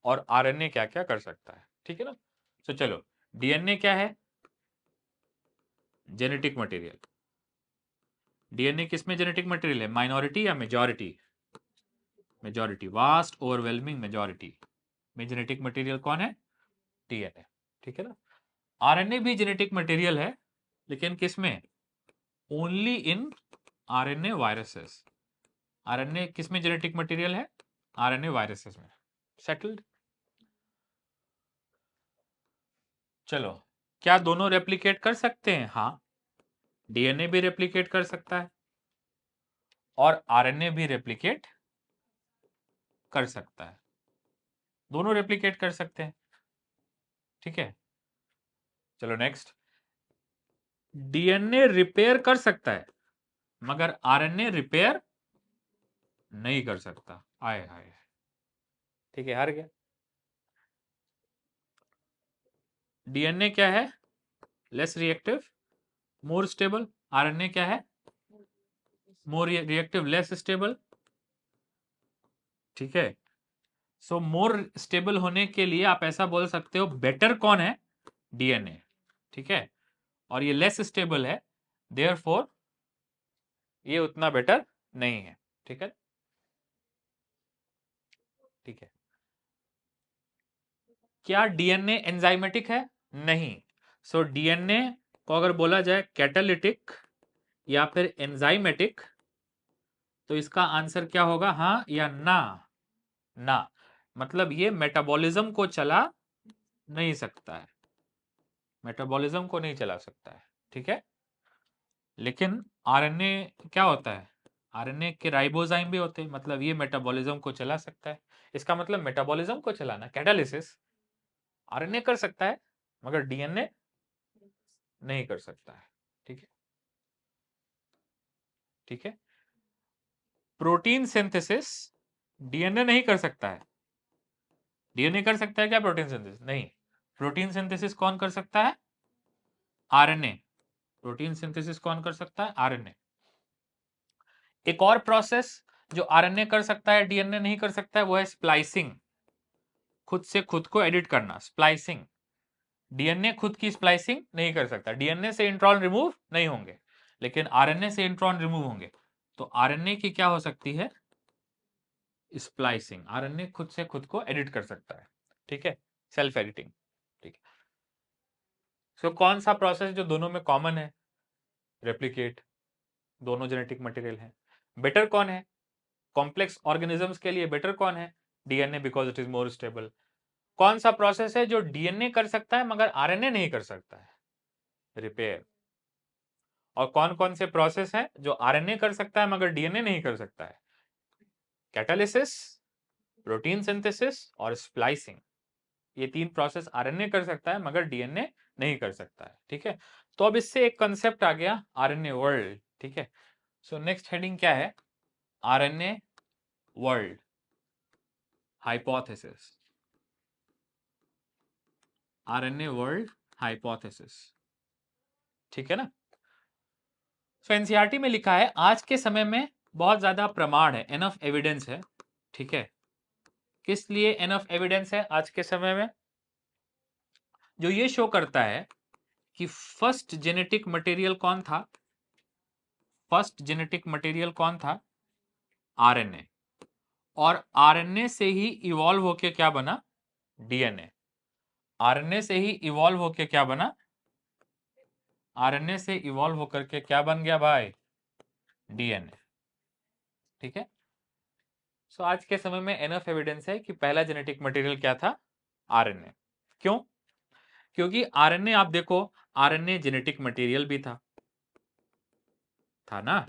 और आरएनए क्या क्या कर सकता है. ठीक है ना. तो चलो, डीएनए क्या है? Genetic material. डीएनए किसमें जेनेटिक मटेरियल है? माइनॉरिटी या majority? Majority. Vast overwhelming majority में जेनेटिक मटेरियल कौन है? डीएनए. ठीक है ना. आरएनए भी जेनेटिक मटेरियल है, लेकिन किसमें? Only in RNA viruses. RNA किसमें जेनेटिक मटेरियल है? आरएनए वायरसेस में. सेटल्ड. चलो, क्या दोनों रेप्लिकेट कर सकते हैं? हाँ, डीएनए भी रेप्लिकेट कर सकता है और आरएनए भी रेप्लिकेट कर सकता है. दोनों रेप्लिकेट कर सकते हैं. ठीक है, चलो नेक्स्ट. डीएनए रिपेयर कर सकता है मगर आरएनए रिपेयर नहीं कर सकता. आए हाय. ठीक है, हार गया. डीएनए क्या है? Less reactive, more stable. RNA क्या है? More reactive, less stable. ठीक है, सो मोर स्टेबल होने के लिए आप ऐसा बोल सकते हो, बेटर कौन है? डीएनए. ठीक है, और ये लेस स्टेबल है, देयरफॉर ये उतना बेटर नहीं है. ठीक है. ठीक है, क्या डीएनए एंजाइमेटिक है? नहीं. सो डीएनए को अगर बोला जाए कैटालिटिक या फिर एंजाइमेटिक तो इसका आंसर क्या होगा? हाँ या ना? ना. मतलब ये मेटाबॉलिज्म को चला नहीं सकता है. मेटाबॉलिज्म को नहीं चला सकता है, ठीक है। लेकिन आरएनए क्या होता है, आरएनए के राइबोजाइम भी होते हैं, मतलब ये मेटाबॉलिज्म को चला सकता है। इसका मतलब मेटाबॉलिज्म को चलाना, कैटालिसिस, आरएनए कर सकता है मगर डीएनए नहीं कर सकता है, ठीक है, ठीक है। प्रोटीन सिंथेसिस डीएनए नहीं कर सकता है। डीएनए कर सकता है क्या प्रोटीन सिंथेसिस? नहीं। प्रोटीन सिंथेसिस कौन कर सकता है? आरएनए। प्रोटीन सिंथेसिस कौन कर सकता है? आरएनए। एक और प्रोसेस जो आरएनए कर सकता है डीएनए नहीं कर सकता है वो है स्प्लाइसिंग, खुद से खुद को एडिट करना, स्प्लाइसिंग। डीएनए खुद की स्प्लाइसिंग नहीं कर सकता, डीएनए से इंट्रॉन रिमूव नहीं होंगे, लेकिन आरएनए से इंट्रॉन रिमूव होंगे। तो आरएनए की क्या हो सकती है? स्प्लाइसिंग। आरएनए खुद से खुद को एडिट कर सकता है, ठीक है, सेल्फ एडिटिंग, ठीक है। सो कौन सा प्रोसेस जो दोनों में कॉमन है? रेप्लिकेट, दोनों जेनेटिक मटेरियल है। बेटर कौन है? कॉम्प्लेक्स ऑर्गेनिजम्स के लिए बेटर कौन है? DNA, because it is more stable. कौन सा प्रोसेस है जो डीएनए कर सकता है मगर आरएनए नहीं कर सकता है? रिपेयर। और कौन कौन से प्रोसेस है जो आरएनए कर सकता है मगर डीएनए नहीं कर सकता है? कैटालिसिस, प्रोटीन सिंथेसिस और स्प्लाइसिंग। ये तीन प्रोसेस आरएनए कर सकता है मगर डीएनए नहीं कर सकता है, ठीक है। तो अब इससे एक कंसेप्ट आ गया आरएनए वर्ल्ड, ठीक है। सो नेक्स्ट हेडिंग क्या है? RNA world hypothesis. RNA world hypothesis, ठीक है ना। सो एनसीईआरटी में लिखा है आज के समय में बहुत ज्यादा प्रमाण है, एनफ एविडेंस है, ठीक है। किस लिए एनफ एविडेंस है आज के समय में? जो ये शो करता है कि फर्स्ट जेनेटिक मटेरियल कौन था? फर्स्ट जेनेटिक मटेरियल कौन था? आरएनए। और आरएनए से ही इवॉल्व होके क्या बना? डीएनए। आरएनए से ही इवॉल्व होके क्या बना? आरएनए से इवॉल्व होकर के क्या बन गया भाई? डीएनए, ठीक है। सो आज के समय में एनफ एविडेंस है कि पहला जेनेटिक मटेरियल क्या था? आरएनए। क्यों? क्योंकि आरएनए आप देखो, आरएनए जेनेटिक मटेरियल भी था ना,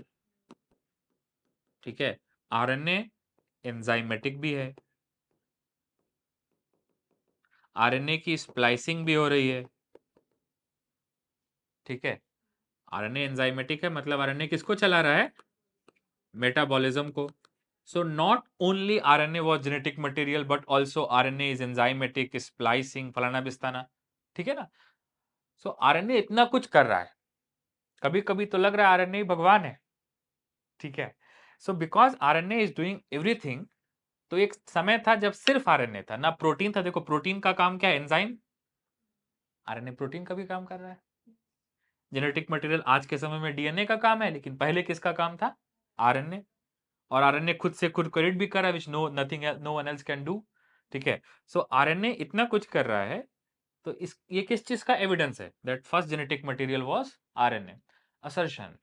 ठीक है। आरएनए एंजाइमेटिक भी है, आरएनए की स्प्लाइसिंग भी हो रही है, ठीक है। आरएनए एंजाइमेटिक है मतलब आरएनए किसको चला रहा है? मेटाबॉलिज्म को। So not only RNA was genetic material but also RNA is enzymatic, splicing, फलाना बिस्ताना, ठीक है ना। सो आरएनए इतना कुछ कर रहा है, कभी कभी तो लग रहा है आरएनए भगवान है, ठीक है। So because RNA is doing everything, तो एक समय था जब सिर्फ आरएनए था ना, प्रोटीन था। देखो प्रोटीन का काम क्या है? एंजाइम। आरएनए प्रोटीन का भी काम कर रहा है। जेनेटिक मटेरियल आज के समय में डीएनए का काम है, लेकिन पहले किसका काम था? आरएनए। और आरएनए खुद से खुद क्रिएट भी कर रहा है, which no one else can do, ठीक है। सो आरएनए इतना कुछ कर रहा है, तो इस ये किस चीज का एविडेंस है? That first genetic material was RNA. Assertion,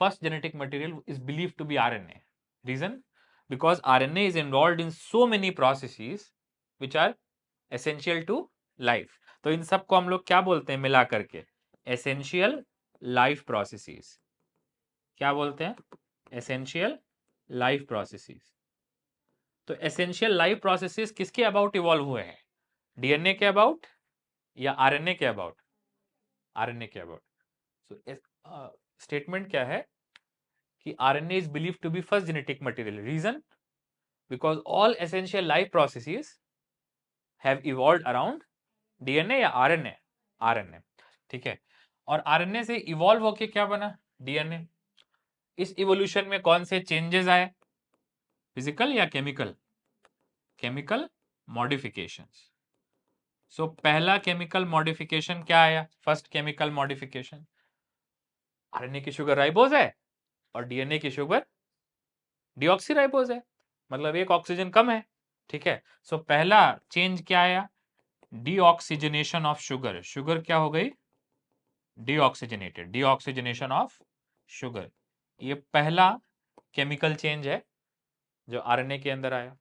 first genetic material is believed to be RNA. Reason? Because RNA is involved in so many processes which are essential to life. तो इन सबको हम लोग क्या बोलते हैं मिला करके? Essential life processes. क्या बोलते हैं? Essential life processes. तो एसेंशियल लाइफ प्रोसेसेस किसके अबाउट इवॉल्व हुए हैं? डीएनए के अबाउट या आरएनए के अबाउट? आरएनए के अबाउट। सो स्टेटमेंट क्या है कि RNA is believed to be first genetic material. Reason? Because all essential life processes have evolved around DNA या आरएनए? आरएनए, ठीक है। और आरएनए से इवॉल्व होके क्या बना? डीएनए। इस इवोल्यूशन में कौन से चेंजेस आए? फिजिकल या केमिकल? Chemical modifications. सो पहला केमिकल मॉडिफिकेशन क्या आया? फर्स्ट केमिकल मॉडिफिकेशन, आरएनए की शुगर राइबोज है और डीएनए की शुगर डीऑक्सीराइबोज है, मतलब एक ऑक्सीजन कम है, ठीक है। सो पहला चेंज क्या आया? Deoxygenation of sugar. शुगर क्या हो गई? Deoxygenated, deoxygenation of sugar. ये पहला केमिकल चेंज है जो आरएनए के अंदर आया।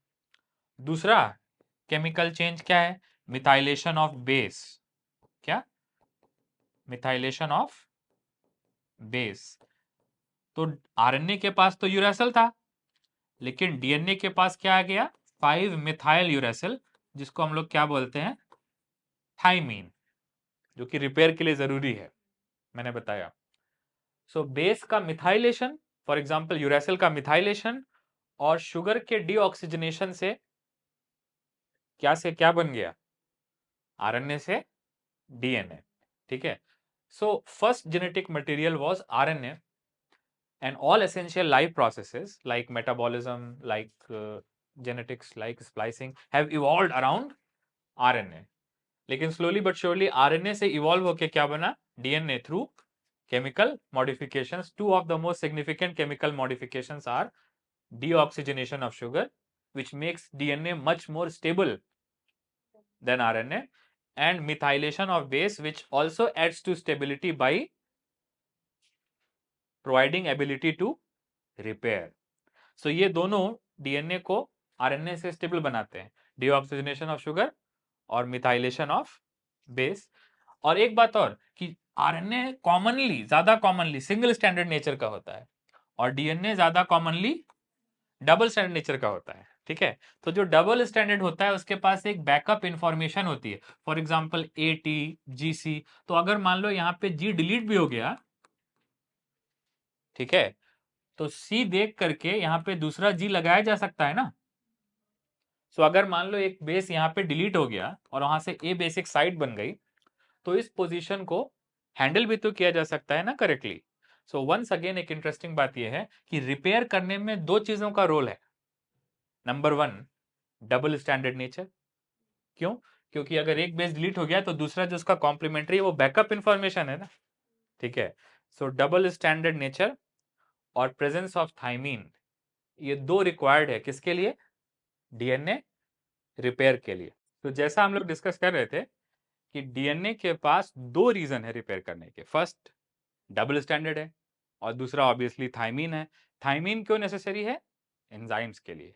दूसरा केमिकल चेंज क्या है? Methylation of base. क्या? Methylation of base. तो आरएनए के पास तो यूरेसिल था, लेकिन डीएनए के पास क्या आ गया? 5 मिथाइल यूरेसिल, जिसको हम लोग क्या बोलते हैं? थाइमीन, जो कि रिपेयर के लिए जरूरी है, मैंने बताया। सो बेस का मिथाइलेशन, फॉर एग्जांपल यूरेसिल का मिथाइलेशन और शुगर के डीऑक्सीजनेशन से क्या बन गया? आरएनए से डीएनए। ठीक है। So first genetic material was RNA, and all essential life processes like metabolism, like genetics, like splicing have evolved around RNA. लेकिन स्लोली बट श्योरली आरएनए से इवॉल्व होके क्या बना? DNA through chemical modifications. Two of the most significant chemical modifications are deoxygenation of sugar, which makes DNA much more stable than RNA, and methylation of base, which also adds to stability by providing ability to repair. So ये दोनों DNA को RNA से stable बनाते हैं, deoxygenation of sugar और methylation of base. और एक बात और कि आरएनए ज्यादा कॉमनली सिंगल स्टैंडर्ड नेचर का होता है और डीएनए ज्यादा कॉमनली डबल स्टैंडर्ड नेचर का होता है। ठीक है। तो जो डबल स्टैंडर्ड होता है उसके पास एक बैकअप इंफॉर्मेशन होती है, फॉर एग्जांपल एटी, जीसी। तो अगर मान लो यहाँ पे जी डिलीट भी हो गया, ठीक है, तो सी देख करके यहाँ पे दूसरा जी लगाया जा सकता है ना। सो अगर मान लो एक बेस यहाँ पे डिलीट हो गया और वहां से ए बेसिक साइट बन गई, तो इस पोजीशन को हैंडल भी तो किया जा सकता है ना करेक्टली। सो वंस अगेन एक इंटरेस्टिंग बात यह है कि रिपेयर करने में दो चीजों का रोल है। Number one, double standard nature. क्यों? क्योंकि अगर एक बेस डिलीट हो गया तो दूसरा जो उसका कॉम्प्लीमेंट्री है वो बैकअप इंफॉर्मेशन है ना। ठीक है। सो डबल स्टैंडर्ड नेचर और प्रेजेंस ऑफ थाइमीन, ये दो रिक्वायर्ड है किसके लिए? डीएनए रिपेयर के लिए। तो जैसा हम लोग डिस्कस कर रहे थे कि डीएनए के पास दो रीजन है रिपेयर करने के। फर्स्ट, डबल स्टैंडर्ड है, और दूसरा ऑब्वियसली थाइमीन है। थाइमीन क्यों नेसेसरी है? एंजाइम्स के लिए।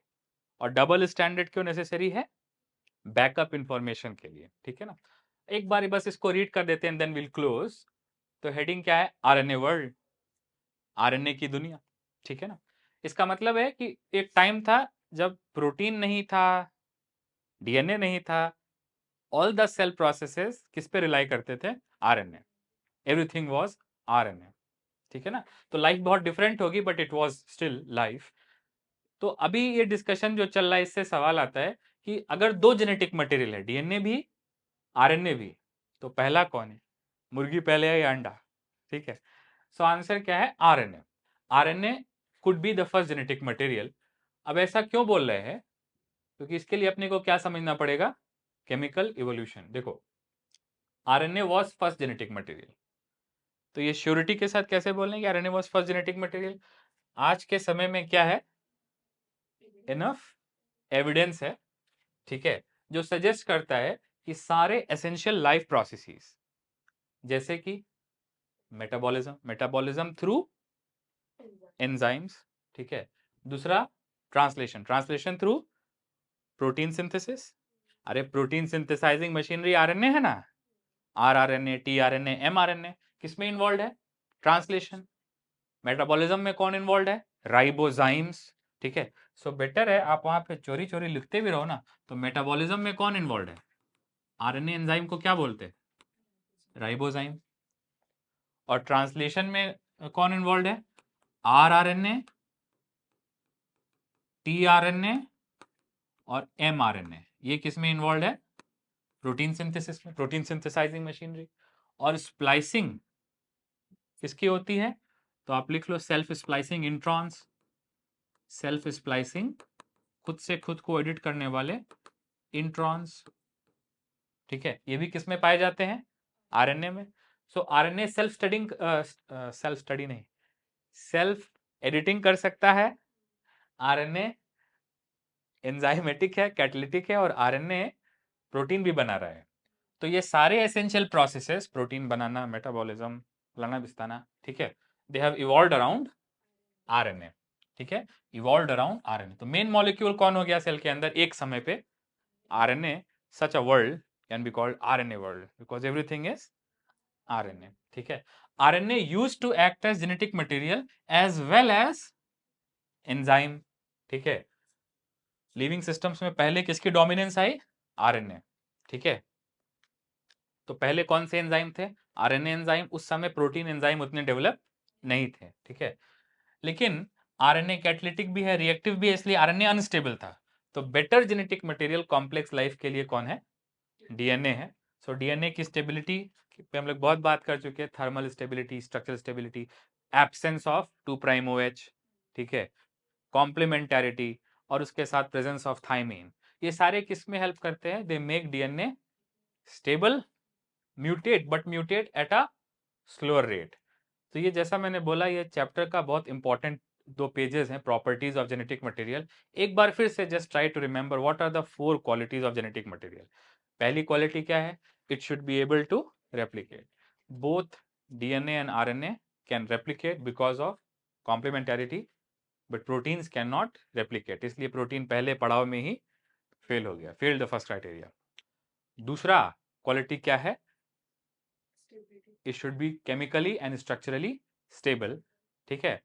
और डबल स्टैंडर्ड क्यों नेसेसरी है? बैकअप इंफॉर्मेशन के लिए। ठीक है ना। एक बार बस इसको रीड कर देते हैं, देन विल क्लोज। तो हेडिंग क्या है? आरएनए वर्ल्ड, आरएनए की दुनिया। ठीक है ना। इसका मतलब है कि एक टाइम था जब प्रोटीन नहीं था, डीएनए नहीं था, ऑल द सेल प्रोसेसेस किस पे रिलाई करते थे? आरएनए। Everything was RNA. ठीक है ना। तो लाइफ बहुत डिफरेंट होगी but it was still life. तो अभी ये डिस्कशन जो चल रहा है इससे सवाल आता है कि अगर दो जेनेटिक मटेरियल है, डीएनए भी, आरएनए भी, तो पहला कौन है? मुर्गी पहले है या अंडा? ठीक है। सो आंसर क्या है? RNA. RNA could be the first genetic material. अब ऐसा क्यों बोल रहे हैं? क्योंकि इसके लिए अपने को क्या समझना पड़ेगा? Chemical evolution. देखो, RNA was first genetic material, तो ये श्योरिटी के साथ कैसे बोल रहे हैं कि RNA was first genetic material? आज के समय में क्या है? इनफ एविडेंस है, ठीक है, जो सजेस्ट करता है कि सारे एसेंशियल लाइफ प्रोसेसेस, जैसे कि मेटाबॉलिज्म थ्रू एंजाइम्स, ठीक है, दूसरा ट्रांसलेशन थ्रू प्रोटीन सिंथेसिस। अरे प्रोटीन सिंथेसाइजिंग मशीनरी आरएनए है ना, आरआरएनए, टीआरएनए, एमआरएनए, किसमें इन्वॉल्व है? ट्रांसलेशन। मेटाबॉलिज्म में कौन इन्वॉल्व है? राइबोजाइम्स। ठीक है। सो बेटर है आप वहां पे चोरी चोरी लिखते भी रहो ना। तो मेटाबॉलिज्म में कौन इन्वॉल्व है? आरएनए एंजाइम को क्या बोलते हैं? राइबोजाइम। और ट्रांसलेशन में कौन इन्वॉल्व है? आरआरएनए, टीआरएनए और एमआरएनए। ये किसमें इन्वॉल्व है? प्रोटीन सिंथेसिस में, प्रोटीन सिंथेसाइजिंग मशीनरी। और स्प्लाइसिंग किसकी होती है? तो आप लिख low self splicing introns. Self splicing, खुद से खुद को एडिट करने वाले इंट्रॉन्स। ठीक है। ये भी किसमें पाए जाते हैं? आरएनए में। सो आरएनए सेल्फ स्टडी नहीं, सेल्फ एडिटिंग कर सकता है। आरएनए एंजाइमेटिक है, कैटालिटिक है, और आरएनए प्रोटीन भी बना रहा है। तो ये सारे एसेंशियल प्रोसेसेस, प्रोटीन बनाना, मेटाबॉलिज्म, फलाना बिस्ताना, ठीक है, they have evolved around RNA. ठीक है, इवॉल्व्ड अराउंड आरएनए। तो मेन मॉलिक्यूल कौन हो गया सेल के अंदर एक समय पे? RNA. Such a world can be called RNA world because everything is RNA, ठीक है। RNA used to act as genetic material as well as enzyme, ठीक है। लिविंग सिस्टम्स में पहले किसकी डोमिनेंस आई? आरएनए, ठीक है। तो पहले कौन से एंजाइम थे? RNA enzyme. उस समय प्रोटीन एंजाइम उतने डेवलप नहीं थे, ठीक है। लेकिन आरएनए कैटालिटिक भी है, रिएक्टिव भी है, इसलिए आरएनए अनस्टेबल था। तो better genetic material complex life के लिए कौन है? डीएनए है। सो डीएनए की स्टेबिलिटी पे हम लोग बहुत बात कर चुके हैं, thermal stability, structural stability, absence of 2' OH, ठीक है, कॉम्प्लीमेंटैरिटी, और उसके साथ प्रेजेंस ऑफ थाइमीन। ये सारे किस में हेल्प करते हैं? They make DNA stable, mutate, but mutate at a slower rate. तो ये जैसा मैंने बोला, ये चैप्टर का बहुत इंपॉर्टेंट 2 पेजेस हैं, प्रॉपर्टीज ऑफ जेनेटिक मटेरियल। एक बार फिर से just try to remember what are the 4 qualities of genetic material. पहली क्वालिटी क्या है? It should be able to replicate. Both DNA and RNA can replicate because of complementarity, but proteins can not replicate, इसलिए protein पहले पड़ाव में ही fail हो गया, failed the first criteria. दूसरा क्वालिटी क्या है? It should B chemically and structurally stable, ठीक है।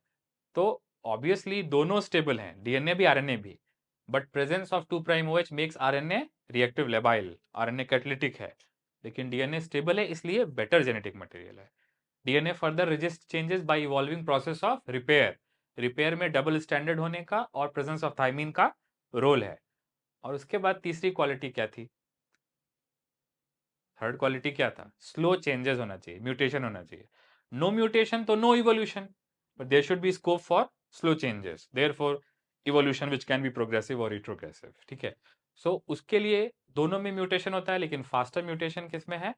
तो ऑब्वियसली दोनों स्टेबल हैं, डीएनए भी आरएनए भी, but presence of 2' OH makes RNA reactive labile, RNA catalytic है, लेकिन डीएनए स्टेबल है, इसलिए बेटर जेनेटिक मटेरियल है। DNA further resist changes by evolving process of repair. Repair में डबल स्टैंडर्ड होने का और प्रेजेंस ऑफ थाइमीन का रोल है। और उसके बाद तीसरी क्वालिटी क्या थी? थर्ड क्वालिटी क्या था? स्लो चेंजेस होना चाहिए, म्यूटेशन होना चाहिए। नो म्यूटेशन तो no evolution, but there should be scope for slow changes, therefore evolution which can be progressive और रिट्रोग्रेसिव, ठीक है। सो उसके लिए दोनों में म्यूटेशन होता है, लेकिन फास्टर म्यूटेशन किसमें है?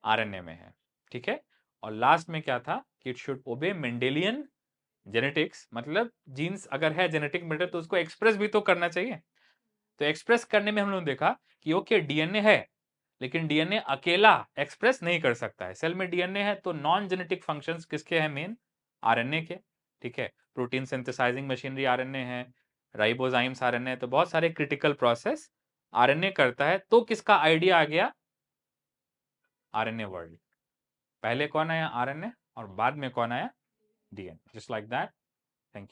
आरएनए में है, ठीक है। और लास्ट में क्या था कि इट शुड ओबे मेंडेलियन जेनेटिक्स, मतलब जीन्स अगर है जेनेटिक मैटर तो उसको एक्सप्रेस भी तो करना चाहिए। तो एक्सप्रेस करने में हम लोगों ने देखा कि ओके डीएनए है, लेकिन डीएनए अकेला एक्सप्रेस नहीं कर सकता है। सेल में डीएनए है तो नॉन जेनेटिक फंक्शंस किसके हैं? मेन आरएनए के, ठीक है। प्रोटीन सिंथेसाइजिंग मशीनरी आरएनए है, राइबोजाइम्स आरएनए, तो बहुत सारे क्रिटिकल प्रोसेस आरएनए करता है। तो किसका आइडिया आ गया? RNA world. पहले कौन आया? आरएनए, और बाद में कौन आया? DNA, just like that. Thank you.